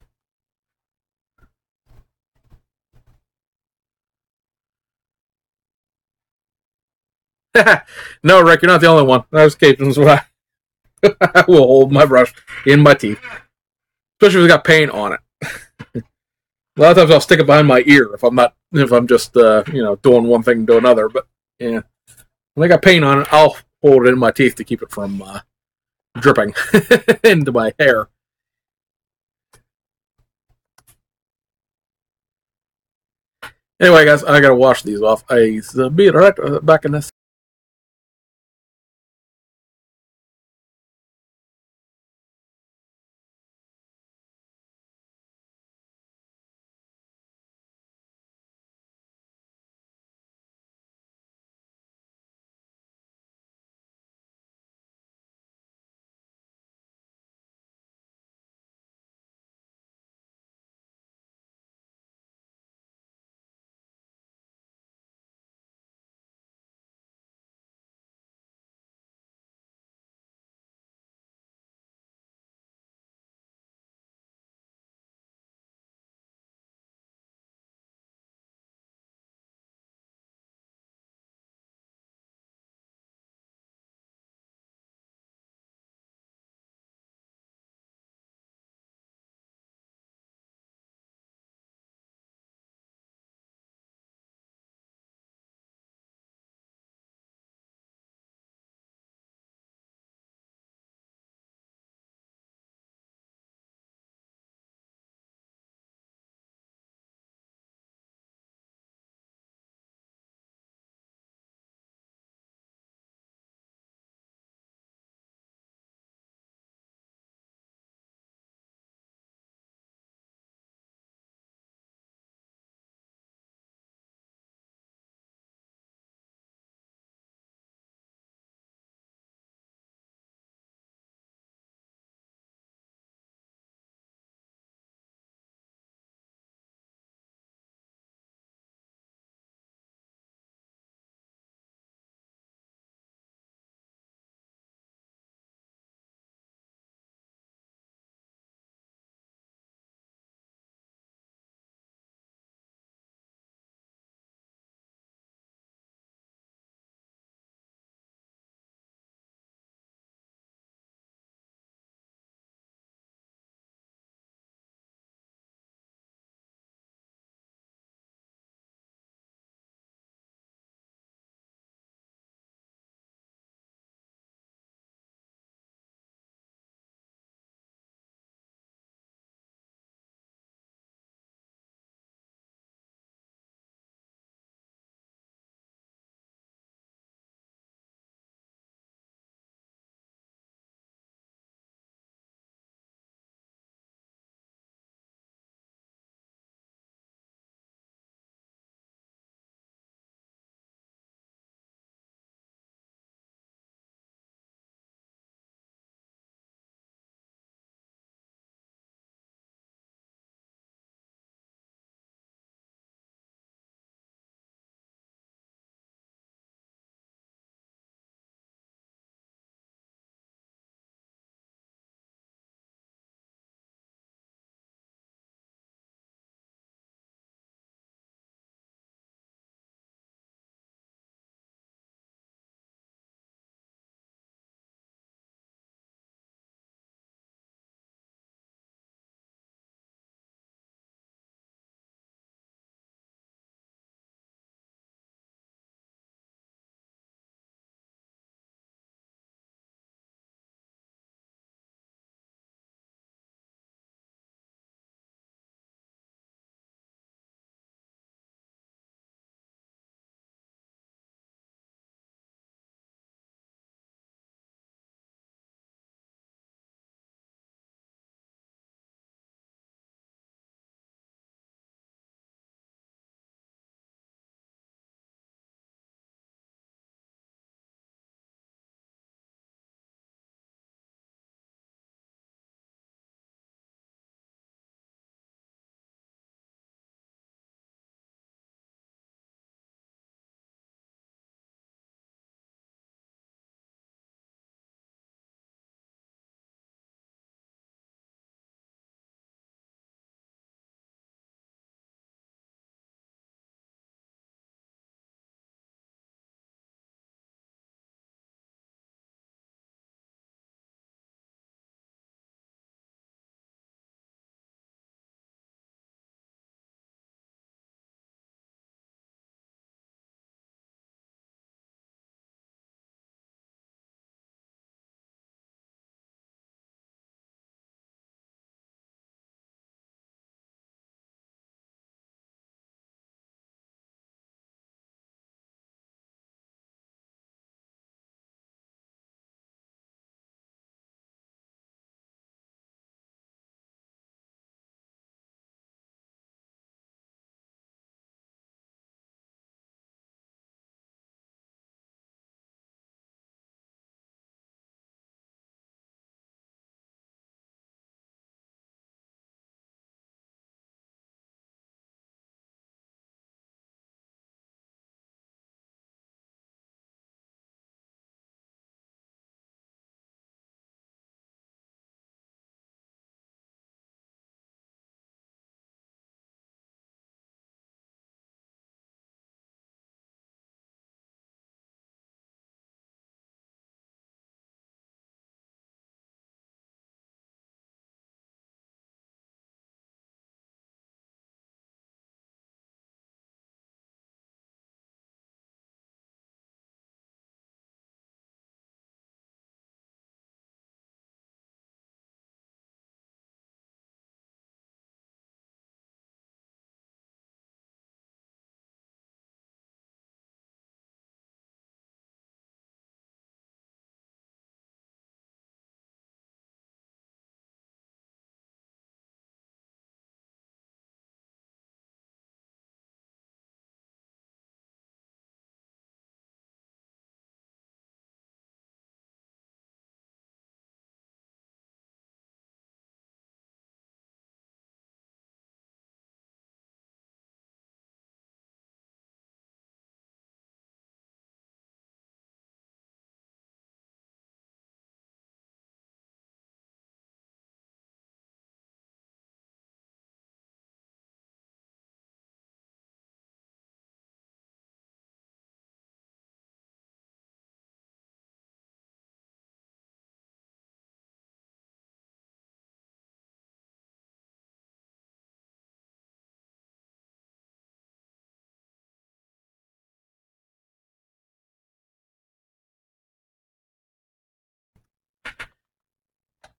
A: No, Rick, you're not the only one. Those occasions when I will hold my brush in my teeth. Especially if it's got paint on it. A lot of times I'll stick it behind my ear if I'm just doing one thing to another. But yeah, when I got paint on it, I'll hold it in my teeth to keep it from dripping into my hair. Anyway, guys, I gotta wash these off. I'll be right back in this.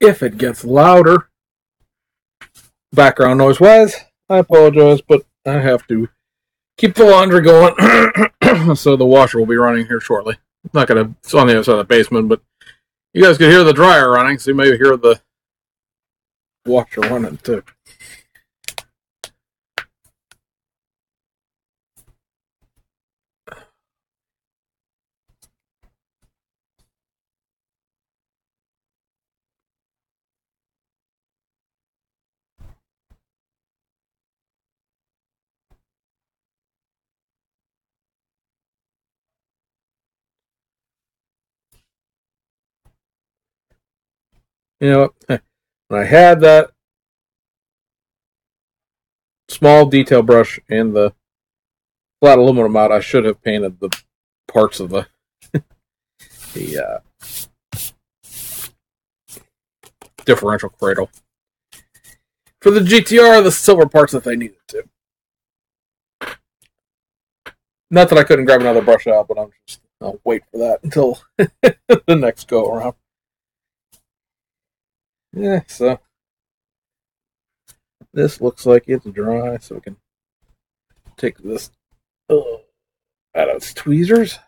A: if it gets louder, background noise wise, I apologize, but I have to keep the laundry going. So the washer will be running here shortly. It's on the other side of the basement, but you guys can hear the dryer running, so you may hear the washer running too. You know what? When I had that small detail brush and the flat aluminum out, I should have painted the parts of the differential cradle. For the GTR, the silver parts that they needed to. Not that I couldn't grab another brush out, but I'll wait for that until the next go around. Yeah, so this looks like it's dry, so we can take this out of its tweezers.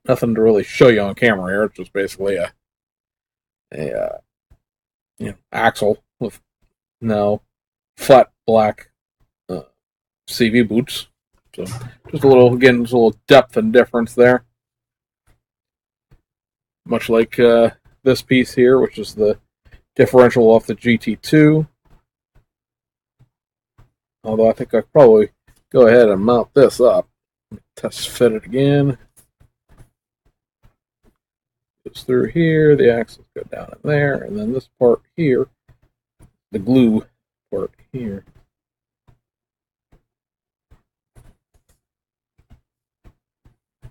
A: Nothing to really show you on camera here. It's just basically a axle with no flat black CV boots. So just a little depth and difference there. Much like this piece here, which is the differential off the GT2. Although I think I could probably go ahead and mount this up. Test fit it again. Goes through here, the axles go down in there, and then this part here, the glue part here.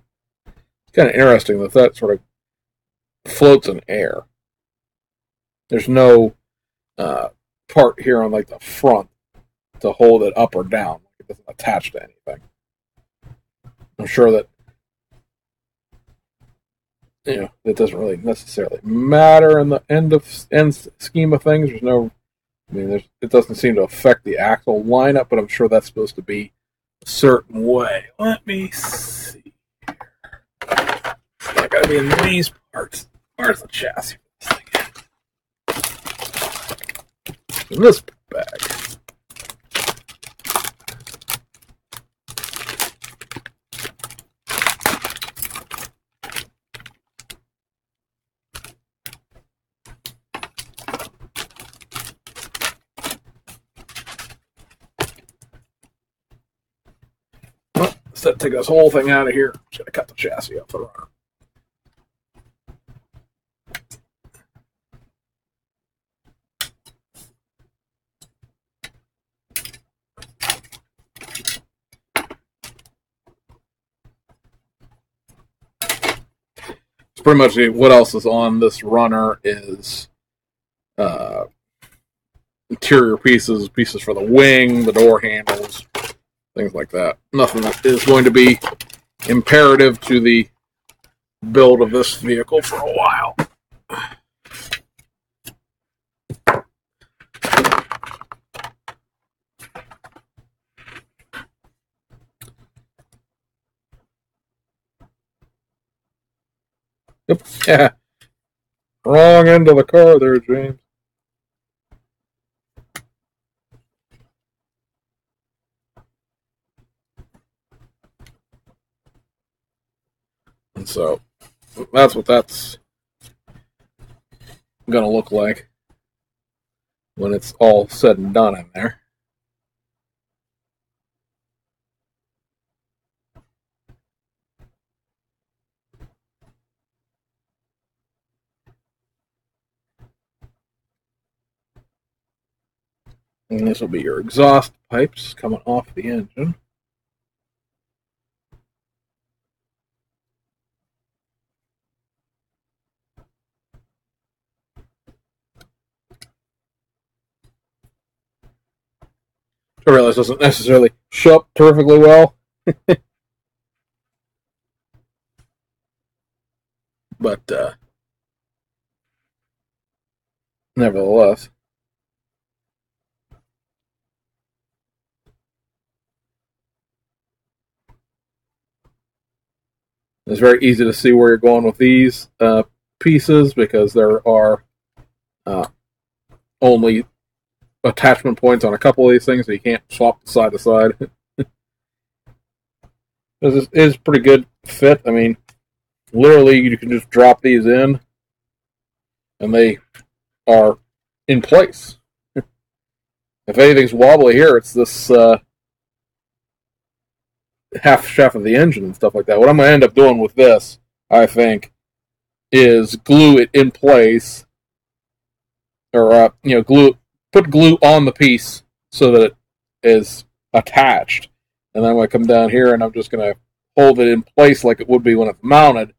A: It's kind of interesting that sort of floats in air. There's no part here on like the front to hold it up or down. It doesn't attach to anything. I'm sure that it doesn't really necessarily matter in the end scheme of things. It doesn't seem to affect the axle lineup, but I'm sure that's supposed to be a certain way. Let me see. It's not going to be in these parts. Where's the chassis for this thing? In this bag. Instead of taking this whole thing out of here, I'm just going to cut the chassis off the runner. So pretty much what else is on this runner is interior pieces for the wing, the door handles, things like that. Nothing that is going to be imperative to the build of this vehicle for a while. Yep. Yeah. Wrong end of the car there, James. And so that's what that's going to look like when it's all said and done in there. And this will be your exhaust pipes coming off the engine. I realize it doesn't necessarily show up perfectly well. But nevertheless, it's very easy to see where you're going with these pieces because there are only attachment points on a couple of these things, so you can't swap side to side. This is pretty good fit. I mean, literally, you can just drop these in, and they are in place. If anything's wobbly here, it's this half shaft of the engine and stuff like that. What I'm going to end up doing with this, I think, is glue it in place, or put glue on the piece so that it is attached. And then I'm going to come down here and I'm just going to hold it in place like it would be when it's mounted,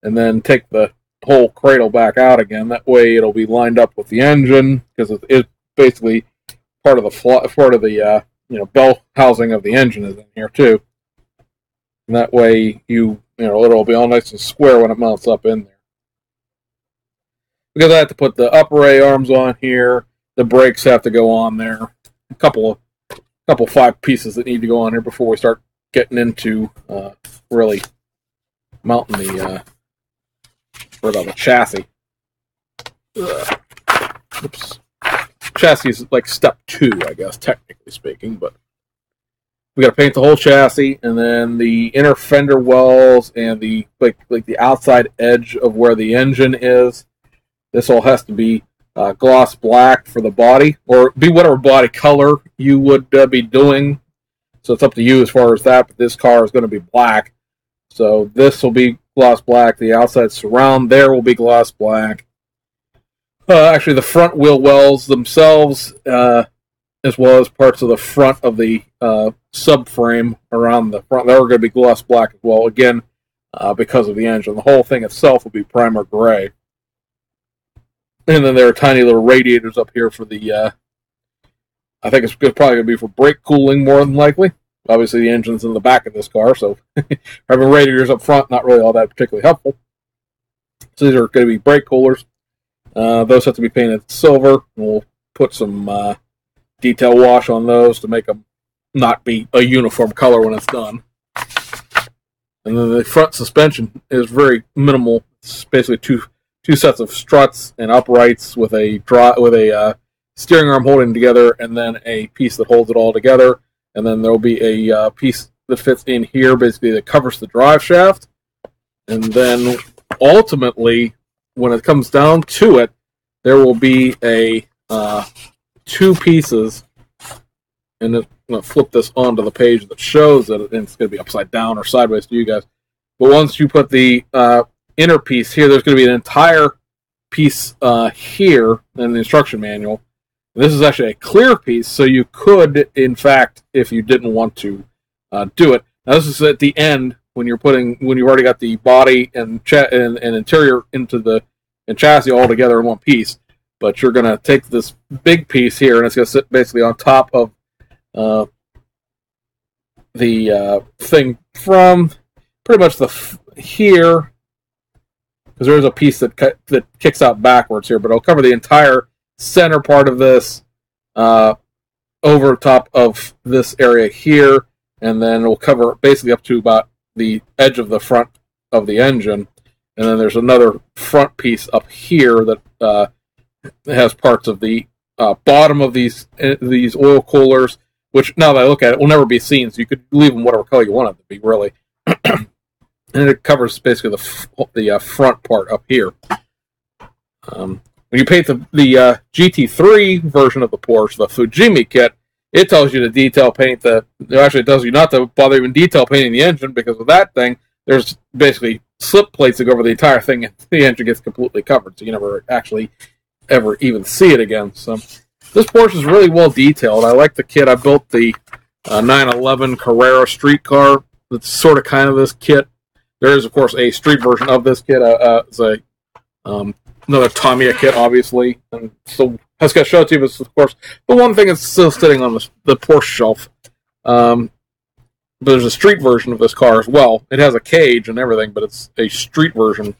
A: and then take the whole cradle back out again. That way it'll be lined up with the engine, because it's basically part of the bell housing of the engine is in here too. And that way it'll be all nice and square when it mounts up in there. Because I have to put the upper A arms on here, the brakes have to go on there. A couple 5 pieces that need to go on here before we start getting into really mounting the chassis. Oops. Chassis is like step 2, I guess, technically speaking, but we got to paint the whole chassis, and then the inner fender wells and the the outside edge of where the engine is. This all has to be gloss black for the body, or be whatever body color you would be doing. So it's up to you as far as that, but this car is going to be black. So this will be gloss black. The outside surround there will be gloss black. Actually, the front wheel wells themselves, as well as parts of the front of the subframe around the front, they're going to be gloss black as well, again, because of the engine. The whole thing itself will be primer gray. And then there are tiny little radiators up here for the, I think it's probably going to be for brake cooling more than likely. Obviously, the engine's in the back of this car, so having radiators up front, not really all that particularly helpful. So these are going to be brake coolers. Those have to be painted silver. We'll put some detail wash on those to make them not be a uniform color when it's done. And then the front suspension is very minimal. It's basically two sets of struts and uprights with a steering arm holding together, and then a piece that holds it all together. And then there'll be a piece that fits in here, basically, that covers the drive shaft. And then ultimately, when it comes down to it, there will be a 2 pieces. And I'm going to flip this onto the page that shows it. And it's going to be upside down or sideways to you guys. But once you put the inner piece here, there's going to be an entire piece here in the instruction manual. This is actually a clear piece, so you could, in fact, if you didn't want to do it. Now, this is at the end when you've already got the body and interior and chassis all together in one piece. But you're going to take this big piece here, and it's going to sit basically on top of the thing from pretty much here, because there is a piece that kicks out backwards here, but it'll cover the entire center part of this over top of this area here, and then it'll cover basically up to about the edge of the front of the engine. And then there's another front piece up here that has parts of the bottom of these oil coolers, which now that I look at it, will never be seen, so you could leave them whatever color you want it to be, really. And it covers basically the front part up here. When you paint the GT3 version of the Porsche, the Fujimi kit, it tells you to detail paint actually, it tells you not to bother even detail painting the engine, because with that thing, there's basically slip plates that go over the entire thing, and the engine gets completely covered, so you never actually ever even see it again. So this Porsche is really well detailed. I like the kit. I built the 911 Carrera street car that's sort of kind of this kit. There is, of course, a street version of this kit. It's another Tamiya kit, obviously. And so I was going to show it to you, but of course, the one thing that's still sitting on the Porsche shelf. But there's a street version of this car as well. It has a cage and everything, but it's a street version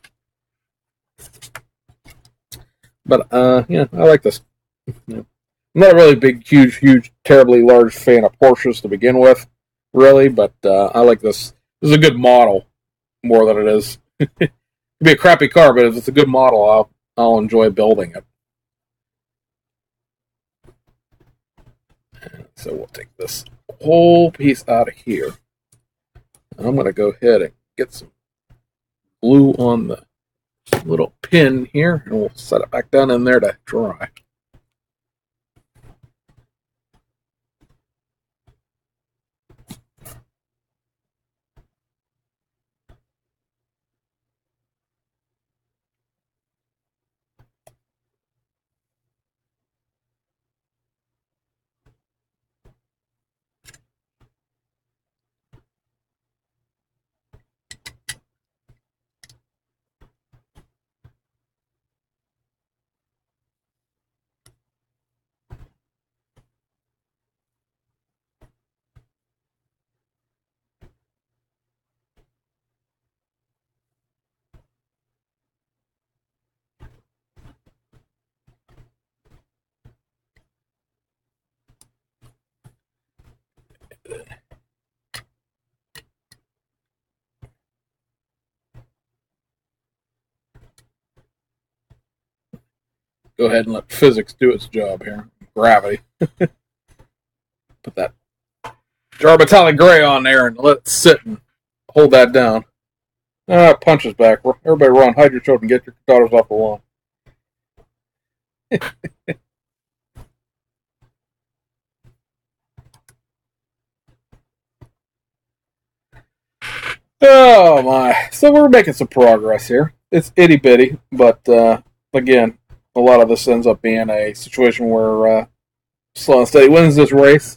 A: But yeah, I like this. Yeah. I'm not a really big, huge, terribly large fan of Porsches to begin with, really, but I like this. This is a good model more than it is. It'd be a crappy car, but if it's a good model, I'll enjoy building it. So we'll take this whole piece out of here. And I'm going to go ahead and get some glue on the little pin here, and we'll set it back down in there to dry. Go ahead and let physics do its job here. Gravity. Put that jar of metallic gray on there and let it sit and hold that down. Punches back. Everybody run. Hide your children. Get your daughters off the lawn. Oh my. So we're making some progress here. It's itty bitty, but again, a lot of this ends up being a situation where Slow and Steady wins this race.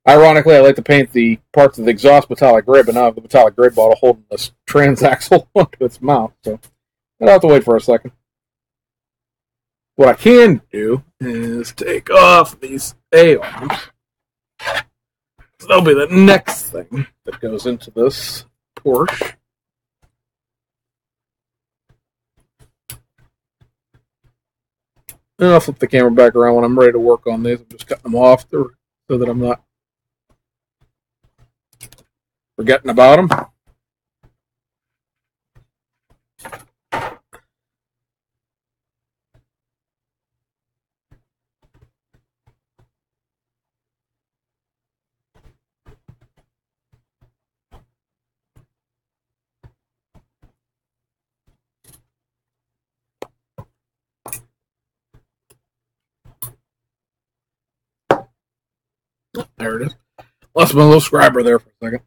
A: Ironically, I like to paint the parts of the exhaust metallic gray, but now I have the metallic gray bottle holding this transaxle onto its mouth. So I'll have to wait for a second. What I can do is take off these A-arms. So that'll be the next thing that goes into this Porsche. And I'll flip the camera back around when I'm ready to work on these. I'm just cutting them off so that I'm not forgetting about them. There it is. Lost my little scriber there for a second.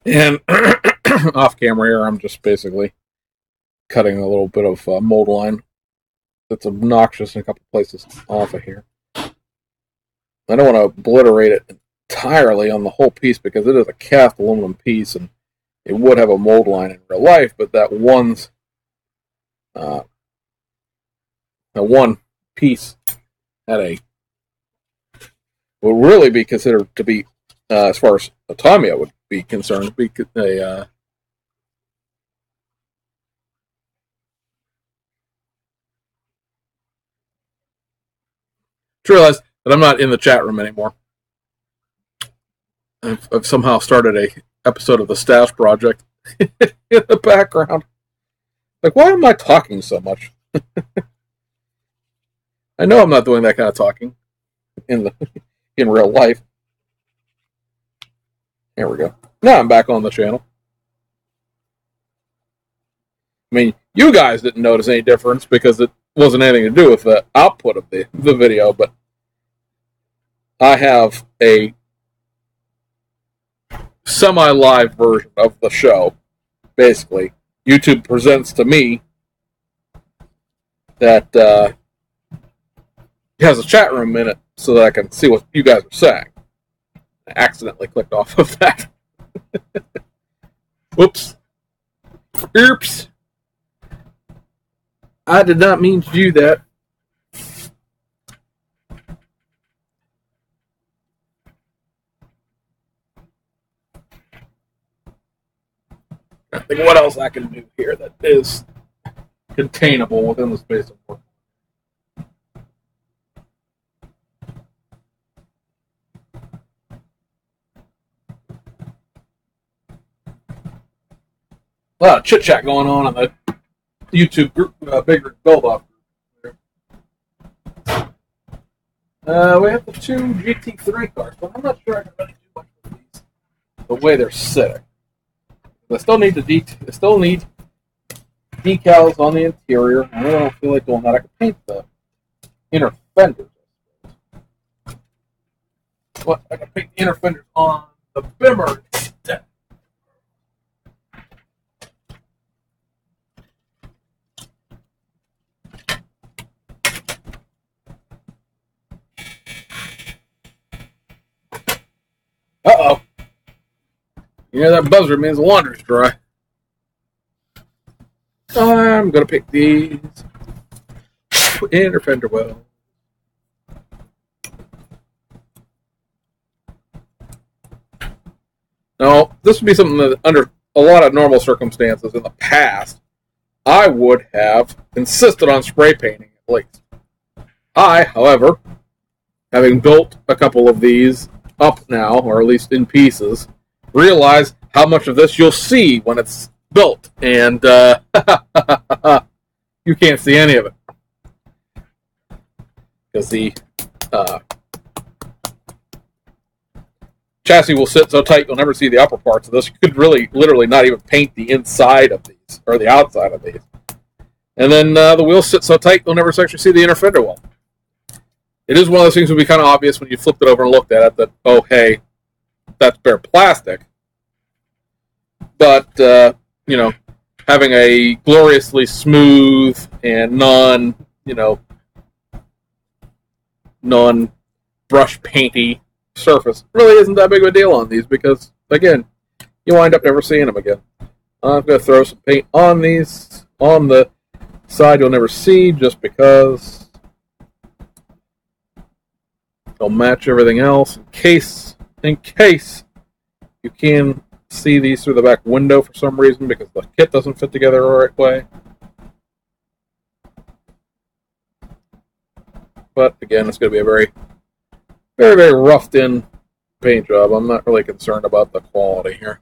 A: And off camera here, I'm just basically cutting a little bit of mold line that's obnoxious in a couple places off of here. I don't want to obliterate it entirely on the whole piece because it is a cast aluminum piece and it would have a mold line in real life, but that one piece had would really be considered to be, as far as autonomy would be concerned, be a realized that I'm not in the chat room anymore. I've somehow started a episode of the Stash Project in the background. Like, why am I talking so much? I know I'm not doing that kind of talking in real life. There we go. Now I'm back on the channel. I mean, you guys didn't notice any difference because it wasn't anything to do with the output of the video, but I have a semi-live version of the show. Basically, YouTube presents to me that has a chat room in it so that I can see what you guys are saying. I accidentally clicked off of that. Whoops. Oops. I did not mean to do that. I think what else I can do here that is containable within the space of work. A lot of chit chat going on in the YouTube group, bigger build off group. We have the two GT3 cars, but I'm not sure I can really do much with these the way they're sitting. I still need decals on the interior. I don't feel like doing that. I can paint the inner fenders. But I can paint the inner fenders on the Bimmer instead. Uh-oh. Yeah, that buzzer means the laundry's dry. I'm going to pick these inner fender well. Now, this would be something that under a lot of normal circumstances in the past, I would have insisted on spray painting at least. I, however, having built a couple of these up now, or at least in pieces, realize how much of this you'll see when it's built, and you can't see any of it because the chassis will sit so tight you'll never see the upper parts of this. You could really, literally not even paint the inside of these, or the outside of these. And then the wheels sit so tight you'll never actually see the inner fender well. It is one of those things that would be kind of obvious when you flipped it over and looked at it that, oh, hey, that's bare plastic. But, having a gloriously smooth and non-brush painty surface really isn't that big of a deal on these because, again, you wind up never seeing them again. I'm going to throw some paint on these on the side you'll never see just because they'll match everything else in case you can see these through the back window for some reason because the kit doesn't fit together the right way. But again, it's going to be a very, very, very roughed in paint job. I'm not really concerned about the quality here.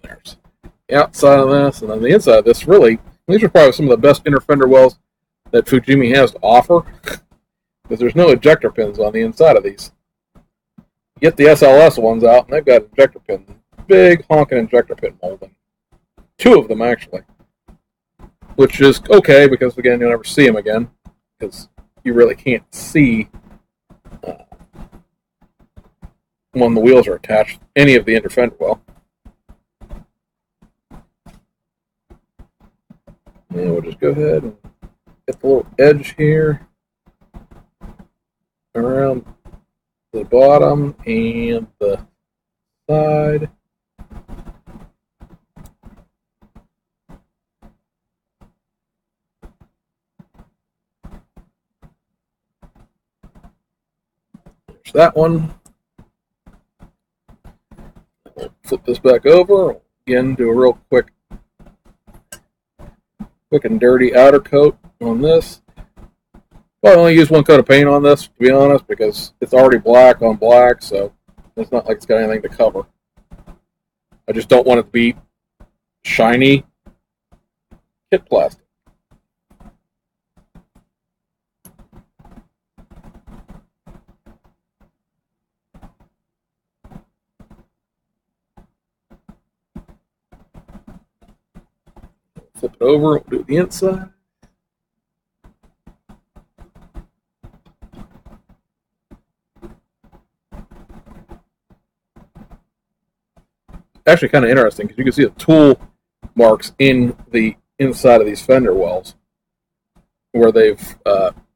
A: There's the outside of this, and then the inside of this. Really, these are probably some of the best inner fender wells that Fujimi has to offer, because there's no ejector pins on the inside of these. You get the SLS ones out, and they've got ejector pins, big honking ejector pin molding. Two of them, actually. Which is okay, because, again, you'll never see them again, because you really can't see when the wheels are attached, any of the inner fender well. And we'll just go ahead and get the little edge here around the bottom and the side. There's that one. We'll flip this back over. Again, do a real quick and dirty outer coat on this. Well, I only use one coat of paint on this, to be honest, because it's already black on black, so it's not like it's got anything to cover. I just don't want it to be shiny kit plastic. Flip it over, we'll do the inside. actually kind of interesting because you can see the tool marks in the inside of these fender wells where they've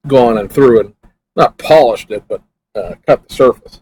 A: gone and through and not polished it, but cut the surface.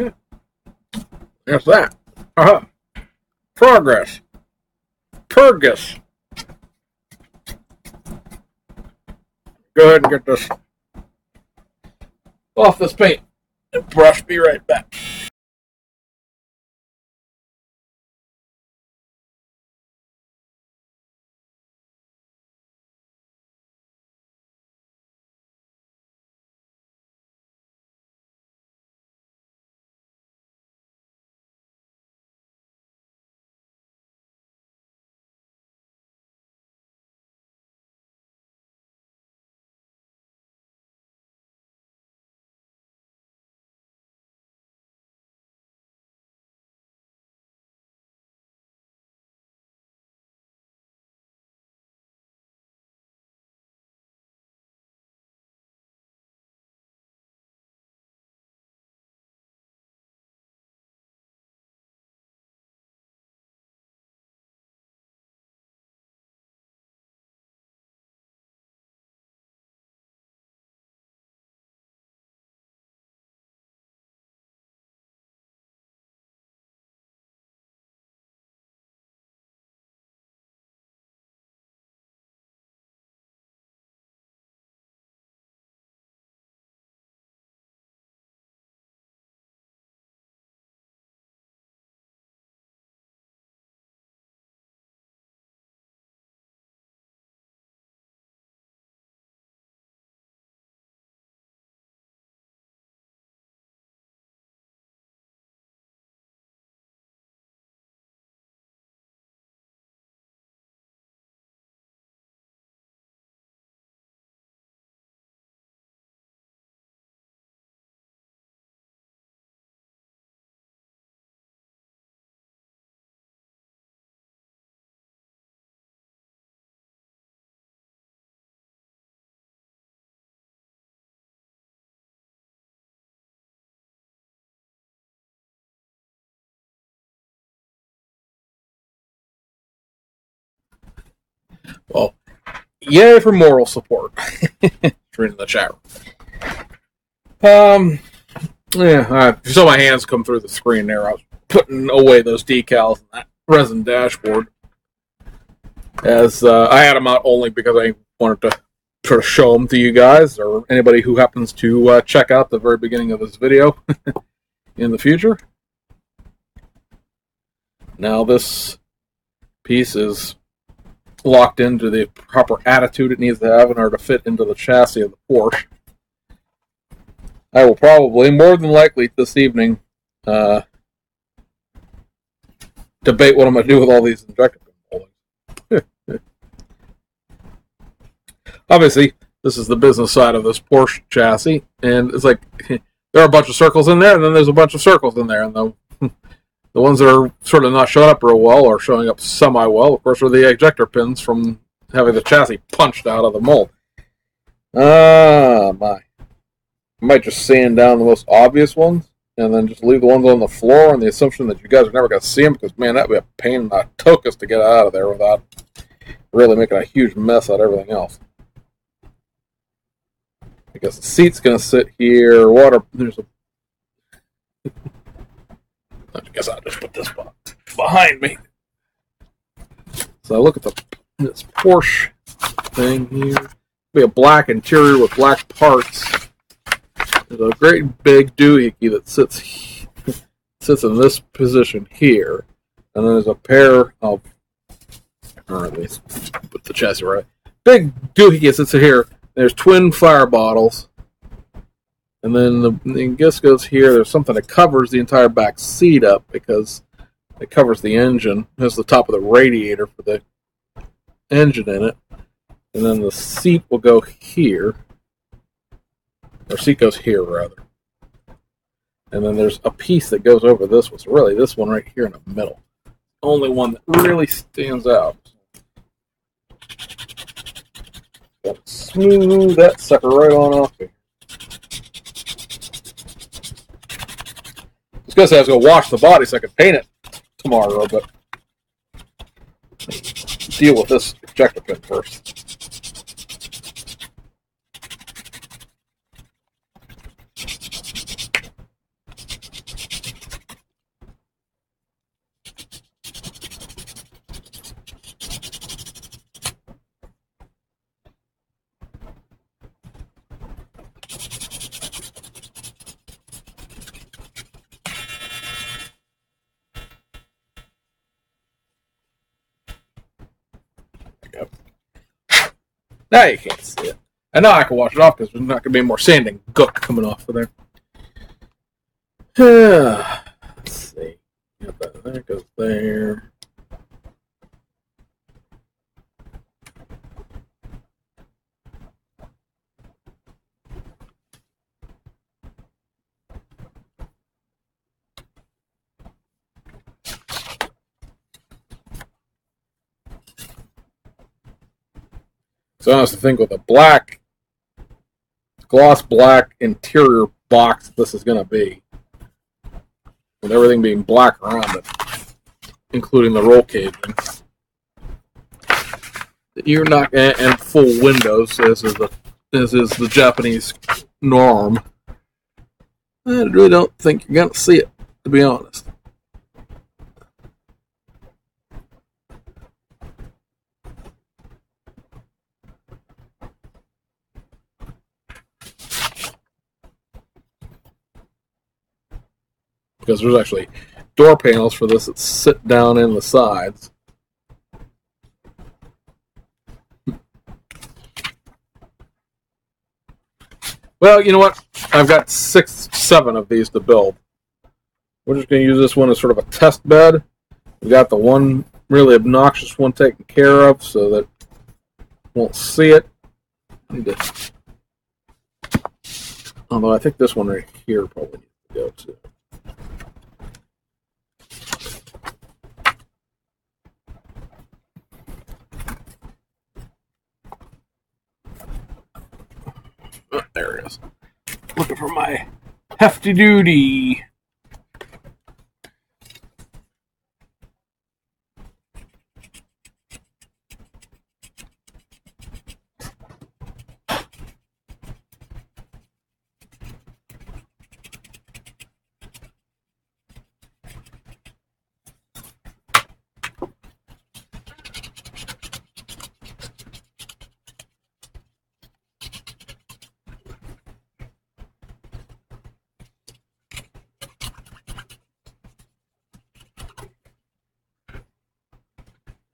A: Okay, that's that. Progress. Purgus. Go ahead and get this off this paint and brush. Be right back. Well, yay for moral support. Reading the chat. If you saw my hands come through the screen there, I was putting away those decals and that resin dashboard. As I had them out only because I wanted to sort of show them to you guys or anybody who happens to check out the very beginning of this video in the future. Now this piece is locked into the proper attitude it needs to have in order to fit into the chassis of the Porsche. I will probably, more than likely this evening, debate what I'm going to do with all these injector holdings. Obviously, this is the business side of this Porsche chassis, and it's like there are a bunch of circles in there, and then there's a bunch of circles in there, and the ones that are sort of not showing up real well or showing up semi-well, of course, are the ejector pins from having the chassis punched out of the mold. I might just sand down the most obvious ones and then just leave the ones on the floor on the assumption that you guys are never going to see them because, man, that would be a pain in the tokus to get out of there without really making a huge mess out of everything else. I guess the seat's going to sit here. I guess I'll just put this behind me. So I look at this Porsche thing here. It'll be a black interior with black parts. There's a great big doohickey that sits in this position here, and then there's a pair of or at least put the chassis right. Big doohickey sits here. There's twin fire bottles. And then the guess goes here. There's something that covers the entire back seat up because it covers the engine. It has the top of the radiator for the engine in it. And then the seat will go here. Or seat goes here, rather. And then there's a piece that goes over this one. So really, this one right here in the middle. Only one that really stands out. Smooth that sucker right on off here. I was going to say I was going to wash the body so I could paint it tomorrow, but deal with this ejector pin first. Now you can't see it. And now I can wash it off because there's not going to be more sanding gook coming off of there. Let's see. That goes there. So I was to think with a black, gloss black interior box this is going to be. With everything being black around it, including the roll caging. You're not, and full windows, as is the Japanese norm. I really don't think you're going to see it, to be honest. Because there's actually door panels for this that sit down in the sides. Well, you know what? I've got 7 of these to build. We're just going to use this one as sort of a test bed. We got the one really obnoxious one taken care of so that you won't see it. Although I think this one right here probably needs to go too. Oh, there it is. Looking for my hefty duty.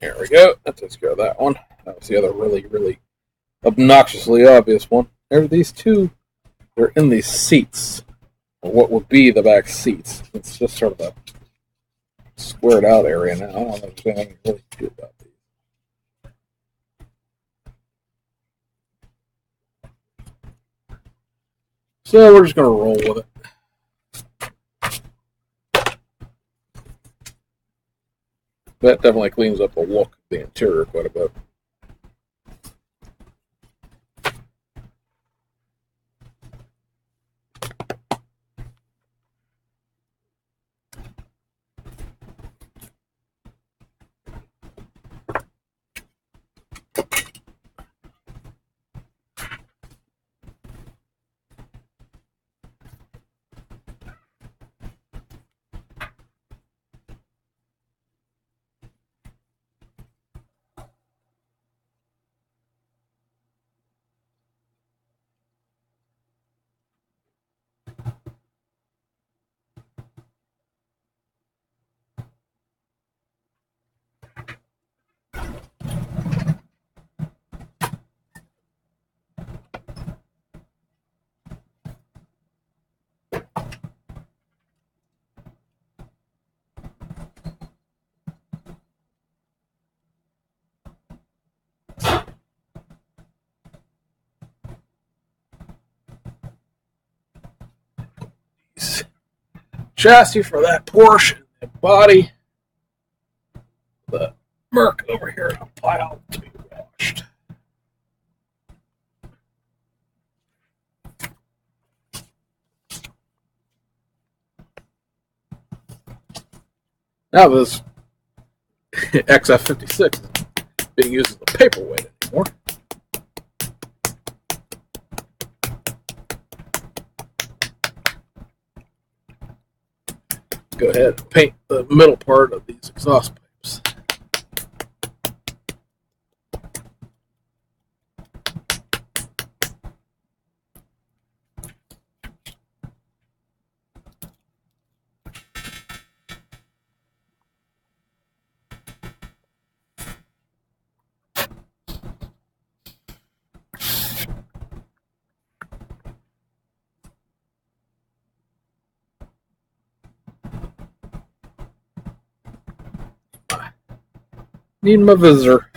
A: There we go. That takes care of that one. That was the other really, really obnoxiously obvious one. There are these two. They're in these seats, or what would be the back seats. It's just sort of a squared out area now. I don't know if there's anything really to do about these. So we're just going to roll with it. That definitely cleans up the look of the interior quite a bit. chassis for that Porsche, the body, the Merc over here in a pile to be washed. Now this XF56 is being used as a paperweight anymore. Go ahead and paint the middle part of these exhaust pipes. Need my visitor.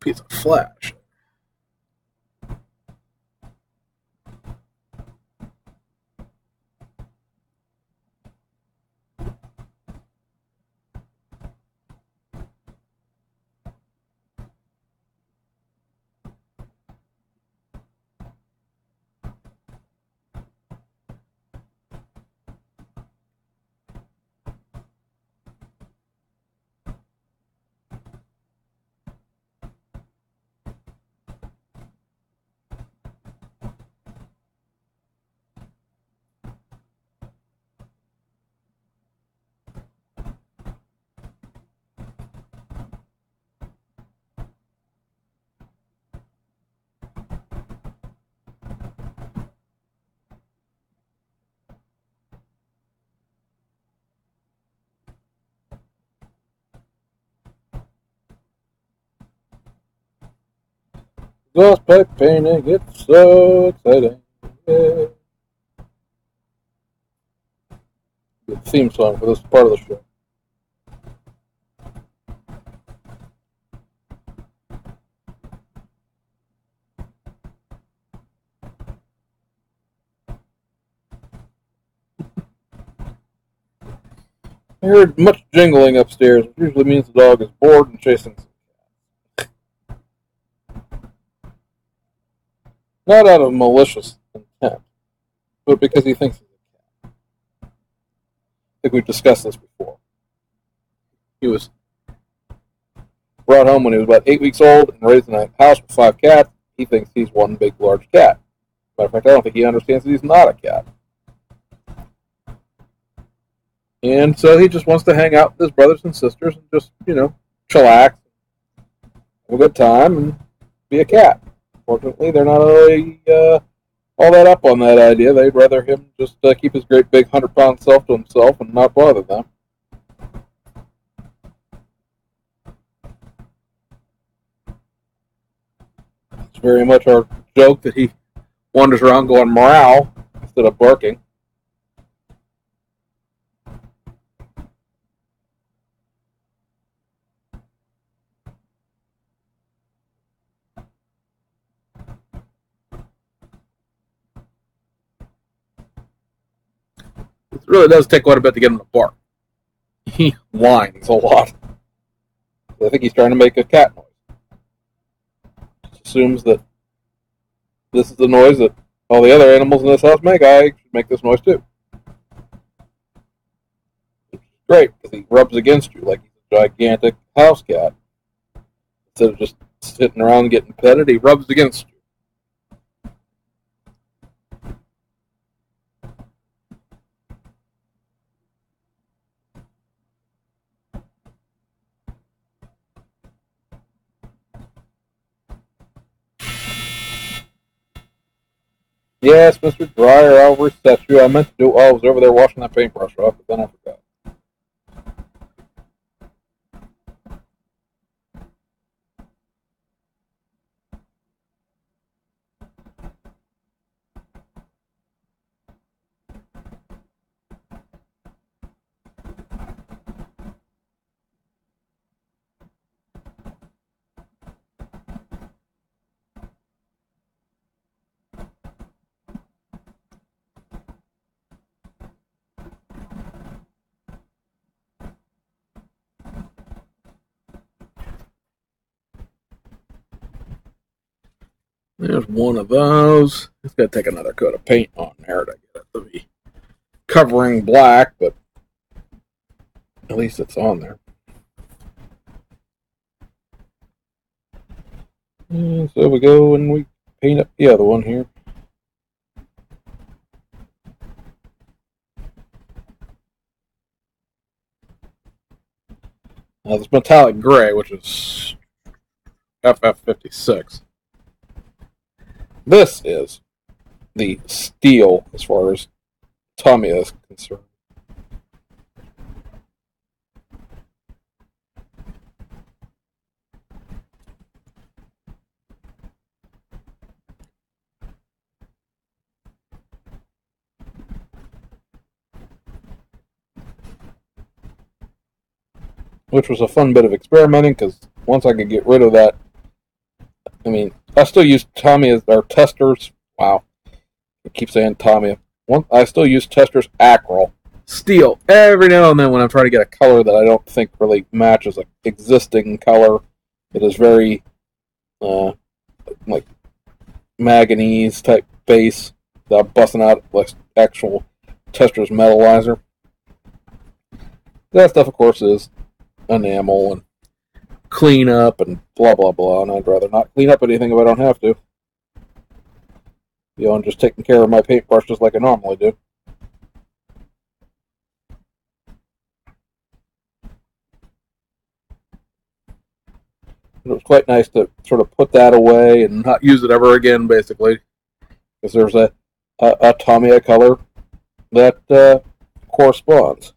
A: Piece of flash. Exhaust pipe painting, it's so exciting. Yeah. Good theme song for this part of the show. I heard much jingling upstairs, which usually means the dog is bored and chasing some cats. Not out of malicious intent, but because he thinks he's a cat. I think we've discussed this before. He was brought home when he was about 8 weeks old and raised in a house with 5 cats. He thinks he's one big, large cat. Matter of fact, I don't think he understands that he's not a cat. And so he just wants to hang out with his brothers and sisters and just, chillax, have a good time, and be a cat. Fortunately, they're not really all that up on that idea. They'd rather him just keep his great big 100-pound self to himself and not bother them. It's very much our joke that he wanders around going meow instead of barking. It really does take quite a bit to get him to bark. He whines a lot. I think he's trying to make a cat noise. Just assumes that this is the noise that all the other animals in this house make. I should make this noise too. Great, because he rubs against you like he's a gigantic house cat. Instead of just sitting around getting petted, he rubs against you. Yes, Mr. Dryer, I'll reset you. I meant to do it while I was over there washing that paintbrush off, but then I forgot. There's one of those. It's going to take another coat of paint on there to get it to be covering black, but at least it's on there. And so we go and we paint up the other one here. Now this metallic gray, which is FF56. This is the steel as far as Tamiya is concerned. Which was a fun bit of experimenting, because once I could get rid of that, I mean, I still use Tamiya, or testers. Wow, I keep saying Tamiya. I still use testers Acryl steel every now and then when I'm trying to get a color that I don't think really matches an existing color. It is very like manganese type base that I'm busting out like actual testers metallizer. That stuff, of course, is enamel and clean up and blah blah blah, and I'd rather not clean up anything if I don't have to. I'm just taking care of my paintbrush just like I normally do. It was quite nice to sort of put that away and not use it ever again, basically, because there's a Tamiya color that corresponds.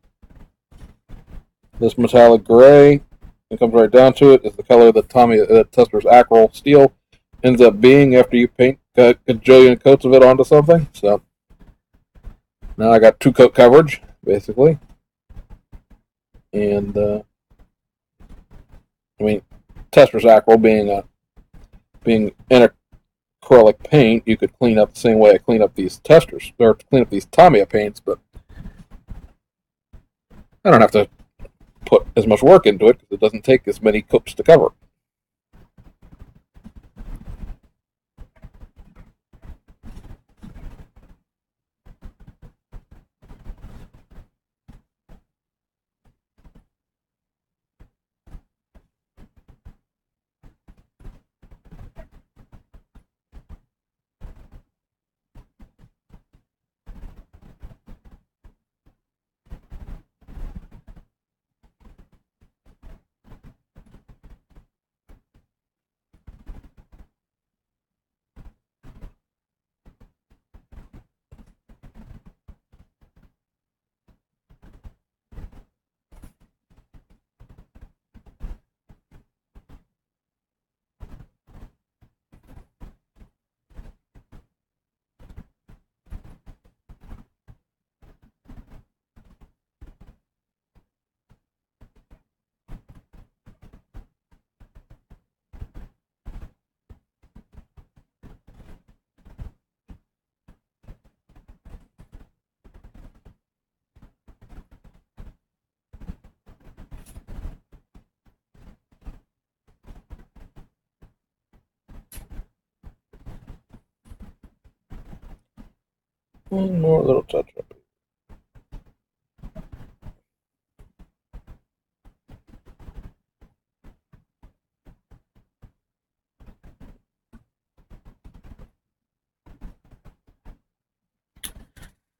A: This metallic gray, it comes right down to it, is the color that Tesla's Acryl steel ends up being after you paint a gajillion coats of it onto something. So now I got 2-coat coverage, basically. And I mean, Tesla's Acryl being in acrylic paint, you could clean up the same way I clean up these testers, or clean up these Tamiya paints, but I don't have to put as much work into it because it doesn't take as many coats to cover. One more little touch up.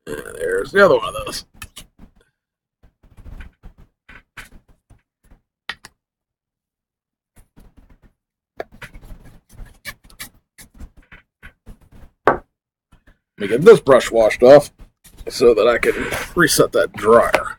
A: And there's the other one of those. Let me get this brush washed off so that I can reset that dryer.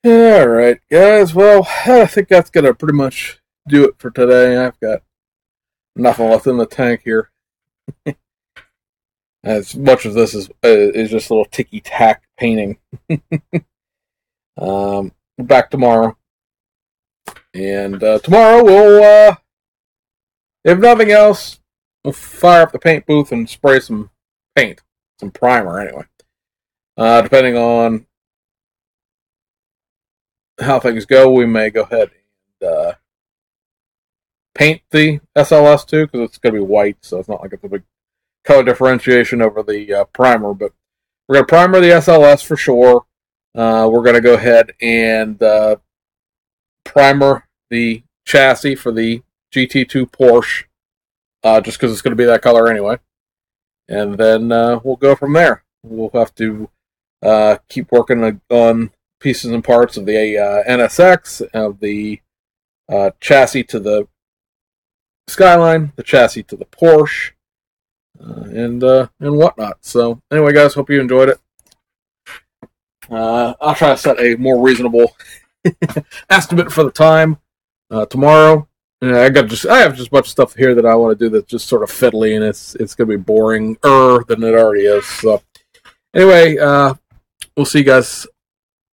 A: Alright, guys. Well, I think that's going to pretty much do it for today. I've got nothing left in the tank here. As much of this is just a little ticky-tack painting. Back tomorrow. And tomorrow we'll, if nothing else, we'll fire up the paint booth and spray some paint. Some primer, anyway. Depending on how things go, we may go ahead and paint the SLS too, because it's going to be white, so it's not like it's a big color differentiation over the primer. But we're going to primer the SLS for sure. We're going to go ahead and primer the chassis for the GT2 Porsche, just because it's going to be that color anyway. And then we'll go from there. We'll have to keep working on pieces and parts of the NSX, of the chassis to the Skyline, the chassis to the Porsche, and whatnot. So anyway, guys, hope you enjoyed it. I'll try to set a more reasonable estimate for the time tomorrow. I have just a bunch of stuff here that I want to do that's just sort of fiddly, and it's going to be boring-er than it already is. So anyway, we'll see you guys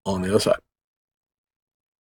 A: on the other side.